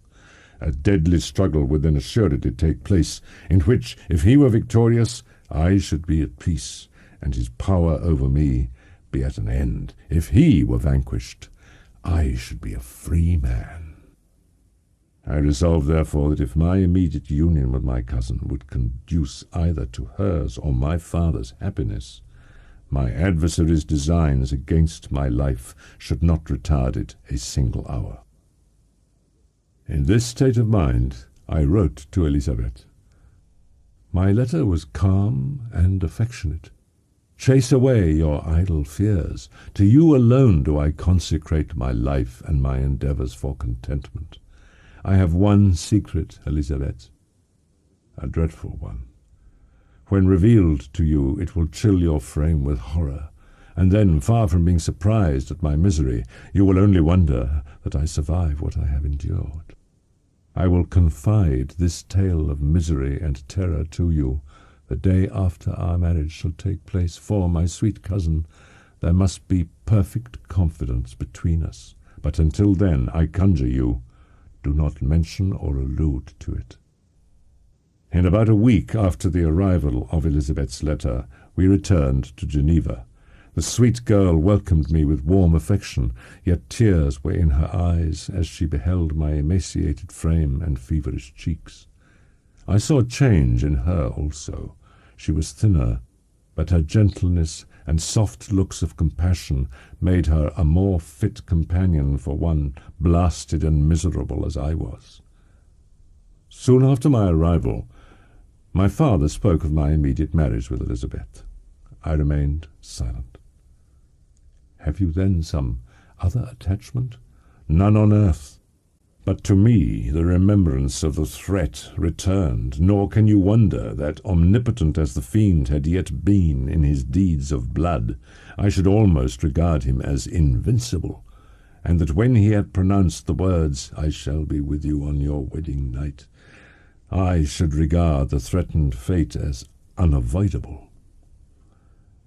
A deadly struggle would then assuredly take place, in which, if he were victorious, I should be at peace, and his power over me be at an end. If he were vanquished, I should be a free man. I resolved, therefore, that if my immediate union with my cousin would conduce either to hers or my father's happiness, my adversary's designs against my life should not retard it a single hour. In this state of mind, I wrote to Elizabeth. My letter was calm and affectionate. Chase away your idle fears. To you alone do I consecrate my life and my endeavours for contentment. I have one secret, Elizabeth, a dreadful one. When revealed to you, it will chill your frame with horror, and then, far from being surprised at my misery, you will only wonder that I survive what I have endured. I will confide this tale of misery and terror to you the day after our marriage shall take place, for, my sweet cousin, there must be perfect confidence between us. But until then, I conjure you, do not mention or allude to it. In about a week after the arrival of Elizabeth's letter, we returned to Geneva. The sweet girl welcomed me with warm affection, yet tears were in her eyes as she beheld my emaciated frame and feverish cheeks. I saw change in her also. She was thinner, but her gentleness and soft looks of compassion made her a more fit companion for one blasted and miserable as I was. Soon after my arrival, my father spoke of my immediate marriage with Elizabeth. I remained silent. "Have you then some other attachment?" "None on earth. But to me the remembrance of the threat returned, nor can you wonder that, omnipotent as the fiend had yet been in his deeds of blood, I should almost regard him as invincible, and that when he had pronounced the words, 'I shall be with you on your wedding night,' I should regard the threatened fate as unavoidable.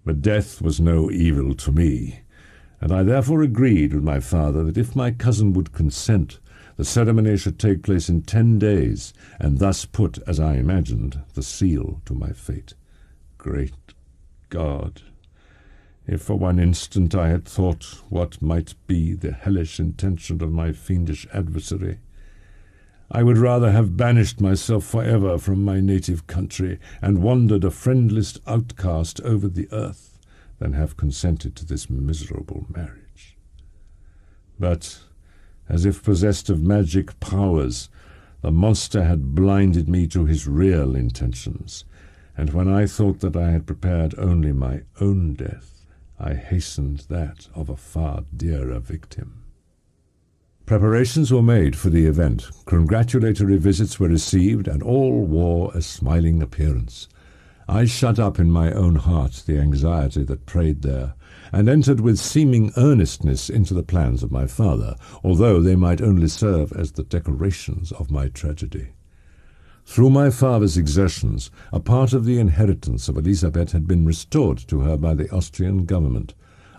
But death was no evil to me, and I therefore agreed with my father that if my cousin would consent, the ceremony should take place in 10 days, and thus put, as I imagined, the seal to my fate. Great God! If for one instant I had thought what might be the hellish intention of my fiendish adversary, I would rather have banished myself forever from my native country and wandered a friendless outcast over the earth than have consented to this miserable marriage. But, as if possessed of magic powers, the monster had blinded me to his real intentions, and when I thought that I had prepared only my own death, I hastened that of a far dearer victim. Preparations were made for the event, congratulatory visits were received, and all wore a smiling appearance. I shut up in my own heart the anxiety that preyed there, and entered with seeming earnestness into the plans of my father, although they might only serve as the decorations of my tragedy. Through my father's exertions, a part of the inheritance of Elizabeth had been restored to her by the Austrian government.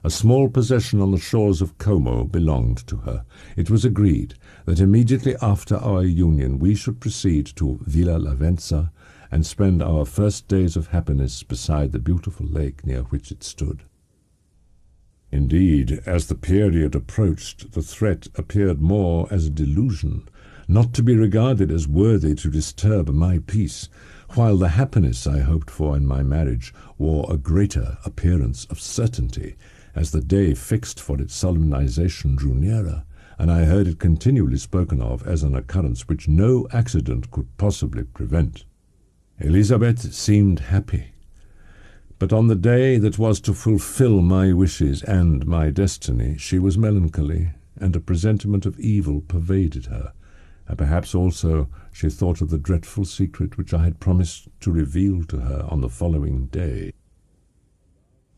A small possession on the shores of Como belonged to her. It was agreed that immediately after our union we should proceed to Villa Lavenza and spend our first days of happiness beside the beautiful lake near which it stood. Indeed, as the period approached, the threat appeared more as a delusion, not to be regarded as worthy to disturb my peace, while the happiness I hoped for in my marriage wore a greater appearance of certainty, as the day fixed for its solemnization drew nearer, and I heard it continually spoken of as an occurrence which no accident could possibly prevent. Elizabeth seemed happy, but on the day that was to fulfill my wishes and my destiny, she was melancholy, and a presentiment of evil pervaded her, and perhaps also she thought of the dreadful secret which I had promised to reveal to her on the following day.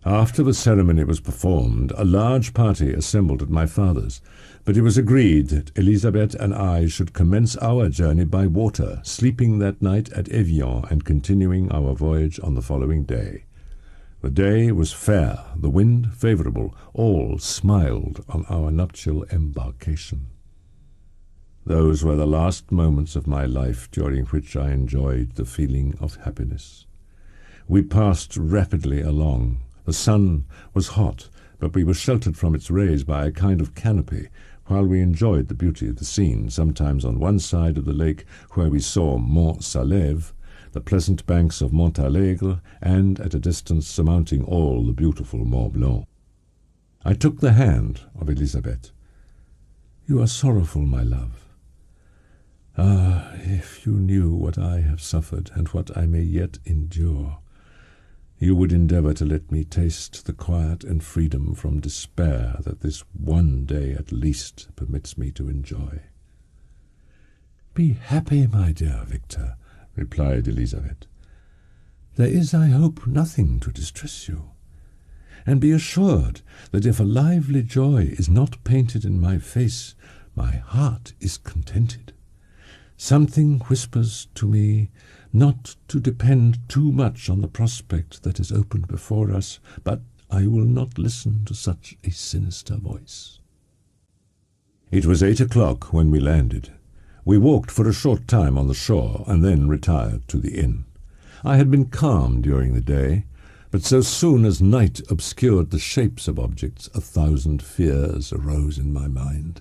After the ceremony was performed, a large party assembled at my father's, but it was agreed that Elizabeth and I should commence our journey by water, sleeping that night at Evian and continuing our voyage on the following day. The day was fair, the wind favourable, all smiled on our nuptial embarkation. Those were the last moments of my life during which I enjoyed the feeling of happiness. We passed rapidly along. The sun was hot, but we were sheltered from its rays by a kind of canopy, while we enjoyed the beauty of the scene, sometimes on one side of the lake where we saw Mont Salève, the pleasant banks of Montalegre, and at a distance surmounting all the beautiful Mont Blanc. I took the hand of Elizabeth. "You are sorrowful, my love. Ah, if you knew what I have suffered and what I may yet endure, you would endeavour to let me taste the quiet and freedom from despair that this one day at least permits me to enjoy." "Be happy, my dear Victor," replied Elizabeth. "There is, I hope, nothing to distress you. And be assured that if a lively joy is not painted in my face, my heart is contented. Something whispers to me not to depend too much on the prospect that is opened before us, but I will not listen to such a sinister voice." It was 8 o'clock when we landed. We walked for a short time on the shore, and then retired to the inn. I had been calm during the day, But so soon as night obscured the shapes of objects, 1,000 fears arose in my mind.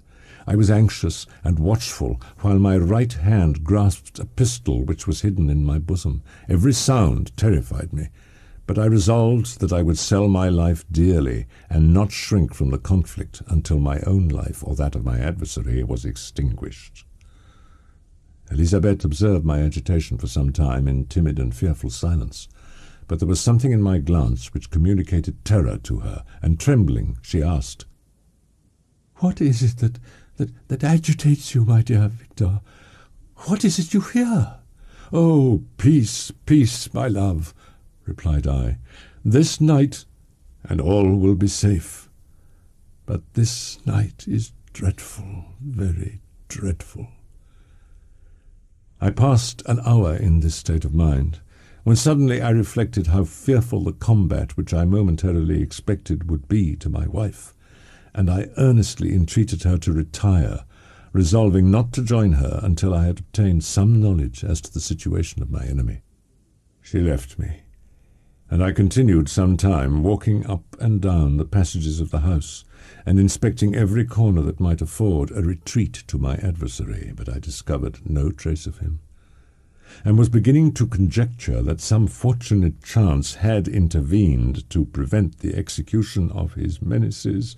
I was anxious and watchful, while my right hand grasped a pistol which was hidden in my bosom. Every sound terrified me, but I resolved that I would sell my life dearly and not shrink from the conflict until my own life or that of my adversary was extinguished. Elizabeth observed my agitation for some time in timid and fearful silence, but there was something in my glance which communicated terror to her, and trembling she asked, "What is it that agitates you, my dear Victor? What is it you hear?" "Oh, peace, peace, my love," replied I. "This night, and all will be safe. But this night is dreadful, very dreadful." I passed an hour in this state of mind, when suddenly I reflected how fearful the combat which I momentarily expected would be to my wife, and I earnestly entreated her to retire, resolving not to join her until I had obtained some knowledge as to the situation of my enemy. She left me, and I continued some time walking up and down the passages of the house, and inspecting every corner that might afford a retreat to my adversary, but I discovered no trace of him, and was beginning to conjecture that some fortunate chance had intervened to prevent the execution of his menaces,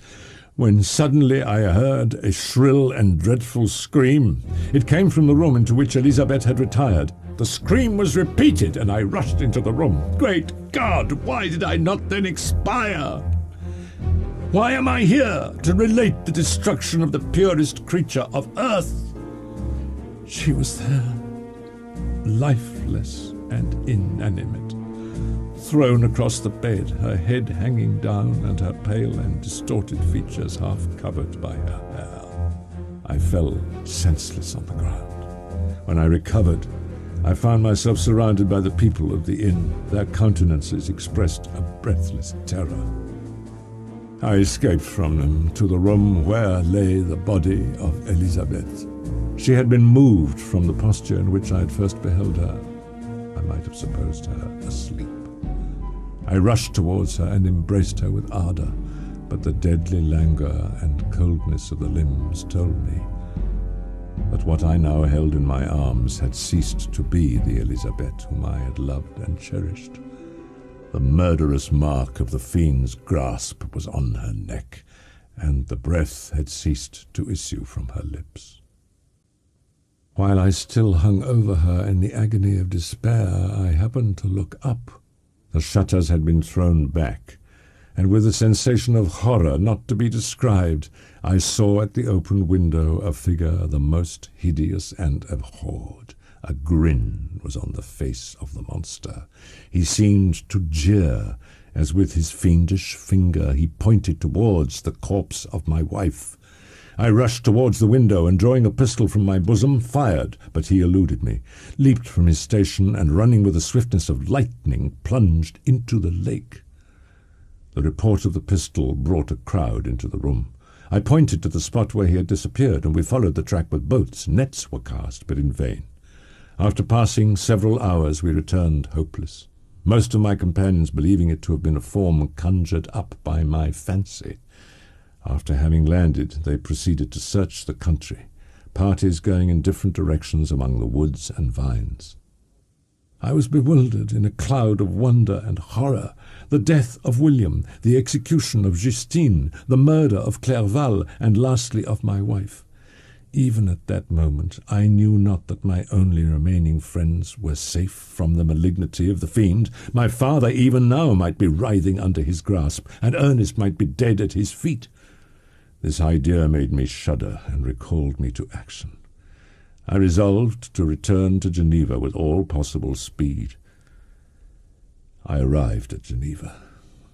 when suddenly I heard a shrill and dreadful scream. It came from the room into which Elizabeth had retired. The scream was repeated, and I rushed into the room. Great God, why did I not then expire? Why am I here to relate the destruction of the purest creature of earth? She was there, lifeless and inanimate, thrown across the bed, her head hanging down and her pale and distorted features half covered by her hair. I fell senseless on the ground. When I recovered, I found myself surrounded by the people of the inn. Their countenances expressed a breathless terror. I escaped from them to the room where lay the body of Elizabeth. She had been moved from the posture in which I had first beheld her. I might have supposed her asleep. I rushed towards her and embraced her with ardor, but the deadly languor and coldness of the limbs told me that what I now held in my arms had ceased to be the Elizabeth whom I had loved and cherished. The murderous mark of the fiend's grasp was on her neck, and the breath had ceased to issue from her lips. While I still hung over her in the agony of despair, I happened to look up. The shutters had been thrown back, and with a sensation of horror not to be described, I saw at the open window a figure the most hideous and abhorred. A grin was on the face of the monster. He seemed to jeer, as with his fiendish finger he pointed towards the corpse of my wife. I rushed towards the window, and drawing a pistol from my bosom, fired, but he eluded me, leaped from his station, and running with the swiftness of lightning, plunged into the lake. The report of the pistol brought a crowd into the room. I pointed to the spot where he had disappeared, and we followed the track with boats. Nets were cast, but in vain. After passing several hours, we returned hopeless, most of my companions believing it to have been a form conjured up by my fancy. After having landed, they proceeded to search the country, parties going in different directions among the woods and vines. I was bewildered in a cloud of wonder and horror. The death of William, the execution of Justine, the murder of Clerval, and lastly of my wife. Even at that moment, I knew not that my only remaining friends were safe from the malignity of the fiend. My father even now might be writhing under his grasp, and Ernest might be dead at his feet. This idea made me shudder and recalled me to action. I resolved to return to Geneva with all possible speed. I arrived at Geneva.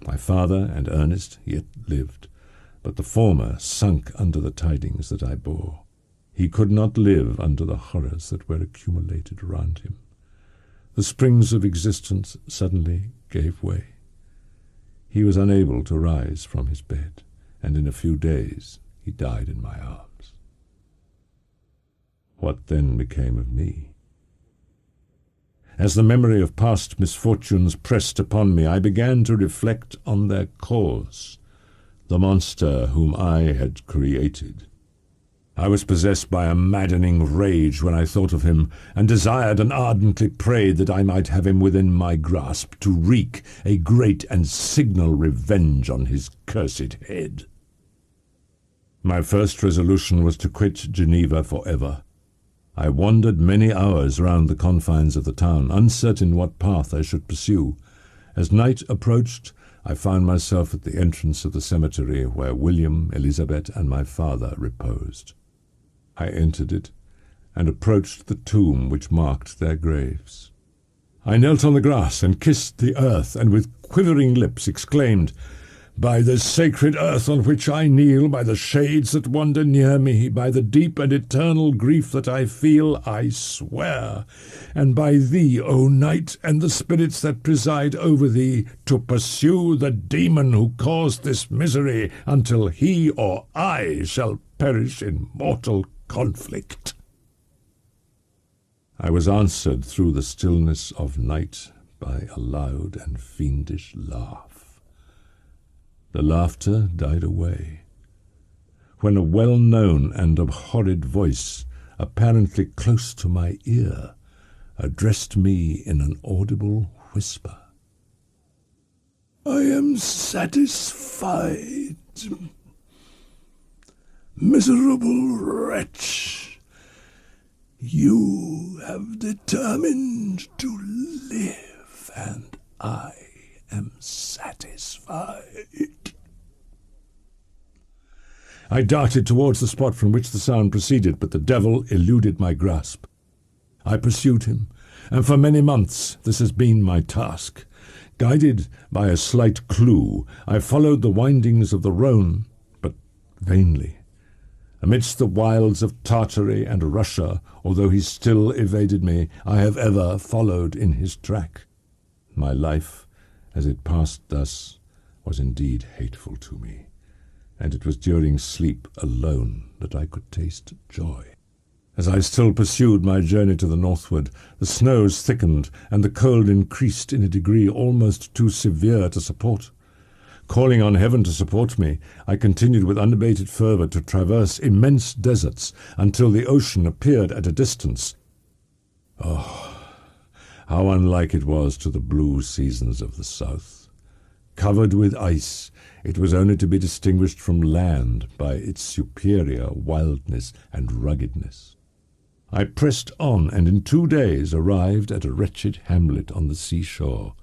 My father and Ernest yet lived, but the former sunk under the tidings that I bore. He could not live under the horrors that were accumulated around him. The springs of existence suddenly gave way. He was unable to rise from his bed, and in a few days he died in my arms. What then became of me? As the memory of past misfortunes pressed upon me, I began to reflect on their cause, the monster whom I had created. I was possessed by a maddening rage when I thought of him, and desired and ardently prayed that I might have him within my grasp, to wreak a great and signal revenge on his cursed head. My first resolution was to quit Geneva forever. I wandered many hours round the confines of the town, uncertain what path I should pursue. As night approached, I found myself at the entrance of the cemetery where William, Elizabeth, and my father reposed. I entered it, and approached the tomb which marked their graves. I knelt on the grass and kissed the earth, and with quivering lips exclaimed, "By the sacred earth on which I kneel, by the shades that wander near me, by the deep and eternal grief that I feel, I swear, and by thee, O night, and the spirits that preside over thee, to pursue the demon who caused this misery until he or I shall perish in mortal conflict." I was answered through the stillness of night by a loud and fiendish laugh. The laughter died away, when a well-known and abhorred voice, apparently close to my ear, addressed me in an audible whisper. "I am satisfied. Miserable wretch, you have determined to live, and I am satisfied." I darted towards the spot from which the sound proceeded, but the devil eluded my grasp. I pursued him, and for many months this has been my task. Guided by a slight clue, I followed the windings of the Rhone, but vainly. Amidst the wilds of Tartary and Russia, although he still evaded me, I have ever followed in his track. My life, as it passed thus, was indeed hateful to me, and it was during sleep alone that I could taste joy. As I still pursued my journey to the northward, the snows thickened, and the cold increased in a degree almost too severe to support. Calling on heaven to support me, I continued with unabated fervour to traverse immense deserts until the ocean appeared at a distance. Oh, how unlike it was to the blue seasons of the south! Covered with ice, it was only to be distinguished from land by its superior wildness and ruggedness. I pressed on, and in 2 days arrived at a wretched hamlet on the seashore.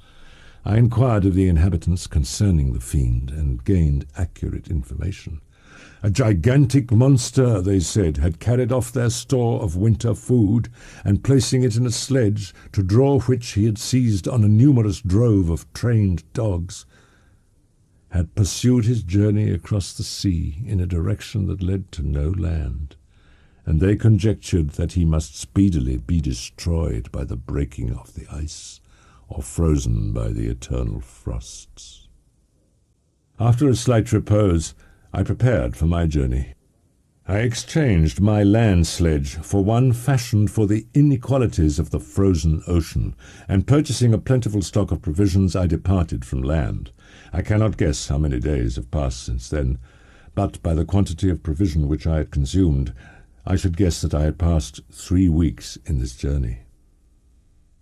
I inquired of the inhabitants concerning the fiend, and gained accurate information. A gigantic monster, they said, had carried off their store of winter food, and placing it in a sledge, to draw which he had seized on a numerous drove of trained dogs, had pursued his journey across the sea in a direction that led to no land, and they conjectured that he must speedily be destroyed by the breaking of the ice, or frozen by the eternal frosts. After a slight repose, I prepared for my journey. I exchanged my land sledge for one fashioned for the inequalities of the frozen ocean, and purchasing a plentiful stock of provisions, I departed from land. I cannot guess how many days have passed since then, but by the quantity of provision which I had consumed, I should guess that I had passed 3 weeks in this journey.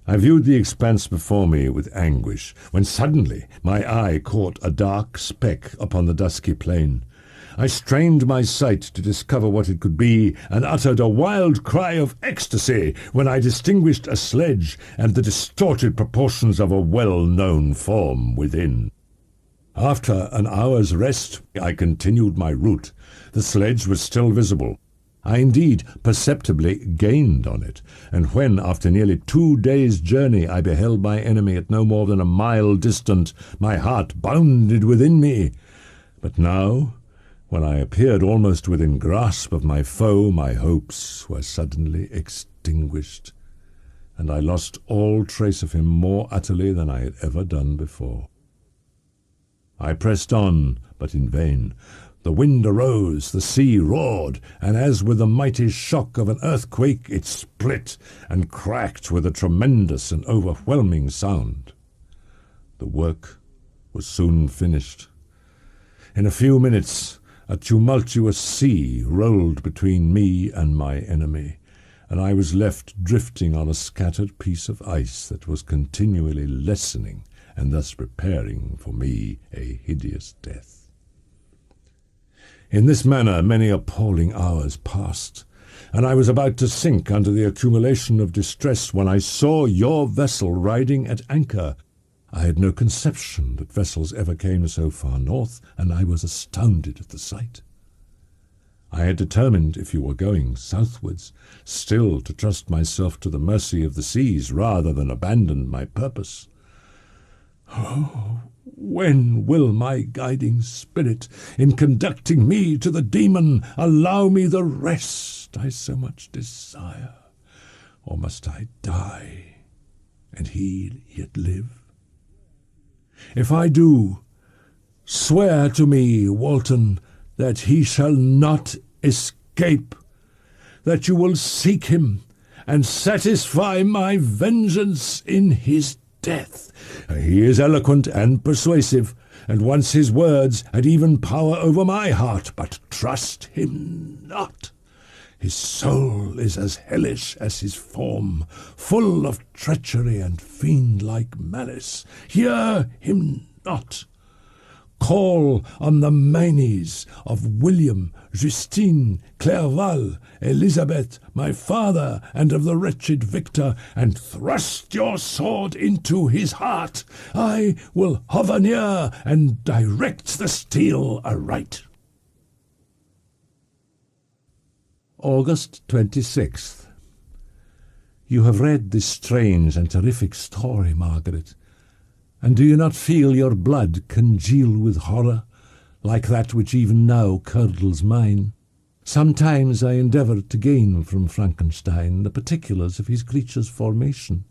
I viewed the expanse before me with anguish, when suddenly my eye caught a dark speck upon the dusky plain. I strained my sight to discover what it could be, and uttered a wild cry of ecstasy when I distinguished a sledge and the distorted proportions of a well-known form within. After an hour's rest, I continued my route. The sledge was still visible. I indeed perceptibly gained on it, and when, after nearly 2 days' journey, I beheld my enemy at no more than a mile distant, my heart bounded within me. But now, when I appeared almost within grasp of my foe, my hopes were suddenly extinguished, and I lost all trace of him more utterly than I had ever done before. I pressed on, but in vain, The wind arose, the sea roared, and as with the mighty shock of an earthquake, it split and cracked with a tremendous and overwhelming sound. The work was soon finished. In a few minutes, a tumultuous sea rolled between me and my enemy, and I was left drifting on a scattered piece of ice that was continually lessening and thus preparing for me a hideous death. In this manner many appalling hours passed, and I was about to sink under the accumulation of distress when I saw your vessel riding at anchor. I had no conception that vessels ever came so far north, and I was astounded at the sight. I had determined, if you were going southwards, still to trust myself to the mercy of the seas rather than abandon my purpose. Oh, when will my guiding spirit, in conducting me to the demon, allow me the rest I so much desire? Or must I die, and he yet live? If I do, swear to me, Walton, that he shall not escape, that you will seek him and satisfy my vengeance in his death. He is eloquent and persuasive, and once his words had even power over my heart, but trust him not. His soul is as hellish as his form, full of treachery and fiend-like malice. Hear him not. Call on the manes of William, Justine, Clerval, Elizabeth, my father, and of the wretched Victor, and thrust your sword into his heart. I will hover near and direct the steel aright. August 26th. You have read this strange and terrific story, Margaret, and do you not feel your blood congeal with horror, like that which even now curdles mine? Sometimes I endeavoured to gain from Frankenstein the particulars of his creature's formation,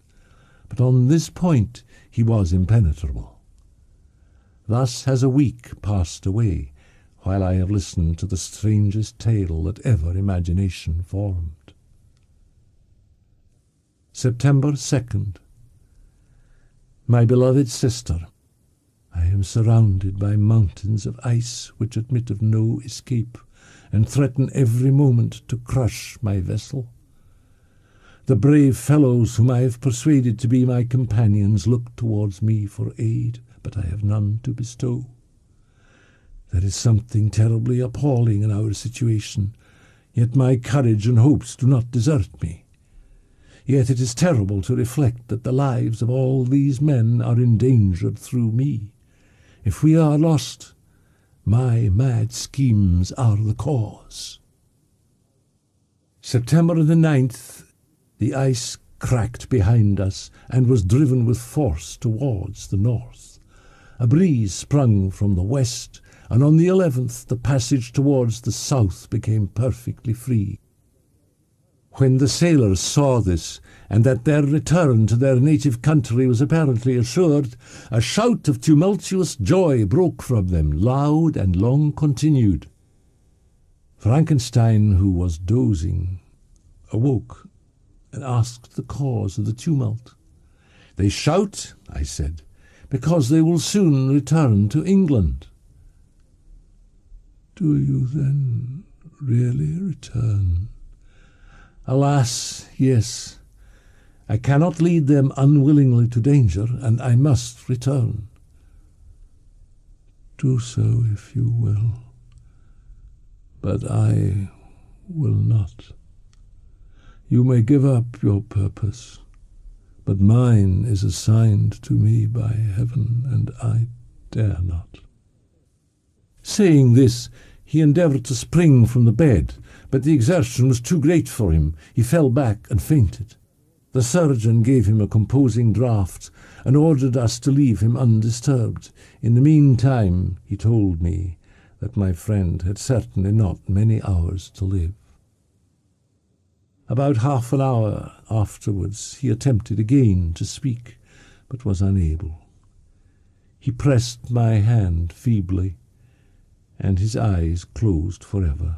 but on this point he was impenetrable. Thus has a week passed away, while I have listened to the strangest tale that ever imagination formed. September 2nd. My beloved sister, I am surrounded by mountains of ice which admit of no escape, and threaten every moment to crush my vessel. The brave fellows whom I have persuaded to be my companions look towards me for aid, but I have none to bestow. There is something terribly appalling in our situation, yet my courage and hopes do not desert me. Yet it is terrible to reflect that the lives of all these men are endangered through me. If we are lost, my mad schemes are the cause. September the 9th, the ice cracked behind us and was driven with force towards the north. A breeze sprung from the west, and on the 11th the passage towards the south became perfectly free. When the sailors saw this, and that their return to their native country was apparently assured, a shout of tumultuous joy broke from them, loud and long continued. Frankenstein, who was dozing, awoke and asked the cause of the tumult. "They shout," I said, "because they will soon return to England." "Do you then really return?" "Alas, yes. I cannot lead them unwillingly to danger, and I must return." "Do so if you will, but I will not. You may give up your purpose, but mine is assigned to me by heaven, and I dare not." Saying this, he endeavoured to spring from the bed, but the exertion was too great for him. He fell back and fainted. The surgeon gave him a composing draught and ordered us to leave him undisturbed. In the meantime, he told me that my friend had certainly not many hours to live. About half an hour afterwards he attempted again to speak, but was unable. He pressed my hand feebly, and his eyes closed forever,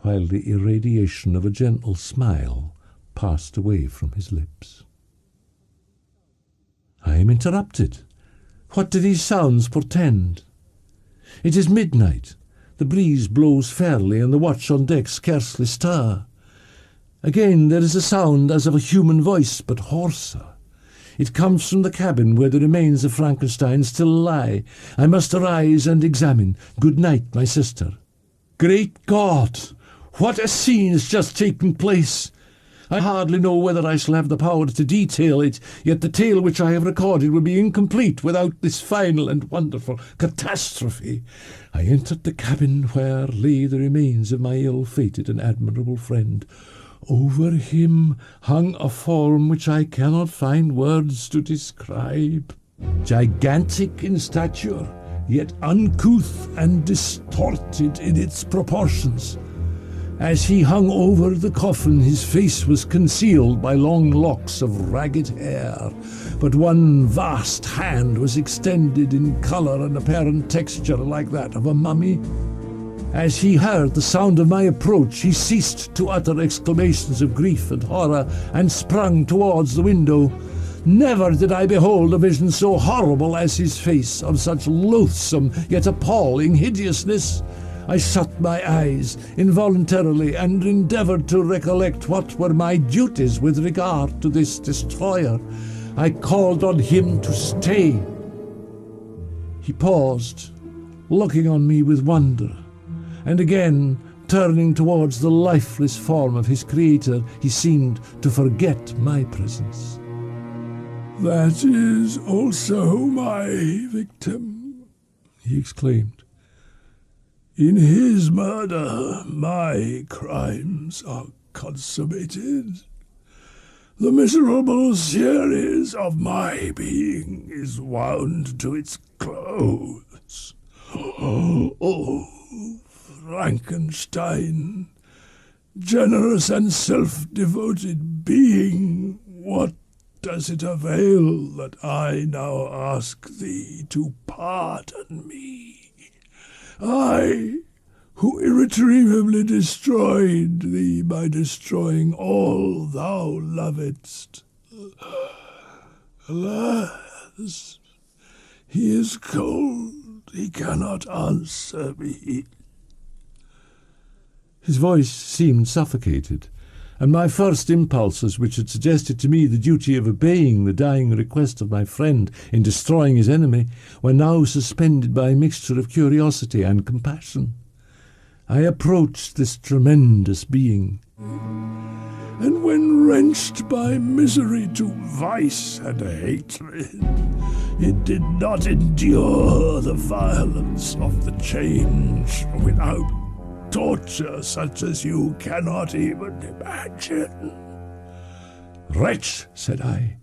while the irradiation of a gentle smile passed away from his lips. I am interrupted. What do these sounds portend? It is midnight. The breeze blows fairly, and the watch on deck scarcely stir. Again there is a sound as of a human voice, but hoarser. It comes from the cabin where the remains of Frankenstein still lie. I must arise and examine. Good night, my sister. Great God! What a scene has just taken place! I hardly know whether I shall have the power to detail it, yet the tale which I have recorded will be incomplete without this final and wonderful catastrophe. I entered the cabin where lay the remains of my ill-fated and admirable friend. Over him hung a form which I cannot find words to describe. Gigantic in stature, yet uncouth and distorted in its proportions. As he hung over the coffin, his face was concealed by long locks of ragged hair, but one vast hand was extended in colour and apparent texture like that of a mummy. As he heard the sound of my approach, he ceased to utter exclamations of grief and horror, and sprung towards the window. Never did I behold a vision so horrible as his face, of such loathsome yet appalling hideousness. I shut my eyes involuntarily and endeavoured to recollect what were my duties with regard to this destroyer. I called on him to stay. He paused, looking on me with wonder, and again, turning towards the lifeless form of his creator, he seemed to forget my presence. "That is also my victim," he exclaimed. "In his murder, my crimes are consummated. The miserable series of my being is wound to its close. Oh, Frankenstein, generous and self-devoted being, what does it avail that I now ask thee to pardon me? I, who irretrievably destroyed thee by destroying all thou lovedst. Alas, he is cold, he cannot answer me." His voice seemed suffocated, and my first impulses, which had suggested to me the duty of obeying the dying request of my friend in destroying his enemy, were now suspended by a mixture of curiosity and compassion. I approached this tremendous being, and when wrenched by misery to vice and hatred, it did not endure the violence of the change without torture such as you cannot even imagine. "Wretch," said I,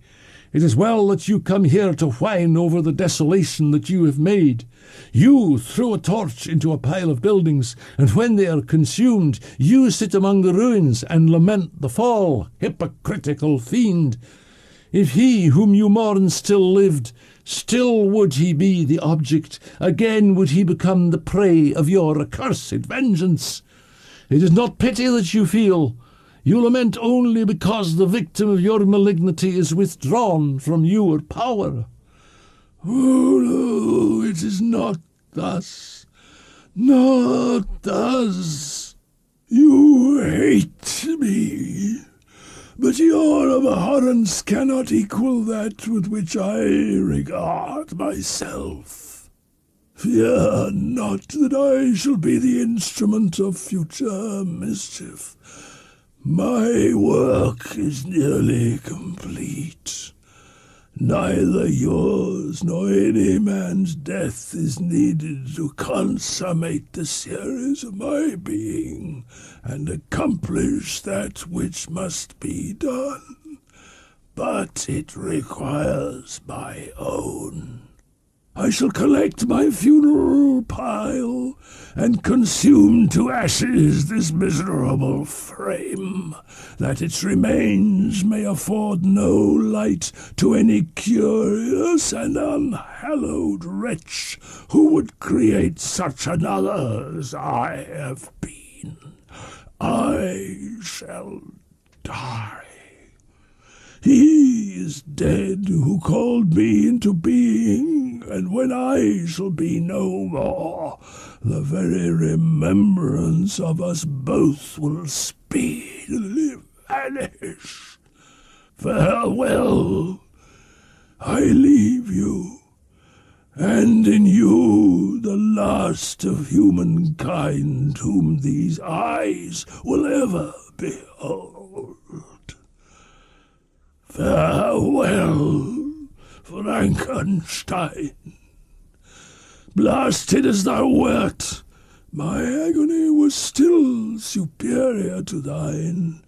"it is well that you come here to whine over the desolation that you have made. You throw a torch into a pile of buildings, and when they are consumed, you sit among the ruins and lament the fall. Hypocritical fiend! If he whom you mourn still lived, still would he be the object. Again would he become the prey of your accursed vengeance. It is not pity that you feel. You lament only because the victim of your malignity is withdrawn from your power." "Oh, no, it is not thus. Not thus. You hate me, but your abhorrence cannot equal that with which I regard myself. Fear not that I shall be the instrument of future mischief. My work is nearly complete. Neither yours nor any man's death is needed to consummate the series of my being and accomplish that which must be done. But it requires my own. I shall collect my funeral pile and consume to ashes this miserable frame, that its remains may afford no light to any curious and unhallowed wretch who would create such another as I have been. I shall die. He is dead who called me into being, and when I shall be no more, the very remembrance of us both will speedily vanish. Farewell, I leave you, and in you the last of humankind whom these eyes will ever behold. Farewell, Frankenstein. Blasted as thou wert, my agony was still superior to thine,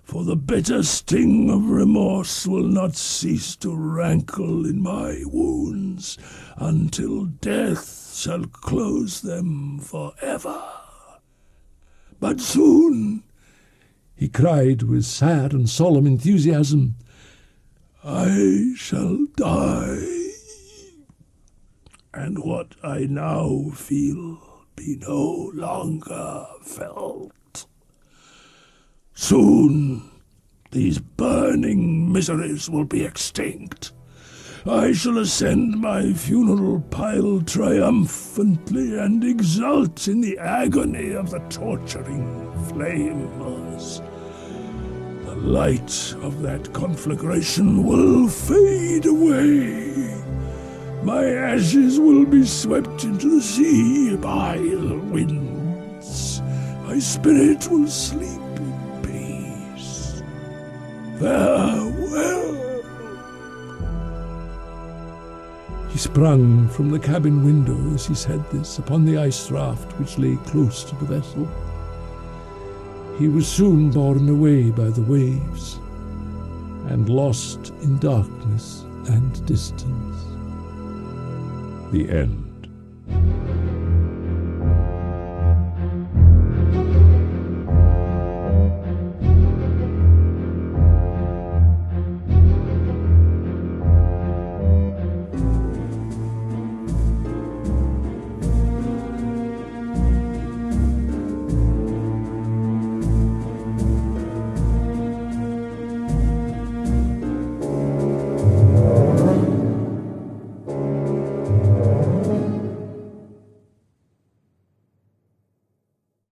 for the bitter sting of remorse will not cease to rankle in my wounds until death shall close them forever. But soon, he cried with sad and solemn enthusiasm, I shall die, and what I now feel be no longer felt. Soon these burning miseries will be extinct. I shall ascend my funeral pile triumphantly and exult in the agony of the torturing flames. The light of that conflagration will fade away. My ashes will be swept into the sea by the winds. My spirit will sleep in peace. Farewell. He sprung from the cabin window as he said this upon the ice raft which lay close to the vessel. He was soon borne away by the waves and lost in darkness and distance. The end.